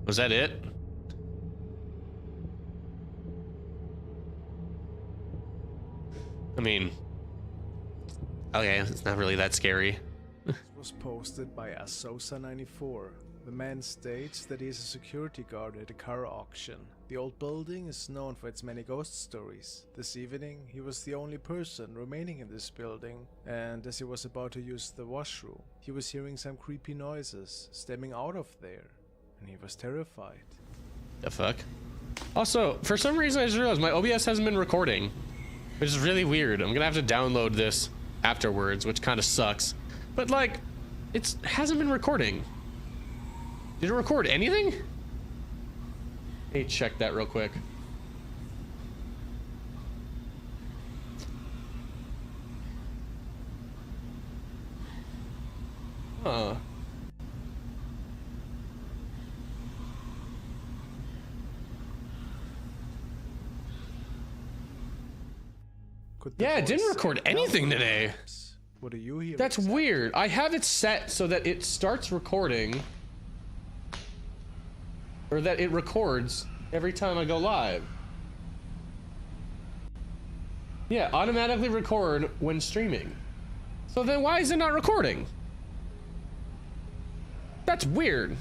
Was that it? I mean, okay, it's not really that scary. This was posted by Asosa94. The man states that he is a security guard at a car auction. The old building is known for its many ghost stories. This evening, he was the only person remaining in this building, and as he was about to use the washroom, he was hearing some creepy noises stemming out of there, and he was terrified. The fuck? Also, for some reason I just realized my OBS hasn't been recording, which is really weird. I'm gonna have to download this afterwards, which kind of sucks. But like, it hasn't been recording. Did it record anything? Hey, check that real quick. Huh. Yeah, it didn't record anything today. What do you hear? That's weird. I have it set so that it starts recording, or that it records every time I go live. Yeah, automatically record when streaming. So then why is it not recording? That's weird.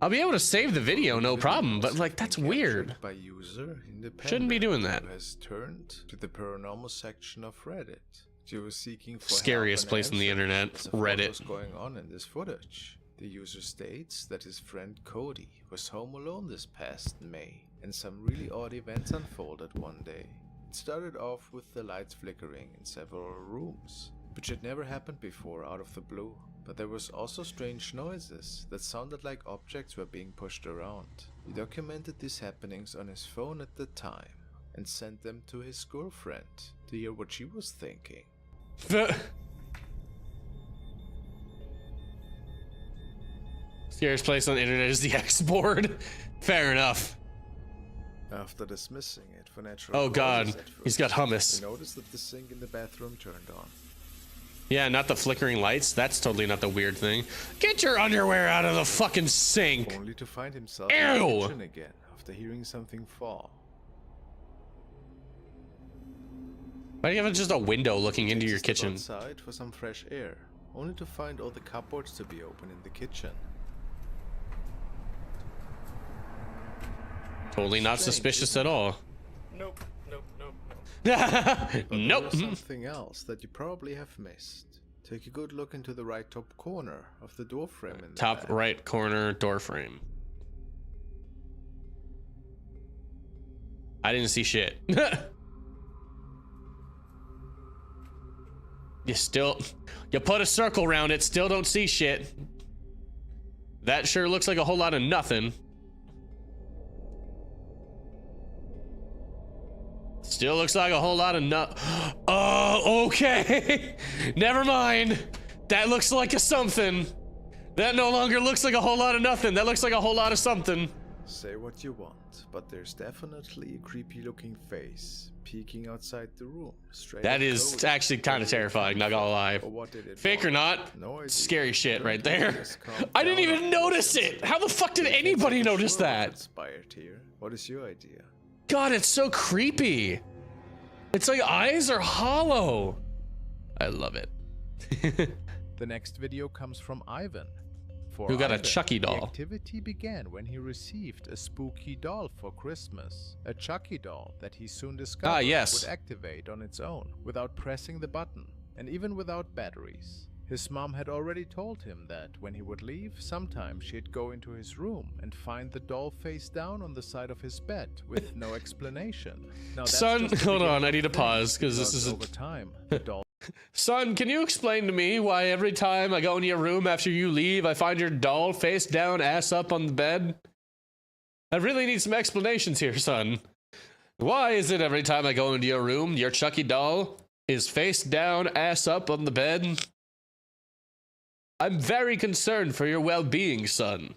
I'll be able to save the video, no problem, but like, that's weird. By user Shouldn't be doing that. who has turned to the paranormal section of Reddit. She was seeking for Scariest help and place on the answers internet, to what Reddit. was going on in this footage. The user states that his friend Cody was home alone this past May, and some really odd events unfolded one day. It started off with the lights flickering in several rooms, which had never happened before out of the blue. But there was also strange noises that sounded like objects were being pushed around. He documented these happenings on his phone at the time and sent them to his girlfriend to hear what she was thinking. Scariest place on the internet is the X board. Fair enough. After dismissing it for natural Oh god, causes at he's got first, hummus. he noticed that the sink in the bathroom turned on. Yeah, not the flickering lights. That's totally not the weird thing. Get your underwear out of the fucking sink. Only to find himself Ew. in the kitchen again after hearing something fall. Why do you have just a window looking into your kitchen? Outside for some fresh air, only to find all the cupboards to be open in the kitchen. Totally not Strange, suspicious isn't at it? all. Nope, nope, nope, nope. But Nope. there was something else that you probably have missed. Take a good look into the right top corner of the door frame in the Top back. right corner door frame. I didn't see shit. You put a circle around it, still don't see shit. That sure looks like a whole lot of nothing. Still looks like a whole lot of Oh, okay. Never mind. That looks like a something. That no longer looks like a whole lot of nothing. That looks like a whole lot of something. Say what you want, but there's definitely a creepy looking face peeking outside the room. Straight That up is Cody. actually kind of terrifying, not gonna lie. Or what did it Fake or want? not, No idea. scary shit right there. Just calm I didn't down even after notice this it. How the fuck did anybody notice Sure that? what's inspired here. What is your idea? God, it's so creepy. It's like eyes are hollow. I love it. The next video comes from Ivan. For Who got a Ivan, Chucky the doll. activity began when he received a spooky doll for Christmas. A Chucky doll that he soon discovered yes. would activate on its own without pressing the button, and even without batteries. His mom had already told him that when he would leave, sometimes she'd go into his room and find the doll face down on the side of his bed with no explanation. Now, that's Son, just the hold on, beginning I need to of things, pause because this because is over time, the doll Son, can you explain to me why every time I go into your room after you leave, I find your doll face down, ass up on the bed? I really need some explanations here, son. Why is it every time I go into your room, your Chucky doll is face down, ass up on the bed? I'm very concerned for your well-being, son.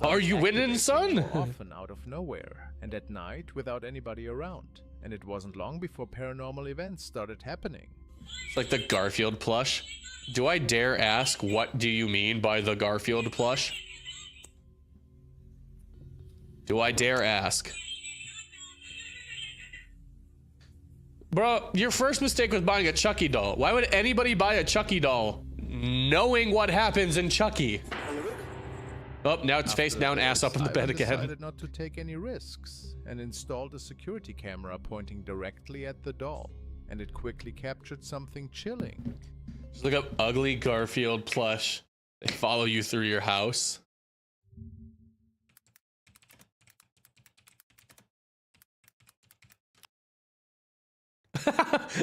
Are you winning, son? more often out of nowhere and at night without anybody around. And it wasn't long before paranormal events started happening. It's like the Garfield plush. Do I dare ask, what do you mean by the Garfield plush? Do I dare ask? Bro, your first mistake was buying a Chucky doll. Why would anybody buy a Chucky doll knowing what happens in Chucky? Oh, now it's face down, ass up in the bed again. Decided not to take any risks and installed a security camera pointing directly at the doll, and it quickly captured something chilling. Just look up ugly Garfield plush. They follow you through your house.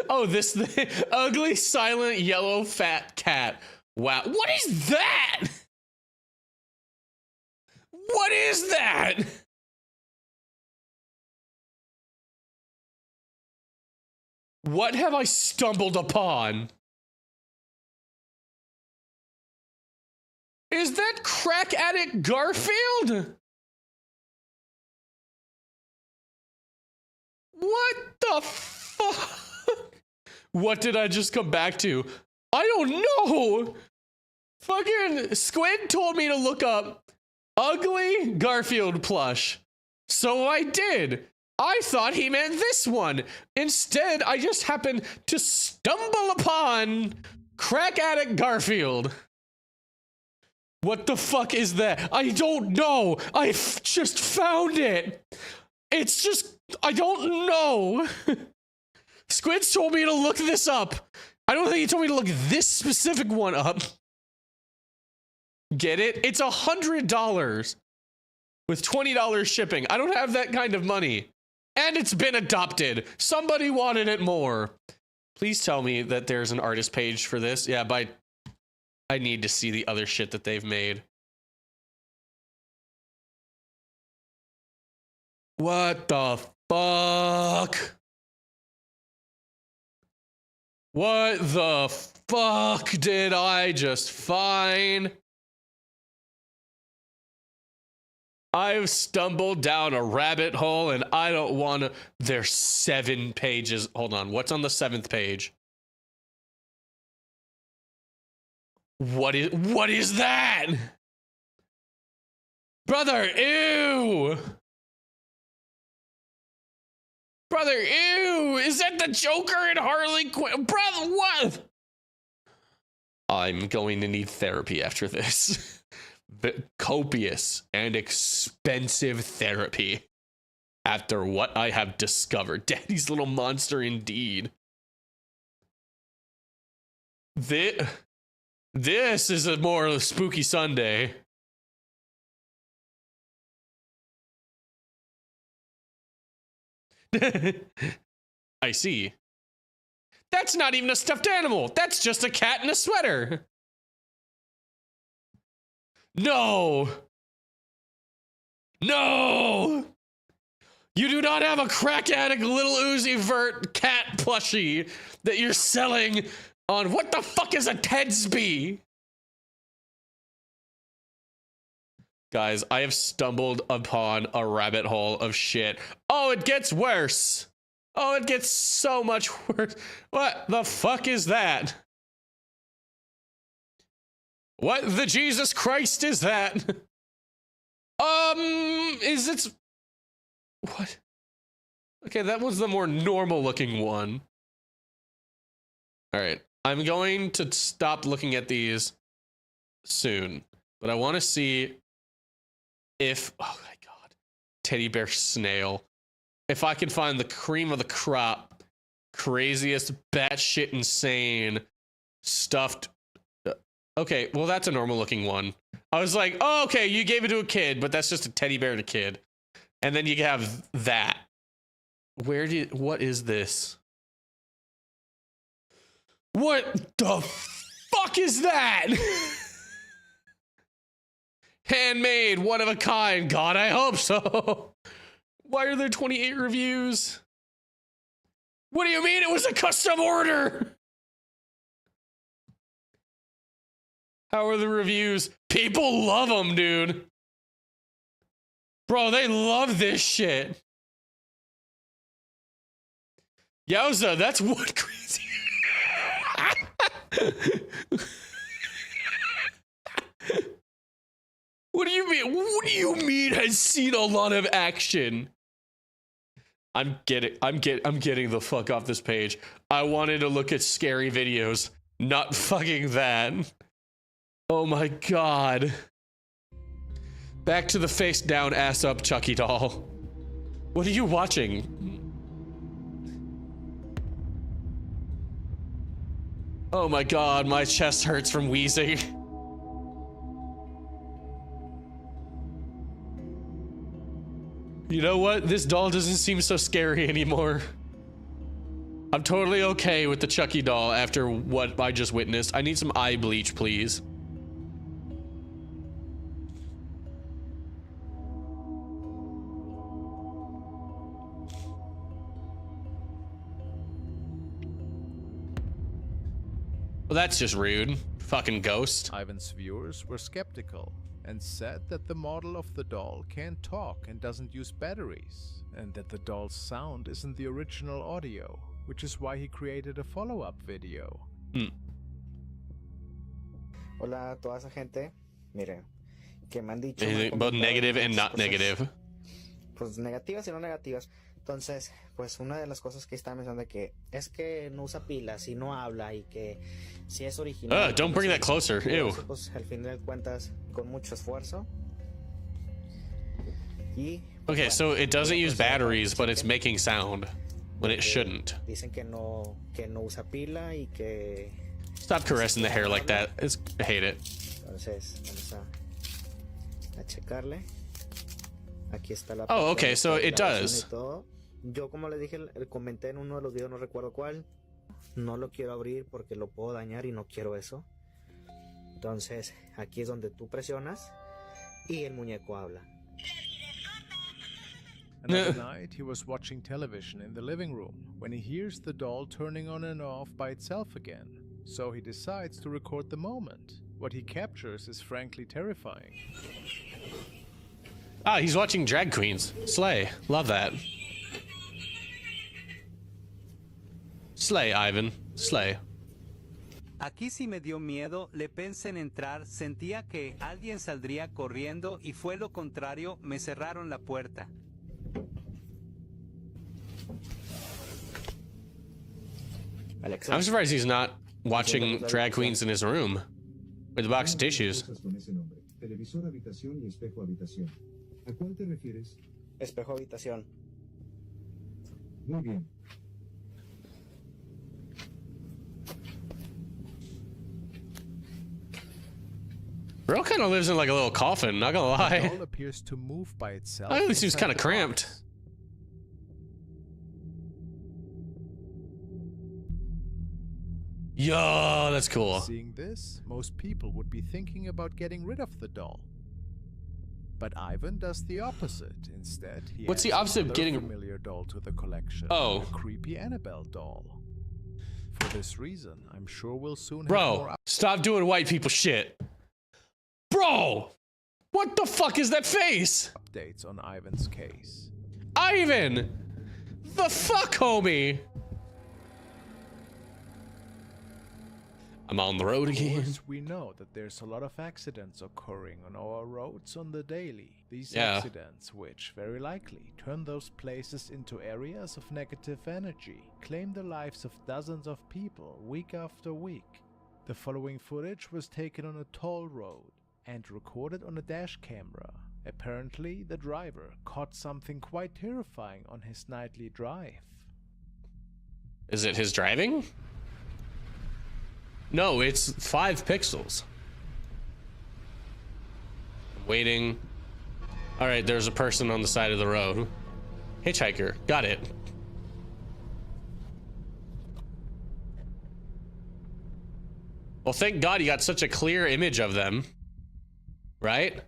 Oh, this thing. Ugly, silent, yellow, fat cat. Wow. What is that? What is that? What have I stumbled upon? Is that crack addict Garfield? What the fuck? What did I just come back to? I don't know. Fucking Squid told me to look up ugly Garfield plush. So I did. I thought he meant this one. Instead, I just happened to stumble upon crack addict Garfield. What the fuck is that? I don't know. I just found it. It's just, I don't know. Squids told me to look this up. I don't think he told me to look this specific one up. Get it? It's $100 with $20 shipping. I don't have that kind of money. And it's been adopted. Somebody wanted it more. Please tell me that there's an artist page for this. Yeah, I need to see the other shit that they've made. What the fuck? What the fuck did I just find? I've stumbled down a rabbit hole and I don't want to. There's 7 pages. Hold on. What's on the 7th page? What is that? Brother, ew. Brother, ew. Is that the Joker and Harley Quinn? Brother, what? I'm going to need therapy after this. Copious and expensive therapy after what I have discovered. Daddy's little monster indeed. This is a more spooky Sunday. I see. That's not even a stuffed animal. That's just a cat in a sweater. No! No! You do not have a crack addict little Uzi Vert cat plushie that you're selling on what the fuck is a Tedsby? Guys, I have stumbled upon a rabbit hole of shit. Oh, it gets worse. Oh, it gets so much worse. What the fuck is that? What the Jesus Christ is that? Is it... What? Okay, that was the more normal looking one. All right, I'm going to stop looking at these soon, but I want to see if... Oh my God. Teddy bear snail. If I can find the cream of the crop, craziest batshit insane stuffed... Okay, well, that's a normal looking one. I was like, oh, okay, you gave it to a kid, but that's just a teddy bear to kid. And then you have that. What is this? What the fuck is that? Handmade, one of a kind. God, I hope so. Why are there 28 reviews? What do you mean it was a custom order? How are the reviews? People love them, dude. Bro, they love this shit. Yowza, that's one crazy. What do you mean? What do you mean has seen a lot of action? I'm getting the fuck off this page. I wanted to look at scary videos, not fucking that. Oh my god. Back to the face down, ass up Chucky doll. What are you watching? Oh my god, my chest hurts from wheezing. You know what? This doll doesn't seem so scary anymore. I'm totally okay with the Chucky doll after what I just witnessed. I need some eye bleach, please. Well, that's just rude. Fucking ghost. Ivan's viewers were skeptical and said that the model of the doll can't talk and doesn't use batteries, and that the doll's sound isn't the original audio, which is why he created a follow-up video. Hola a toda esa gente. Mire, que me han dicho... Both negative and not negative. Pues negativas y no negativas. Entonces, pues una de las cosas que está mencionando que es que no usa pilas y no habla y que si es original. Don't bring that closer. Ew. Pues al fin de cuentas con mucho esfuerzo. Y okay, so it doesn't use batteries, but it's making sound when it shouldn't. Dicen que no usa pila y que stop caressing the hair like that. I hate it. Entonces, vamos a checarle. Aquí está la oh, okay, so it does. Yo como le dije, comenté en uno de los videos, no recuerdo cuál, no lo quiero abrir porque lo puedo dañar y no quiero eso. Entonces, aquí es donde tú presionas y el muñeco habla. Another night, he was watching television in the living room when he hears the doll turning on and off by itself again. So he decides to record the moment. What he captures is frankly terrifying. Ah, he's watching drag queens. Slay. Love that. Slay, Ivan. Slay. Aquí sí me dio miedo, le pensé en entrar, sentía que alguien saldría corriendo y fue lo contrario, me cerraron la puerta. I'm surprised he's not watching drag queens in his room with a box of tissues. Televisor, habitación y espejo, habitación. ¿A cuál te refieres? Espejo, habitación. Muy bien. Bro kind of lives in like a little coffin, not gonna lie. The doll appears to move by itself. I think seems kind of cramped. Yo, that's cool. Seeing this, most people would be thinking about getting rid of the doll. But Ivan does the opposite. Instead, he what's the adds opposite of getting a familiar doll to the collection? Oh, a creepy Annabelle doll. For this reason, I'm sure we'll soon have bro, more stop doing white people shit. Bro, what the fuck is that face? Updates on Ivan's case. Ivan, the fuck, homie. I'm on the road again. Of course, we know that there's a lot of accidents occurring on our roads on the daily. These accidents, which very likely turn those places into areas of negative energy, claim the lives of dozens of people week after week. The following footage was taken on a toll road and recorded on a dash camera. Apparently, the driver caught something quite terrifying on his nightly drive. Is it his driving? No, it's 5 pixels. Waiting. All right, there's a person on the side of the road. Hitchhiker, got it. Well, thank God you got such a clear image of them, right?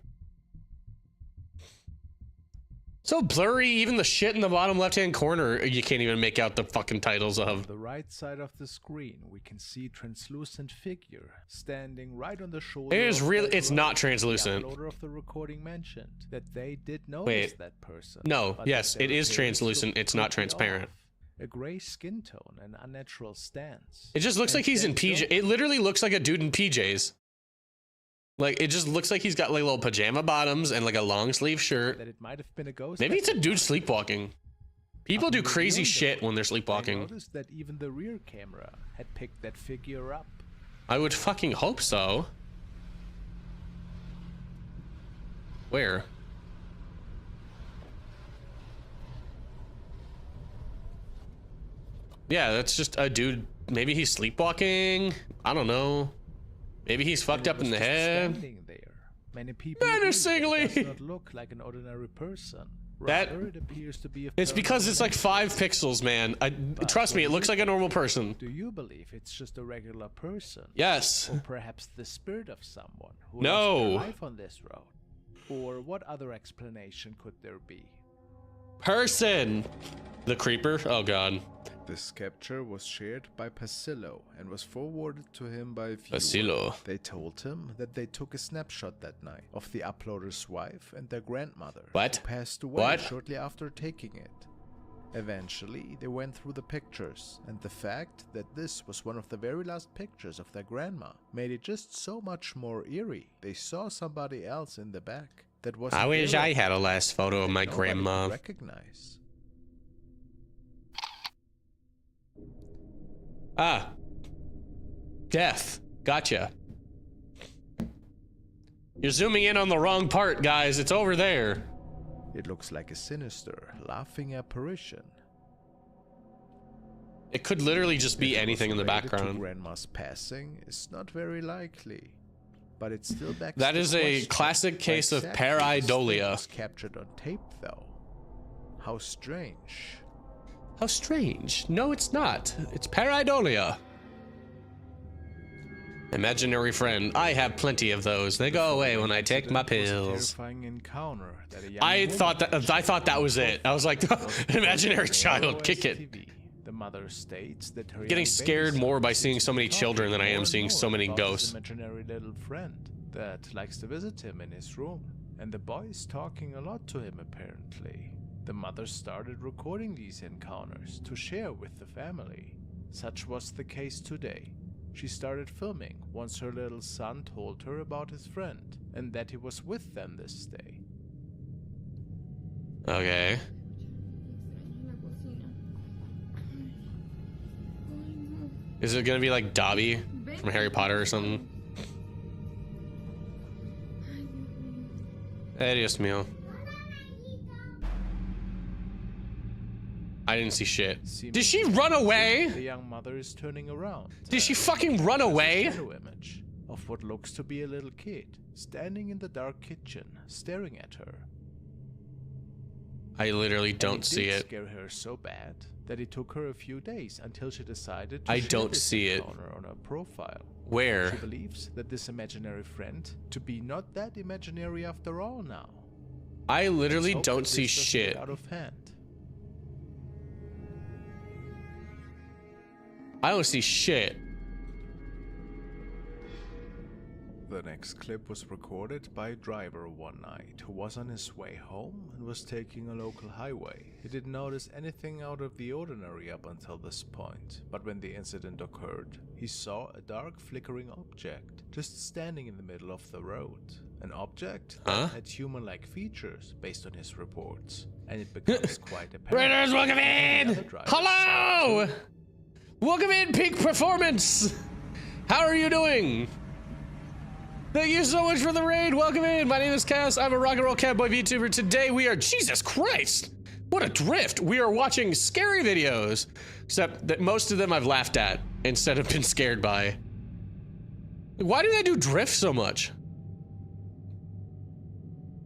So blurry, even the shit in the bottom left-hand corner, you can't even make out the fucking titles of. On the right side of the screen, we can see translucent figure standing right on the shoulder. It is really, it's not translucent. The uploader of the recording mentioned that they did notice that person. No, yes, it is translucent. It's not transparent. A gray skin tone and unnatural stance. It just looks like he's in PJ. It literally looks like a dude in PJs. Like, it just looks like he's got like little pajama bottoms and like a long sleeve shirt. That it might have been a ghost. Maybe it's a dude sleepwalking. People do Up in the crazy window, shit when they're they sleepwalking. noticed that even the rear camera had picked that figure up. I would fucking hope so. Where? Yeah, that's just a dude. Maybe he's sleepwalking. I don't know. Maybe he's fucked up in the head. Standing there. Many people agree that Menacingly. it does not look like an ordinary person. That- Rather, it appears to be a It's because it's like 5 pixels, man. Trust me, it looks like a normal person. Do you believe it's just a regular person? Yes. Or perhaps the spirit of someone who No. lost their life on this road? Or what other explanation could there be? Person. The creeper? Oh god. This capture was shared by Pasillo and was forwarded to him by a viewer. Pasillo. They told him that they took a snapshot that night of the uploader's wife and their grandmother, What? who passed away What? shortly after taking it. Eventually, they went through the pictures, and the fact that this was one of the very last pictures of their grandma made it just so much more eerie. They saw somebody else in the back that was. I wish I had a last photo of my grandma. Recognize. Ah. Death. Gotcha. You're zooming in on the wrong part, guys. It's over there. It looks like a sinister, laughing apparition. It could literally just be If it was anything in the related to background. Grandma's passing is not very likely, but it still begs That the is a question, classic case why of exactly this thing pareidolia. was captured on tape, though. How strange. How strange. No, it's not. It's pareidolia. Imaginary friend. I have plenty of those. They go away when I take my pills. Terrifying encounter that a young I woman thought that was it. I was like, imaginary child, kick it. TV. The mother states that her Getting young scared baby more by son seeing so many talking children than I more am and seeing more so many about his ghosts. imaginary little friend that likes to visit him in his room, and the boy is talking a lot to him apparently. The mother started recording these encounters to share with the family. Such was the case today. She started filming once her little son told her about his friend and that he was with them this day. Okay. Is it gonna be like Dobby from Harry Potter or something? Dios mío. I didn't see shit. Did she run away? The young mother is turning around. Did she fucking run away? Shadow image of what looks to be a little kid standing in the dark kitchen, staring at her. I literally don't And see did it. Scare her so bad that it took her a few days until she decided to I share don't this see it. encounter on her profile. Where? She believes that this imaginary friend to be not that imaginary after all now. I literally Let's hope don't that see this doesn't shit. get out of hand. I don't see shit. The next clip was recorded by a driver one night who was on his way home and was taking a local highway. He didn't notice anything out of the ordinary up until this point, but when the incident occurred, he saw a dark flickering object just standing in the middle of the road. An object that had human-like features based on his reports, and it becomes quite apparent. Raiders, welcome in! Hello! Welcome in, Peak Performance! How are you doing? Thank you so much for the raid. Welcome in. My name is Cass. I'm a rock and roll catboy VTuber. Today we are, Jesus Christ, what a drift. We are watching scary videos, except that most of them I've laughed at instead of been scared by. Why do they do drift so much?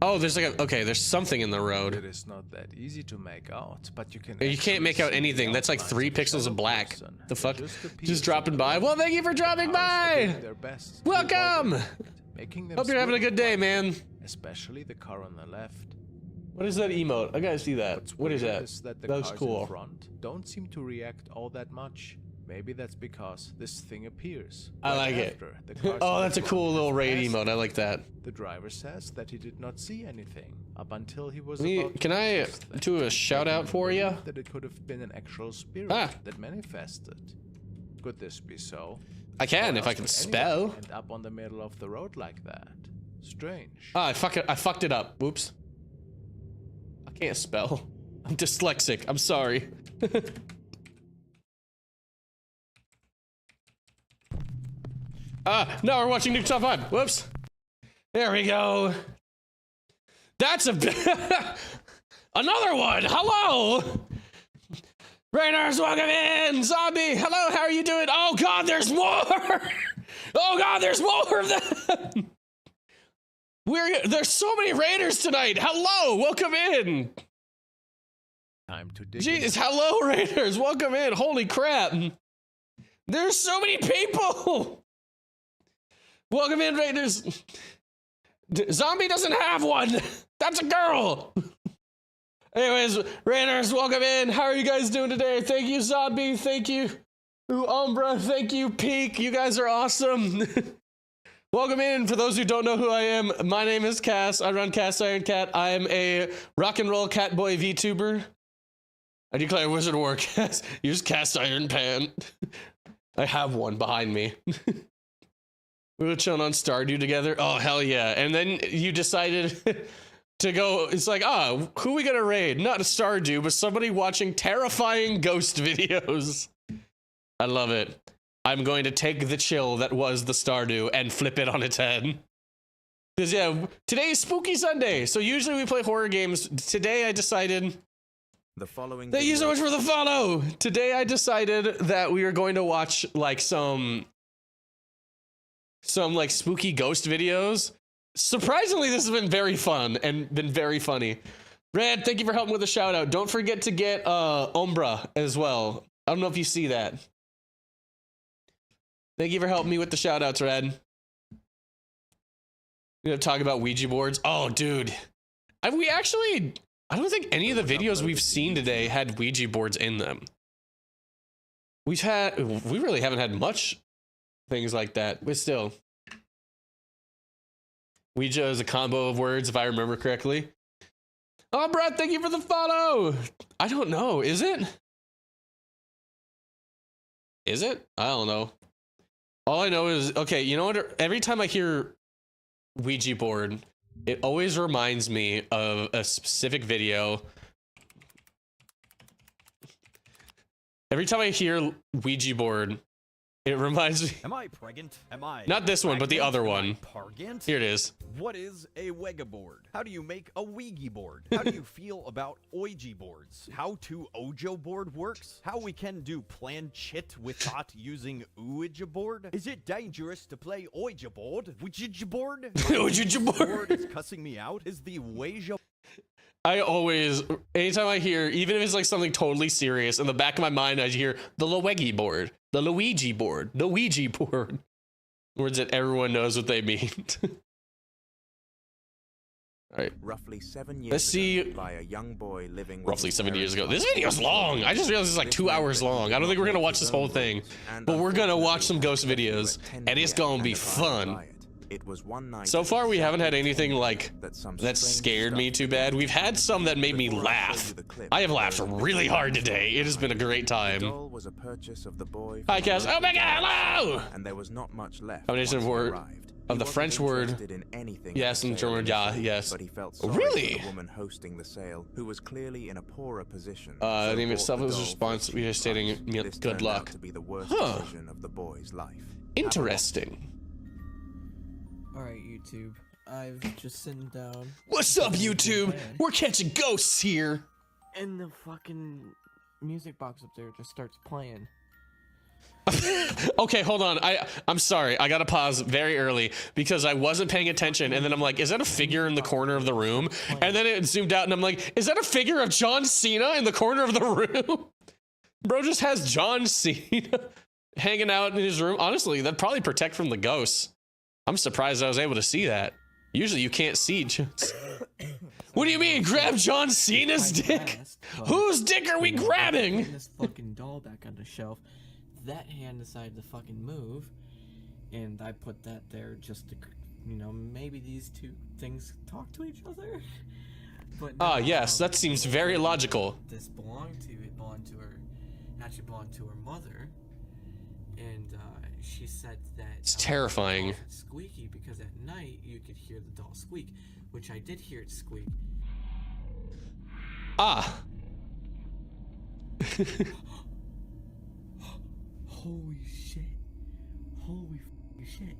Oh, there's like a, okay, there's something in the road. It is not that easy to make out, but you can. You can't make out anything. That's like 3 pixels of black. The fuck? Just dropping by. Well, thank you for dropping by. Welcome. Hope you're having a good day, man. Especially the car on the left. What is that emote? I gotta see that. What is that? That the That looks cars cool. in front don't seem to react all that much. Maybe that's because this thing appears. I right like it. after the cars Oh, in that's a front cool have little raid passed. emote. I like that. The driver says that he did not see anything up until he was Me, about to can I notice things. do a shout out for you? That it could have been an actual spirit that manifested. Could this be so? I can Or if I else can would spell. anyone end up on the middle of the road like that. Strange. Oh, I fucked it up. Whoops. I can't spell. I'm dyslexic. I'm sorry. Now we're watching Nuke Top 5. Whoops. There we go. That's a another one. Hello. Raiders, welcome in. Zombie, hello. How are you doing? Oh God, there's more. Oh God, there's more of them. There's so many Raiders tonight. Hello, welcome in. Time to dig. Jeez, hello Raiders, welcome in. Holy crap. There's so many people. Welcome in, Raiders. Zombie doesn't have one. That's a girl. Anyways, Raiders, welcome in. How are you guys doing today? Thank you, Zombie. Thank you, Umbra. Thank you, Peak. You guys are awesome. Welcome in. For those who don't know who I am, my name is Cass. I run Cast Iron Cat. I am a rock and roll cat boy VTuber. I declare Wizard War. Use Cast Iron Pan. I have one behind me. We were chilling on Stardew together. Oh, hell yeah. And then you decided to go, it's like, who are we gonna raid? Not a Stardew, but somebody watching terrifying ghost videos. I love it. I'm going to take the chill that was the Stardew and flip it on its head. Because, yeah, today is Spooky Sunday, so usually we play horror games. Today I decided... Thank you so much for the follow! Today I decided that we were going to watch, like, some like spooky ghost videos. Surprisingly, this has been very fun and been very funny. Red, thank you for helping with the shout out. Don't forget to get Umbra as well. I don't know if you see that. Thank you for helping me with the shout outs, Red. We're gonna talk about Ouija boards. Oh, dude. I don't think any of the videos we've seen today had Ouija boards in them. We really haven't had much things like that, but still. Ouija is a combo of words, if I remember correctly. Oh, Brett, thank you for the follow. I don't know. Is it? Is it? I don't know. All I know is, okay, you know what? Every time I hear Ouija board, it always reminds me of a specific video. Every time I hear Ouija board, it reminds me. Am I pregnant? Am I not this one, but the other one. Pargant? Here it is. What is a Wega board? How do you make a Ouija board? How do you feel about Ouija boards? How to Ojo board works? How we can do planchit without using Ouija board? Is it dangerous to play Ouija board? Ouija board? Ouija board is cussing me out. Is the Ouija I always, anytime I hear, even if it's like something totally serious, in the back of my mind, I hear the Luigi board, the Luigi board, the Ouija board. Words that everyone knows what they mean. All right. Roughly 7 years Let's see. By a young boy living Roughly 7 years ago. This video's long. I just realized it's like 2 hours long. I don't think we're gonna watch this whole thing, but we're gonna watch some ghost videos, and it's gonna be fun. It was one night so far, we haven't had anything like that scared me too bad. We've had some that made me laugh. I have laughed really hard today. It has been a great time. Was a purchase of the boy. Hi, Cass. Oh my God, hello! And there was not much left. Combination of the French word. Yes, and German. Yeah, yes. But he felt sorry really? For the woman hosting the sale, who was clearly in a poorer position. The name itself was response. We are stating good luck. To be the worst decision of the boy's life. Interesting. Alright, YouTube. I've just sitting down. What's up, YouTube? We're catching ghosts here. And the fucking music box up there just starts playing. Okay, hold on. I'm sorry. I gotta pause very early because I wasn't paying attention, and then I'm like, is that a figure in the corner of the room? And then it zoomed out, and I'm like, is that a figure of John Cena in the corner of the room? Bro just has John Cena hanging out in his room. Honestly, that'd probably protect from the ghosts. I'm surprised I was able to see that. Usually you can't see. What do you mean, grab John Cena's dick? Whose dick are we grabbing? This fucking doll back on the shelf. That hand decided to fucking move, and I put that there just to, you know, maybe these two things talk to each other. But yes, that seems very logical. This belonged to actually belonged to her mother, and she said that it's terrifying. Squeaky because at night you could hear the doll squeak, which I did hear it squeak. Holy shit. Holy shit.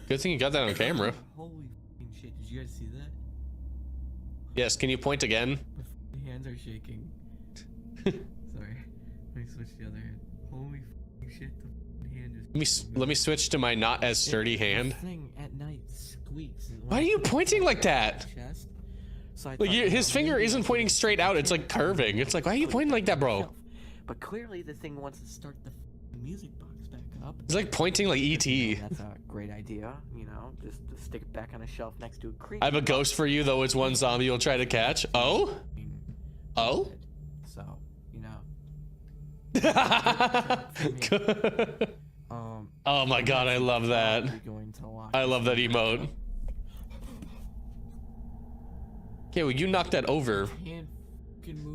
Good thing you got that on camera. Holy shit. Did you guys see that? Yes, can you point again? My hands are shaking. Sorry. Let me switch the other hand. Holy shit. The hand is. Let me switch to my not as sturdy hand. The thing at night squeaks. Why are you pointing like that? So I Like thought, his finger isn't pointing straight out, it's like curving. It's like, why are you pointing like that, bro? But clearly the thing wants to start the music box back up. It's like pointing like E.T. That's a great idea, you know, just to stick it back on a shelf next to a creep. I have a ghost for you, though it's one zombie you'll try to catch. Oh? Oh? So, you know. Oh my god, I love that. I love that emote. Okay, well, you knocked that over.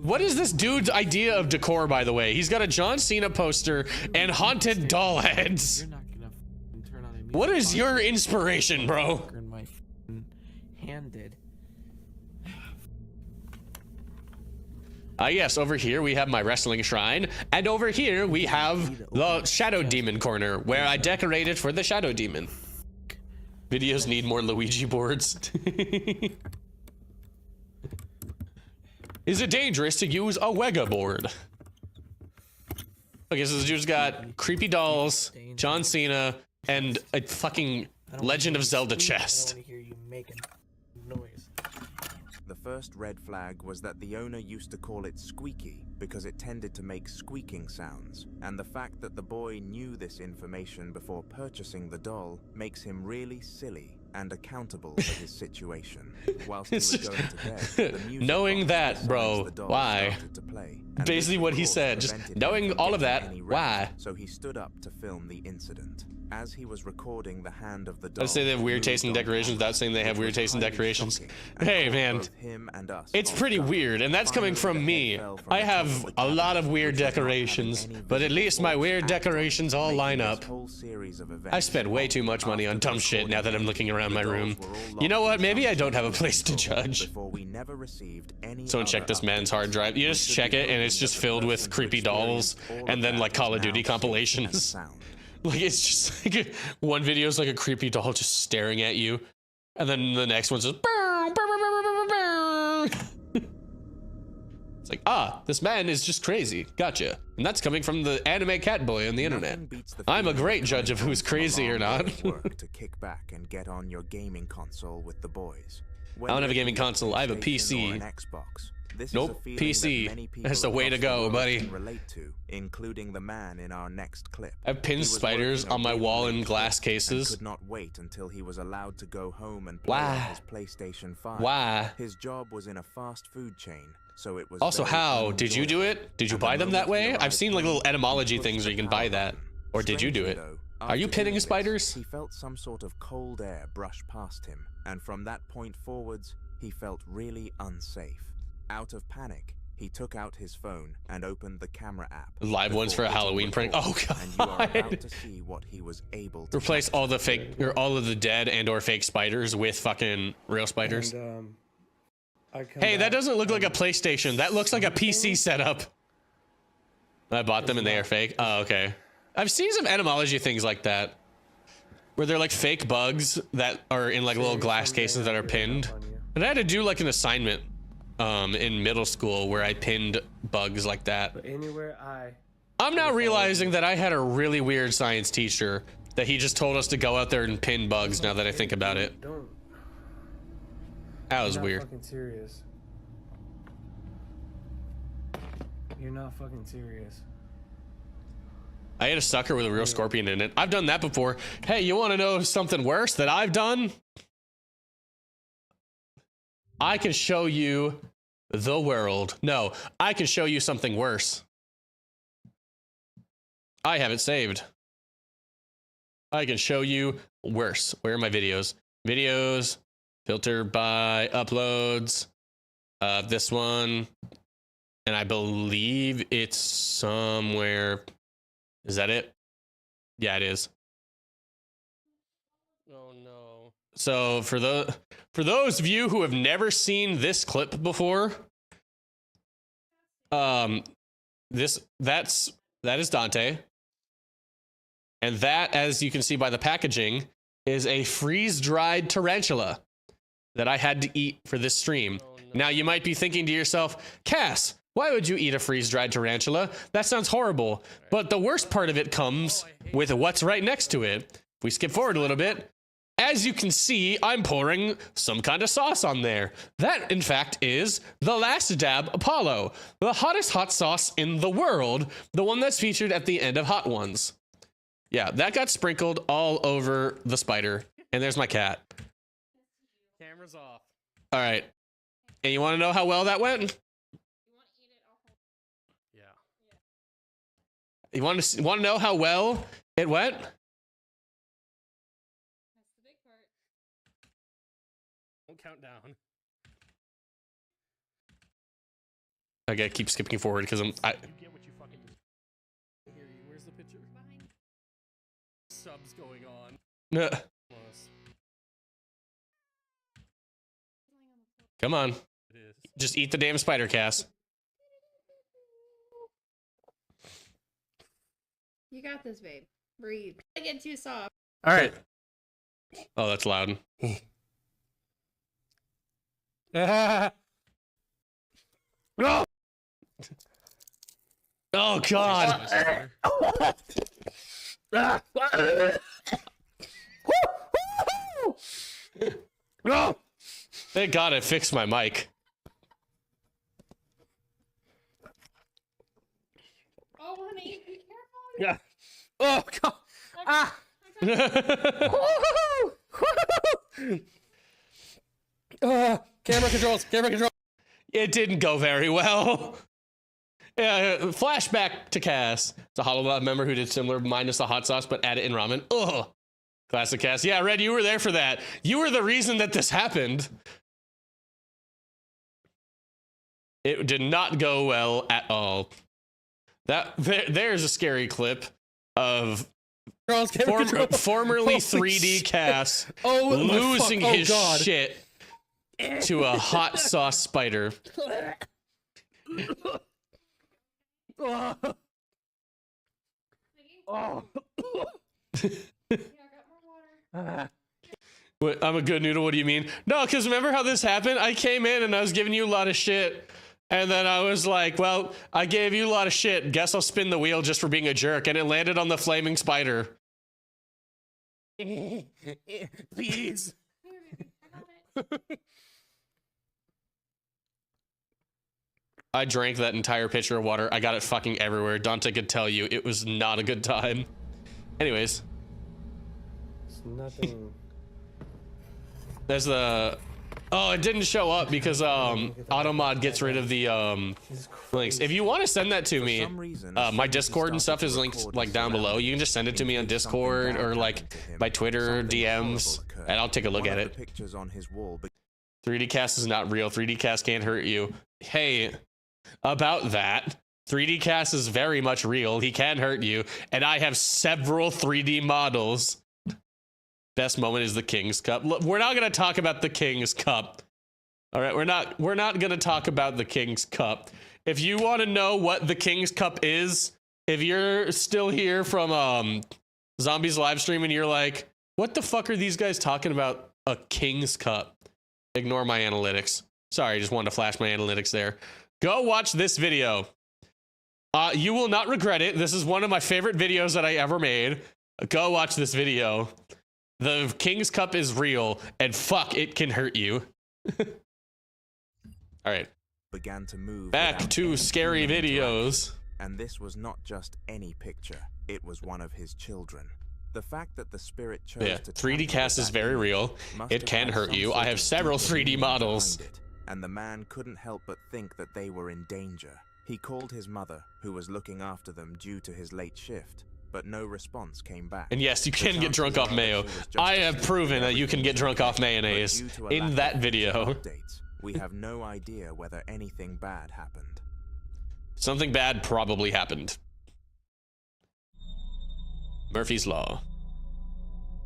What is this dude's idea of decor, by the way? He's got a John Cena poster and haunted doll heads. What is your inspiration, bro? My hand did. Yes, over here we have my wrestling shrine, and over here we have the Shadow Demon corner, where I decorated for the Shadow Demon. Videos need more Luigi boards. Is it dangerous to use a Wega board? Okay, so this dude's got creepy dolls, John Cena, and a fucking Legend of Zelda chest. The first red flag was that the owner used to call it Squeaky because it tended to make squeaking sounds, and the fact that the boy knew this information before purchasing the doll makes him really silly and accountable for his situation. Whilst he was going to bed, the music Knowing box that, besides bro, the doll why? started to play, and Basically this, what of he course, said, just prevented him knowing from all of getting that, any rest, why? So he stood up to film the incident. As he was recording the hand of the doll, I'd say they have weird taste in decorations without saying they have weird taste in decorations. Hey man, it's pretty weird, and that's coming from me. I have a lot of weird decorations, but at least my weird decorations all line up. I spent way too much money on dumb shit now that I'm looking around my room. You know what, maybe I don't have a place to judge. Someone check this man's hard drive. You just check it and it's just filled with creepy dolls and then like Call of Duty compilations. Like it's just like one video is like a creepy doll just staring at you, and then the next one's just it's like, ah, this man is just crazy. Gotcha. And that's coming from the anime cat boy on the internet. I'm a great judge of who's crazy or not. To kick back and get on your gaming console with the boys. I don't have a gaming console, I have a PC. Nope, PC. That's the way to go, buddy. Relate to, including the man in our next clip. I have pinned spiders on my wall in glass cases. Could not wait until he was allowed to go home and play on his PlayStation 5. Why? His job was in a fast food chain, so it was also how did you do it? Did you buy them that way? I've seen like little etymology things where you can buy that. Or did you do it? Are you pinning spiders? He felt some sort of cold air brush past him, and from that point forwards, he felt really unsafe. Out of panic, he took out his phone and opened the camera app. Live ones for a Halloween prank. Oh god. And you are about to see what he was able to replace all the fake or all of the dead and or fake spiders with fucking real spiders. And, hey, that doesn't look like a PlayStation. That looks like a PC setup. I bought them and they are fake. Oh, okay. I've seen some etymology things like that, where they're like fake bugs that are in like little glass cases that are pinned. And I had to do like an assignment in middle school where I pinned bugs like that. But anywhere I'm now realizing that I had a really weird science teacher that he just told us to go out there and pin bugs. Now that I think about it, that was weird. Fucking serious. You're not fucking serious. I ate a sucker with a real scorpion in it. I've done that before. Hey, you want to know something worse that I've done? I can show you the world. No, I can show you something worse. I have it saved. I can show you worse. Where are my videos? Videos, filter by uploads. This one. And I believe it's somewhere. Is that it? Yeah, it is. Oh no. So for those of you who have never seen this clip before, that is Dante. And that, as you can see by the packaging, is a freeze-dried tarantula that I had to eat for this stream. Now, you might be thinking to yourself, Cass, why would you eat a freeze-dried tarantula? That sounds horrible. But the worst part of it comes with what's right next to it. If we skip forward a little bit, as you can see, I'm pouring some kind of sauce on there. That, in fact, is the Last Dab Apollo, the hottest hot sauce in the world, the one that's featured at the end of Hot Ones. Yeah, that got sprinkled all over the spider. And there's my cat. Camera's off. All right. And you want to know how well that went? Yeah. You want to know how well it went? Don't count down. Okay, keep skipping forward because You get what you fucking do. Where's the picture? Subs going on. Come on. It is. Just eat the damn spider, Cass. You got this, babe. Breathe. I get too soft. All right. Oh, that's loud. No! Oh, God. No! Thank God I fixed my mic. Oh, honey, be careful. Yeah. Oh, God. Ah! Camera controls. Camera controls. It didn't go very well. Flashback to Cass. It's a Hololot member who did similar, minus the hot sauce, but add it in ramen. Ugh. Classic Cass. Yeah, Red, you were there for that. You were the reason that this happened. It did not go well at all. There's a scary clip of formerly 3D Cass losing his shit to a hot sauce spider. Oh. What, I'm a good noodle, what do you mean? No, because remember how this happened? I came in and I was giving you a lot of shit. And then I was like, well, I gave you a lot of shit. Guess I'll spin the wheel just for being a jerk. And it landed on the flaming spider. Please. I drank that entire pitcher of water. I got it fucking everywhere. Dante could tell you it was not a good time. Anyways. It's nothing. There's the... Oh, it didn't show up because Automod gets rid of the links. If you want to send that to me, my Discord and stuff is linked like down below. You can just send it to me on Discord or like my Twitter DMs, and I'll take a look at it. 3D Cast is not real. 3D Cast can't hurt you. Hey, about that, 3D Cast is very much real. He can hurt you, and I have several 3D models. Best moment is the King's Cup. Look, we're not gonna talk about the King's Cup. All right, we're not gonna talk about the King's Cup. If you want to know what the King's Cup is, if you're still here from Zombies live stream and you're like, what the fuck are these guys talking about? A King's Cup? Ignore my analytics. Sorry, I just wanted to flash my analytics there. Go watch this video. You will not regret it. This is one of my favorite videos that I ever made. Go watch this video. The King's Cup is real, and fuck, it can hurt you. All right. Began to move back to scary videos. And this was not just any picture. It was one of his children. The fact that the spirit chose to 3D Cast is very real. It can hurt you. I have several 3D models. And the man couldn't help but think that they were in danger. He called his mother, who was looking after them due to his late shift. But no response came back. And yes, you can get drunk off mayo. I have proven that you can get drunk off mayonnaise in that video. We have no idea whether anything bad happened. Something bad probably happened. Murphy's Law.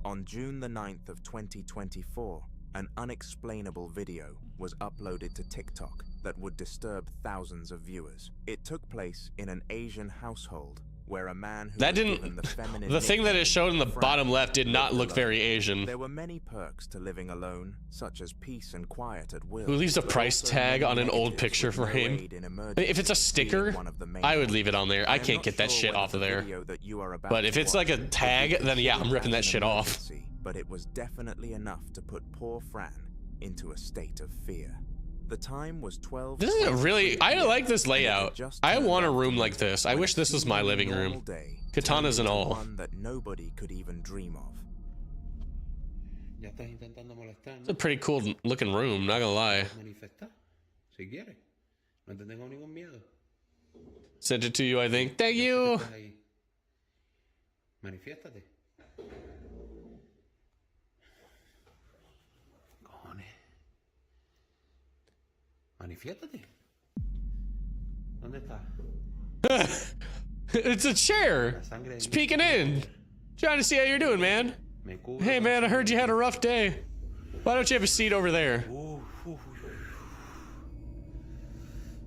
On June the 9th of 2024, an unexplainable video was uploaded to TikTok that would disturb thousands of viewers. It took place in an Asian household where a man who That was didn't. given the feminine The thing that it showed in the Fran bottom left did not lived look alone. very Asian. There were many perks to living alone, such as peace and quiet at will. Who leaves a but price also tag many on an old negatives picture with for no him? aid in If it's a emergency sticker, being one of the main I would ones. leave it on there. I am can't not get that sure shit whether off of the there. video that you are about But to if it's like a watch tag, would be then yeah, I'm considered ripping that as an shit off. emergency, but it was definitely enough to put poor Fran into a state of fear. The time was 12. This is a really. I like this layout. I want a room like this. I wish this was my living room. Katanas and all. One that nobody could even dream of. Ya estás intentando molestar, It's a pretty cool looking room, not gonna lie. Manifesta, si quieres. No te tengo ningún miedo. Sent it to you, I think. Thank you. Estás ahí. Manifiéstate. Cojones. Manifiéstate. ¿Dónde está? It's a chair. It's peeking in. Trying to see how you're doing, man. Hey, man, I heard you had a rough day. Why don't you have a seat over there?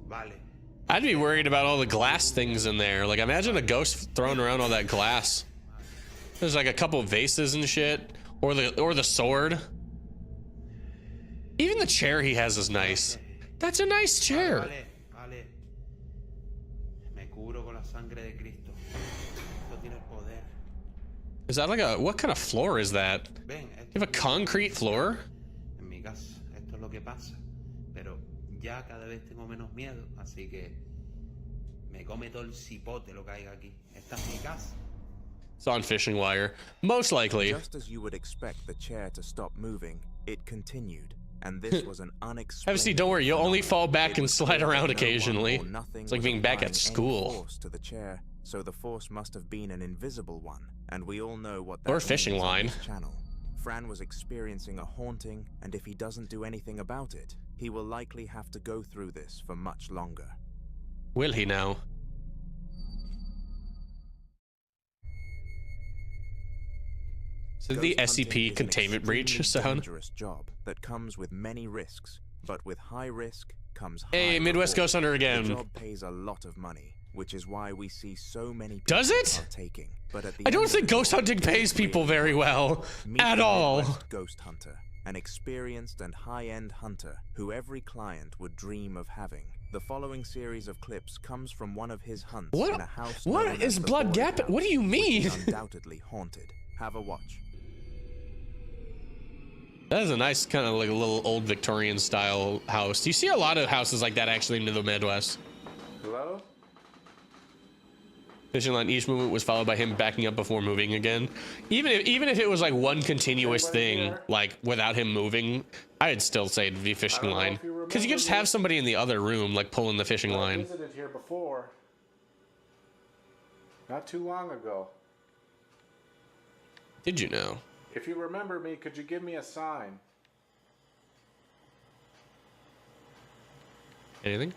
Vale. I'd be worried about all the glass things in there. Like, imagine a ghost throwing around all that glass. There's like a couple vases and shit, or the sword. Even the chair he has is nice. That's a nice chair. Vale, vale. Me cubro con la sangre de Cristo. Esto tiene poder. Is that like a, what kind of floor is that? Ven, You have a concrete floor? En mi casa, esto es lo que pasa. Pero ya cada vez tengo menos miedo, así que me come todo el cipote lo que hay aquí. Esta es mi casa. It's on fishing wire. Most likely. Just as you would expect the chair to stop moving, it continued, and this was an unexplainable. Have a seat, don't worry, you'll only fall back It and was slide clear around that no one occasionally. or nothing It's like was being back applying at any school. force to the chair, so the force must have been an invisible one, and we all know what that Or a fishing means on line. this channel. Fran was experiencing a haunting, and if he doesn't do anything about it, he will likely have to go through this for much longer. Will he now? So the Ghost hunting SCP is an containment breach extremely sound. dangerous job that comes with many risks, but with high risk comes high Hey, Midwest reward. Ghost Hunter again. The job pays a lot of money, which is why we see so many people Does it? partaking. But at the I end don't of think it ghost all, hunting pays people really very well. meet At the all. Midwest Ghost Hunter, an experienced and high-end hunter who every client would dream of having. The following series of clips comes from one of his hunts What- in a house what known is as the Blood Boyd Gap? House, What do you which mean? is undoubtedly haunted. Have a watch. That is a nice kind of like a little old Victorian style house. You see a lot of houses like that actually in the Midwest. Hello? Fishing line, each movement was followed by him backing up before moving again. Even if it was like one continuous thing, like without him moving, I'd still say it'd be fishing line. Because you could just have somebody in the other room like pulling the fishing I line. visited here before. Not too long ago. Did you know? If you remember me, could you give me a sign? Anything?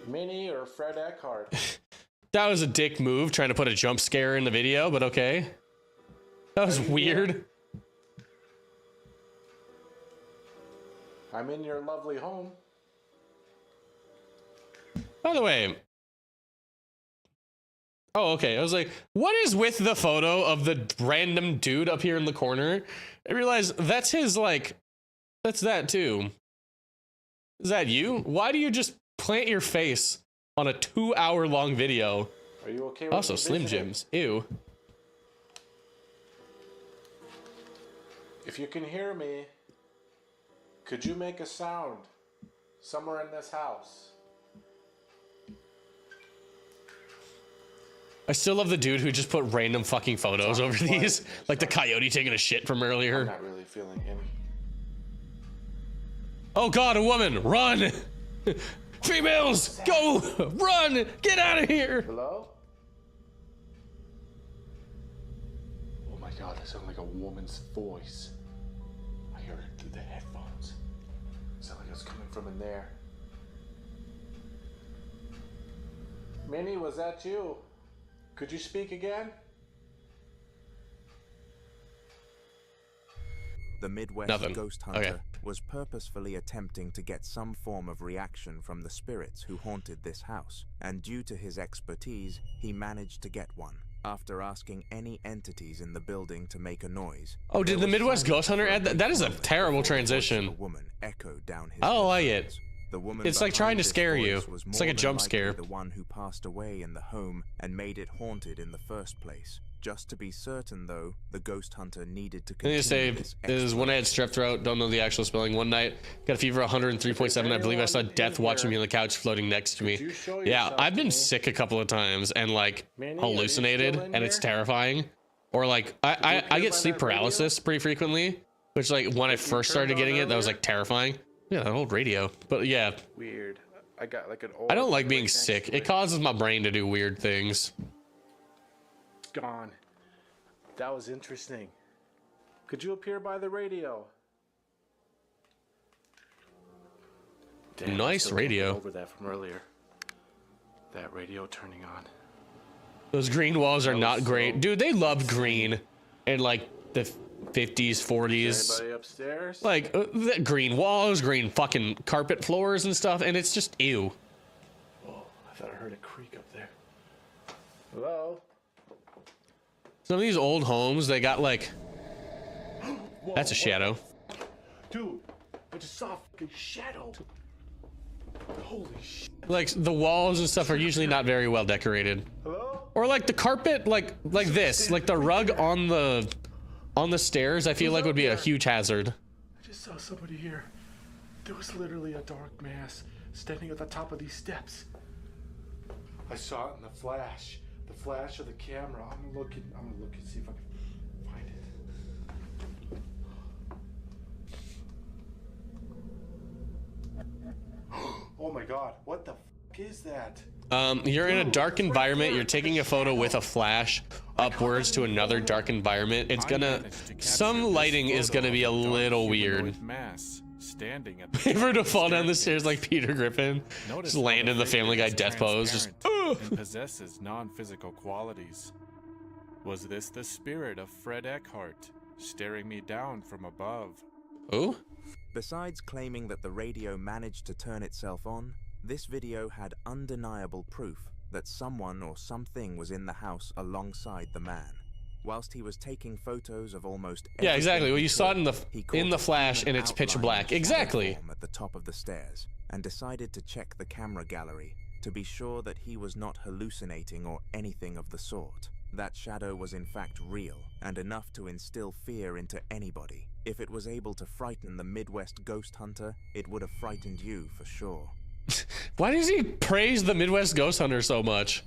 Minnie or Fred Eckhart? That was a dick move trying to put a jump scare in the video, but okay. That was weird. I'm in your lovely home. By the way. Oh, okay. I was like, what is with the photo of the random dude up here in the corner? I realized that's his, like, that's that too. Is that you? Why do you just plant your face on a 2-hour long video? Are you okay with Also, me Slim visiting? Jims. Ew. If you can hear me, could you make a sound somewhere in this house? I still love the dude who just put random fucking photos over these. Like the coyote taking a shit from I'm earlier. not really feeling any. Oh god, a woman! Run! Females! Go! Run! Get out of here! Hello? Oh my god, that sounds like a woman's voice. I heard it through the headphones. It sounded like it was coming from in there. Minnie, was that you? Could you speak again? The Midwest Nothing. ghost hunter Okay. was purposefully attempting to get some form of reaction from the spirits who haunted this house, and due to his expertise, he managed to get one. After asking any entities in the building to make a noise. Oh, did the Midwest Ghost Hunter add that? That is a terrible transition. A woman echoed down his I don't like it. The woman It's like trying behind to this scare you. voice was It's more like a than jump likely scare. The one who passed away in the home and made it haunted in the first place. Just to be certain, though, the ghost hunter needed to I need continue to say, this this is when I had strep throat, don't know the actual spelling. One night, got a fever 103.7. I believe I saw death watching me on the couch floating next to me. Yeah, I've been sick a couple of times and like hallucinated, and it's terrifying. Or like, I get sleep paralysis pretty frequently, which like when I first started getting it, that was like terrifying. Yeah, that old radio. But yeah, Weird. I got like an old. I don't like being sick. It causes my brain to do weird things. Gone. That was interesting. Could you appear by the radio? Damn, Nice still radio. Over that from earlier. That radio turning on. Those green walls are not great. Dude, they loved green in like the 50s, 40s. Anybody upstairs? Like the green walls, green fucking carpet floors and stuff, and it's just ew. Oh, I thought I heard a creak up there. Hello? Some of these old homes, they got like, that's a shadow. Dude, I just saw a fucking shadow. Holy shit. Like the walls and stuff are usually not very well decorated. Hello? Or like the carpet, like this, like the rug on the stairs, I feel like would be a huge hazard. I just saw somebody here. There was literally a dark mass standing at the top of these steps. I saw it in the flash of the camera. I'm gonna look and see if I can find it. Oh my god, what the fuck is that? You're in a dark environment, you're taking a photo with a flash upwards to another dark environment. It's gonna, some lighting is gonna be a little weird. Mass standing at Wait for her to fall down the stairs like Peter Griffin. Just land in the Family Guy death pose. Just, and possesses non-physical qualities. Was this the spirit of Fred Eckhart staring me down from above? Who? Besides claiming that the radio managed to turn itself on, this video had undeniable proof that someone or something was in the house alongside the man. Whilst he was taking photos of almost yeah, exactly. Well, you saw it he in the caught a flash human and it's pitch outline black. shadow Exactly. form at the top of the stairs and decided to check the camera gallery to be sure that he was not hallucinating or anything of the sort. That shadow was in fact real and enough to instill fear into anybody. If it was able to frighten the Midwest ghost hunter, it would have frightened you for sure. Why does he praise the Midwest Ghost Hunter so much?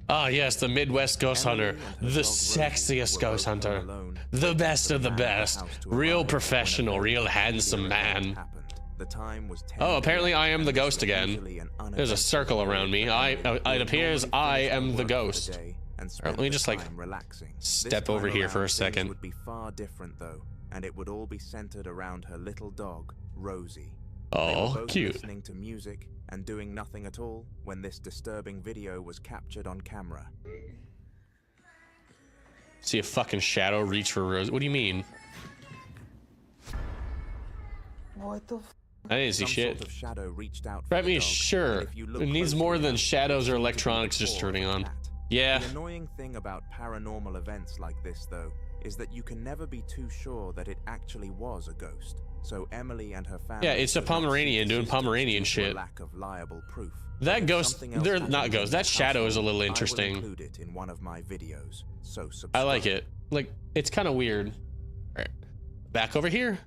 Ah, yes, the Midwest Ghost Hunter. The sexiest ghost hunter. The best of the best. Real professional, real handsome man. The time was Oh, apparently I am the ghost again. There's a circle around me. It appears I am the ghost. Alright, let me just like step over here for a second. Would be far different though, and it would all be centered around her little dog, Rosie. They were both Cute. listening to music and doing nothing at all when this disturbing video was captured on camera. See a fucking shadow reach for Rose. What do you mean? What the I didn't see Some shit. sort of shadow reached out I for the mean, dog, sure. and if you look It needs closely more than enough, shadows or you can electronics see just the turning paw of on. a cat. Yeah. The annoying thing about paranormal events like this, though, is that you can never be too sure that it actually was a ghost. So Emily and her family. Yeah, it's a did not see Pomeranian doing this Pomeranian due to a shit. lack of liable proof. That If ghost, something else they're happened not in ghosts. the That shadow is a little household, interesting. I will include it in one of my videos. So subscribe. I like it. Like, it's kind of weird. Alright. Back over here.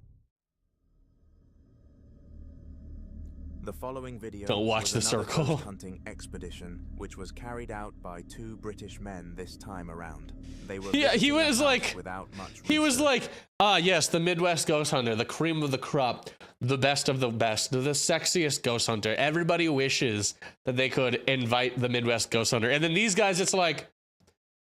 The following video Don't watch was the another circle. ghost hunting expedition, which was carried out by 2 British men this time around. They were Yeah, he visiting a was house like, without much he was research. like, ah, yes, the Midwest Ghost Hunter, the cream of the crop, the best of the best, the sexiest ghost hunter. Everybody wishes that they could invite the Midwest Ghost Hunter. And then these guys, it's like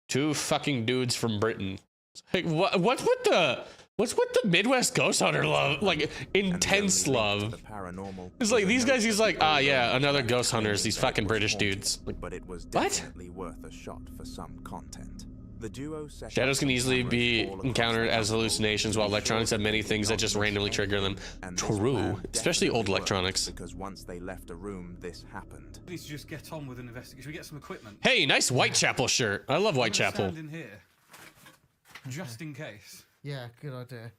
2 fucking dudes from Britain. It's like, what's with the What's with the Midwest Ghost Hunter love? Like, intense love. It's like, these guys, he's like, ah, yeah, another ghost hunters, these fucking British dudes. Like, but it was what? definitely worth a shot for some content. The duo set Shadows up can some easily cameras be all across encountered the as household hallucinations, while to ensure electronics have that many they things did that just not randomly miss trigger them. and this True. plan Especially old definitely electronics. worked, because once they left a room, this happened. Please just get on with an investigation. Should we get some equipment? Hey, nice Whitechapel shirt. I love I'm gonna Whitechapel. stand in here, just in case. Yeah, good idea.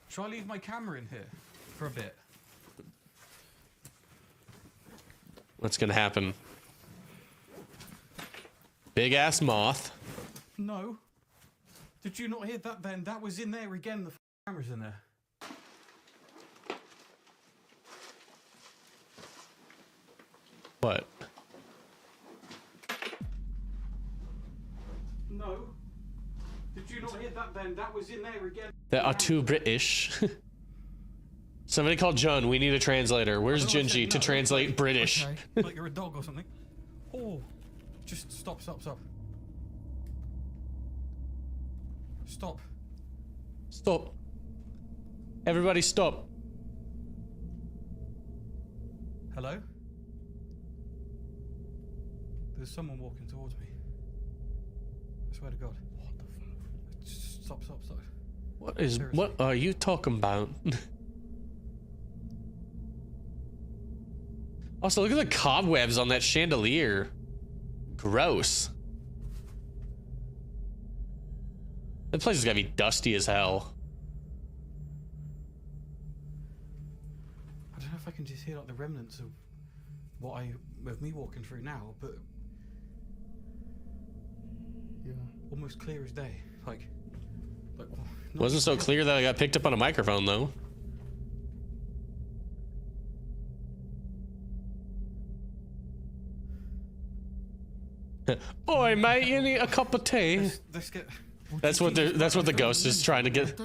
Shall I leave my camera in here for a bit? What's gonna happen? Big ass moth. No. Did you not hear that then? That was in there again. The camera's in there. What? No. Did you not hear that then? That was in there again. They are too British. Somebody called John. We need a translator. Where's Gingy to translate British? Okay. Like you're a dog or something. Oh. Just stop, stop, stop. Stop. Stop. Everybody stop. Hello? There's someone walking towards me. I swear to God. What the fuck? Just stop, stop, stop. What is? Seriously. What are you talking about? Also, look at the cobwebs on that chandelier. Gross. That place is gotta be dusty as hell. I don't know if I can just hear like the remnants of of me walking through now, but yeah, almost clear as day. Like Wasn't so clear that I got picked up on a microphone though. Oi, mate, you need a cup of tea. Let's get. That's what the ghost is trying to get.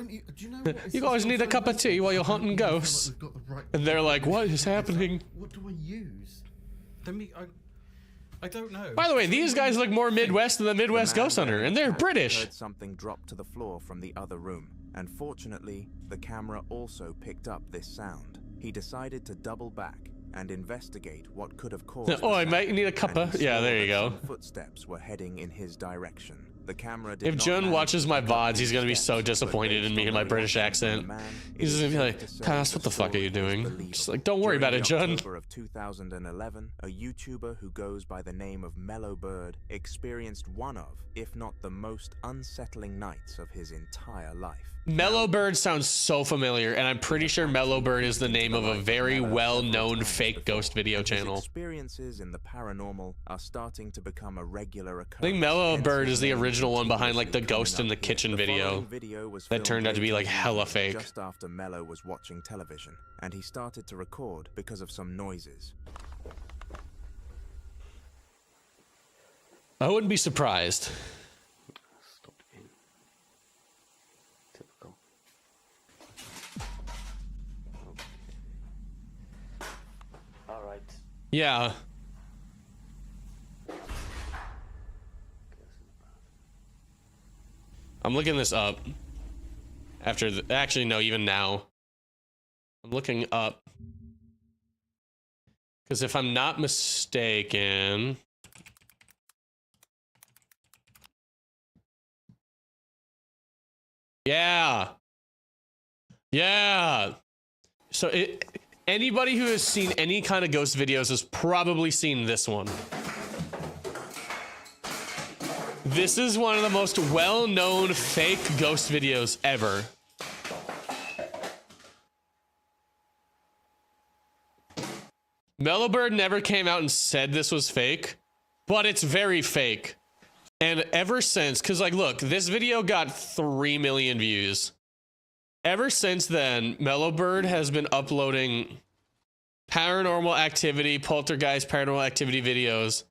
You guys need a cup of tea while you're hunting ghosts. And they're like, what is happening? What do I use? I don't know. By the way, these guys look more Midwest than the Midwest Ghost Hunter, and they're British. Heard something drop to the floor from the other room, and fortunately, the camera also picked up this sound. He decided to double back and investigate what could have caused the Oi, sound, mate, you need a cuppa? and he Yeah, saw there you that go. some footsteps were heading in his direction. The camera did If not John manage watches to my pick up VODs, these he's gonna be steps, so but disappointed in based me on and my the British reaction from accent. the man, He's it just is gonna be safe to like, say Pass, the what the fuck are you story is doing? believable. Just like, don't worry about it, During John. October of 2011, a YouTuber who goes by the name of Mellow Bird experienced one of, if not the most unsettling nights of his entire life. Mellow Bird sounds so familiar, and I'm pretty sure Mellow Bird is the name of a very well-known fake ghost video channel. Experiences in the paranormal are starting to become a regular occurrence. I think Mellow Hence Bird his is the name original one behind like the continuously ghost in coming the up kitchen here. The video following video was that turned out to be filmed like later hella in the fake. Just after Mellow was watching television, and he started to record because of some noises. I wouldn't be surprised. Typical. All right. Yeah. I'm looking this up. Actually, no, even now. I'm looking up. Because if I'm not mistaken... Yeah. Yeah. So anybody who has seen any kind of ghost videos has probably seen this one. This is one of the most well-known fake ghost videos ever. Mellowbird never came out and said this was fake, but it's very fake. And ever since, because like, look, this video got 3 million views. Ever since then, Mellowbird has been uploading paranormal activity, poltergeist, paranormal activity videos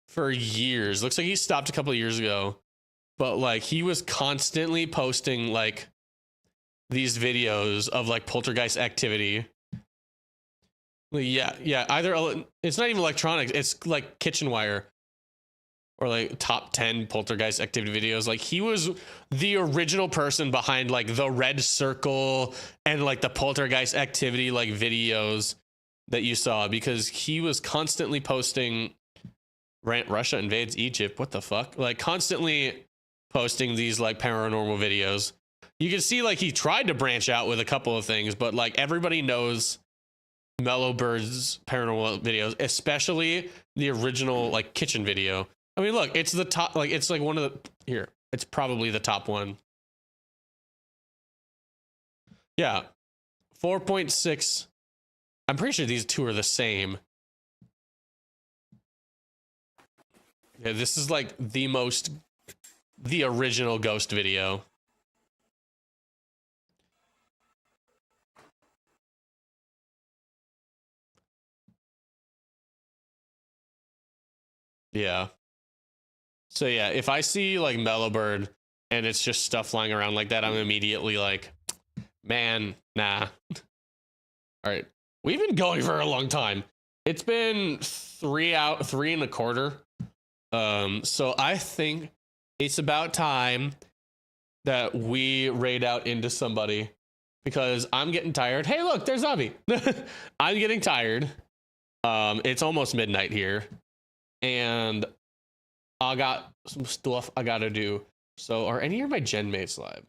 for years. Looks like he stopped a couple of years ago. But like, he was constantly posting like these videos of like poltergeist activity. Yeah, either it's not even electronics, it's like kitchen wire. or like top 10 poltergeist activity videos. Like he was the original person behind like the red circle and like the poltergeist activity like videos that you saw, because he was constantly posting Russia invades Egypt. What the fuck? Like constantly posting these like paranormal videos. You can see like he tried to branch out with a couple of things, but like everybody knows Mellow Bird's paranormal videos, especially the original like kitchen video. I mean, look, it's the top, like it's like one of the here. It's probably the top one. Yeah, 4.6. I'm pretty sure these two are the same. Yeah, this is like the original ghost video. Yeah. So yeah, if I see like Mellow Bird and it's just stuff flying around like that, I'm immediately like, man, nah. All right. We've been going for a long time. It's been 3 and a quarter. So I think it's about time that we raid out into somebody, because I'm getting tired. Hey, look, there's Zombie. I'm getting tired. It's almost midnight here, and I got some stuff I gotta do. So are any of my gen mates live?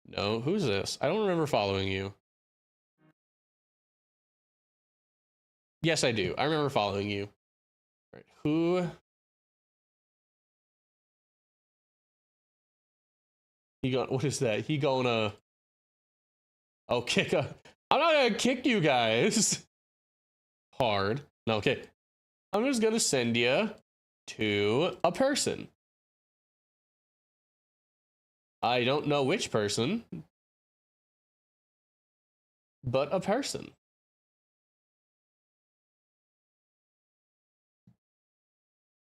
No. Who's this? I don't remember following you. Yes, I do. I remember following you. All right. Who? He going? What is that? He gonna? Oh, kick a. I'm not gonna kick you guys. Hard. No, okay. I'm just gonna send you to a person. I don't know which person, but a person.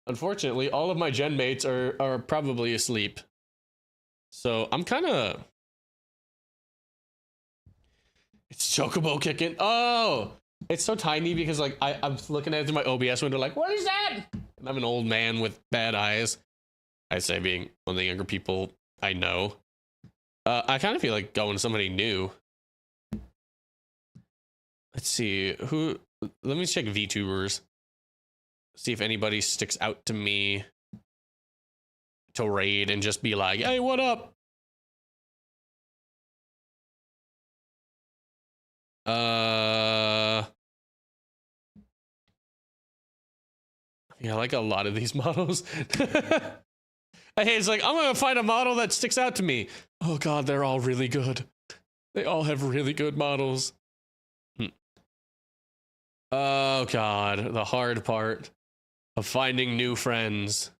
Unfortunately, all of my gen mates are probably asleep. So I'm kind of... It's Chocobo kicking. Oh! It's so tiny because like I'm looking at it through my OBS window like, what is that? And I'm an old man with bad eyes. I say being one of the younger people I know. I kind of feel like going to somebody new. Let's see. Who... Let me check VTubers. See if anybody sticks out to me to raid and just be like, hey, what up? Yeah, I like a lot of these models. Hey, it's like, I'm gonna find a model that sticks out to me. Oh god, they're all really good. They all have really good models. Oh god, the hard part of finding new friends.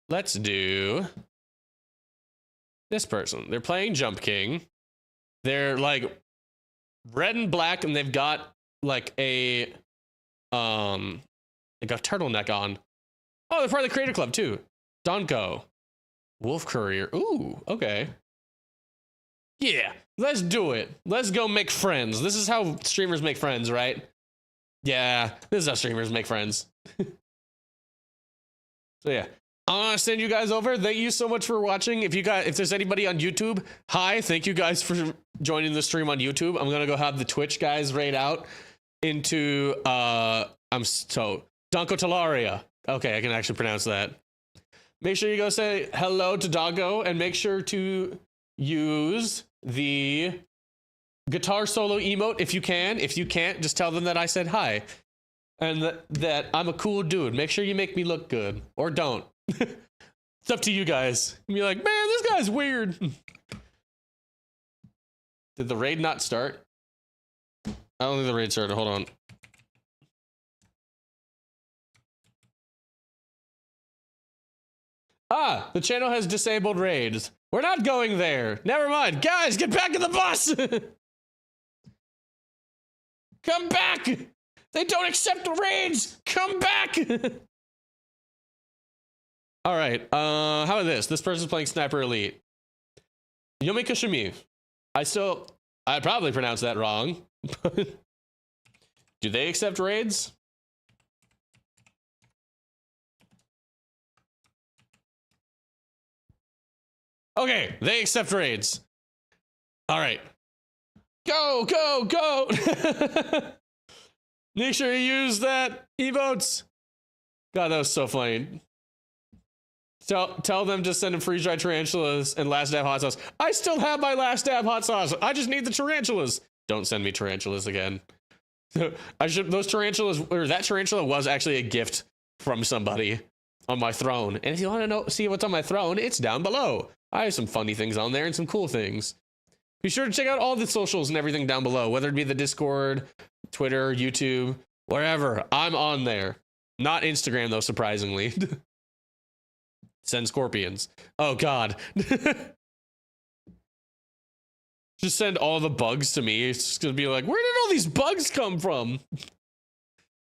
Let's do this person. They're playing Jump King. They're like red and black, and they've got like a turtleneck on. Oh, they're part of the Creator Club too. Donko. Wolf Courier. Ooh, okay. Yeah, let's do it. Let's go make friends. This is how streamers make friends, right? Yeah, this is how streamers make friends. So yeah, I'm gonna send you guys over. Thank you so much for watching. If there's anybody on YouTube, hi, thank you guys for joining the stream on YouTube. I'm gonna go have the Twitch guys raid out into Donko Talaria. Okay, I can actually pronounce that. Make sure you go say hello to Donko, and make sure to use the guitar solo emote if you can. If you can't, just tell them that I said hi and that I'm a cool dude. Make sure you make me look good, or don't. It's up to you guys. Be like, man, this guy's weird. Did the raid not start? I don't think the raid started. Hold on. Ah, the channel has disabled raids. We're not going there. Never mind. Guys, get back in the bus. Come back. They don't accept the raids. Come back. All right. How about this? This person's playing Sniper Elite. Yomi Kushimi. I probably pronounced that wrong. Do they accept raids? Okay, they accept raids. All right. Go, go, go. Make sure you use that emotes. God, that was so funny. Tell them to send them freeze dried tarantulas and last dab hot sauce. I still have my last dab hot sauce. I just need the tarantulas. Don't send me tarantulas again. Those tarantulas, or that tarantula was actually a gift from somebody on my throne. And if you want to see what's on my throne, it's down below. I have some funny things on there and some cool things. Be sure to check out all the socials and everything down below, whether it be the Discord, Twitter, YouTube, wherever. I'm on there. Not Instagram, though, surprisingly. Send scorpions. Oh, God. Just send all the bugs to me. It's just going to be like, where did all these bugs come from?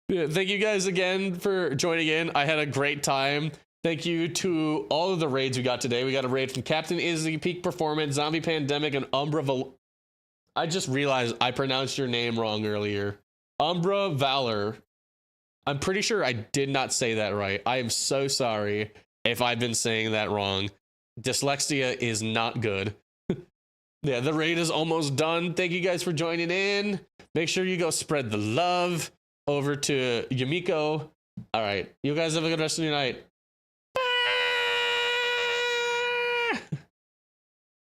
Yeah, thank you guys again for joining in. I had a great time. Thank you to all of the raids we got today. We got a raid from Captain Izzy, Peak Performance, Zombie Pandemic, and Umbra I just realized I pronounced your name wrong earlier. Umbra Valor. I'm pretty sure I did not say that right. I am so sorry if I've been saying that wrong. Dyslexia is not good. Yeah, the raid is almost done. Thank you guys for joining in. Make sure you go spread the love over to Yumiko. All right. You guys have a good rest of your night.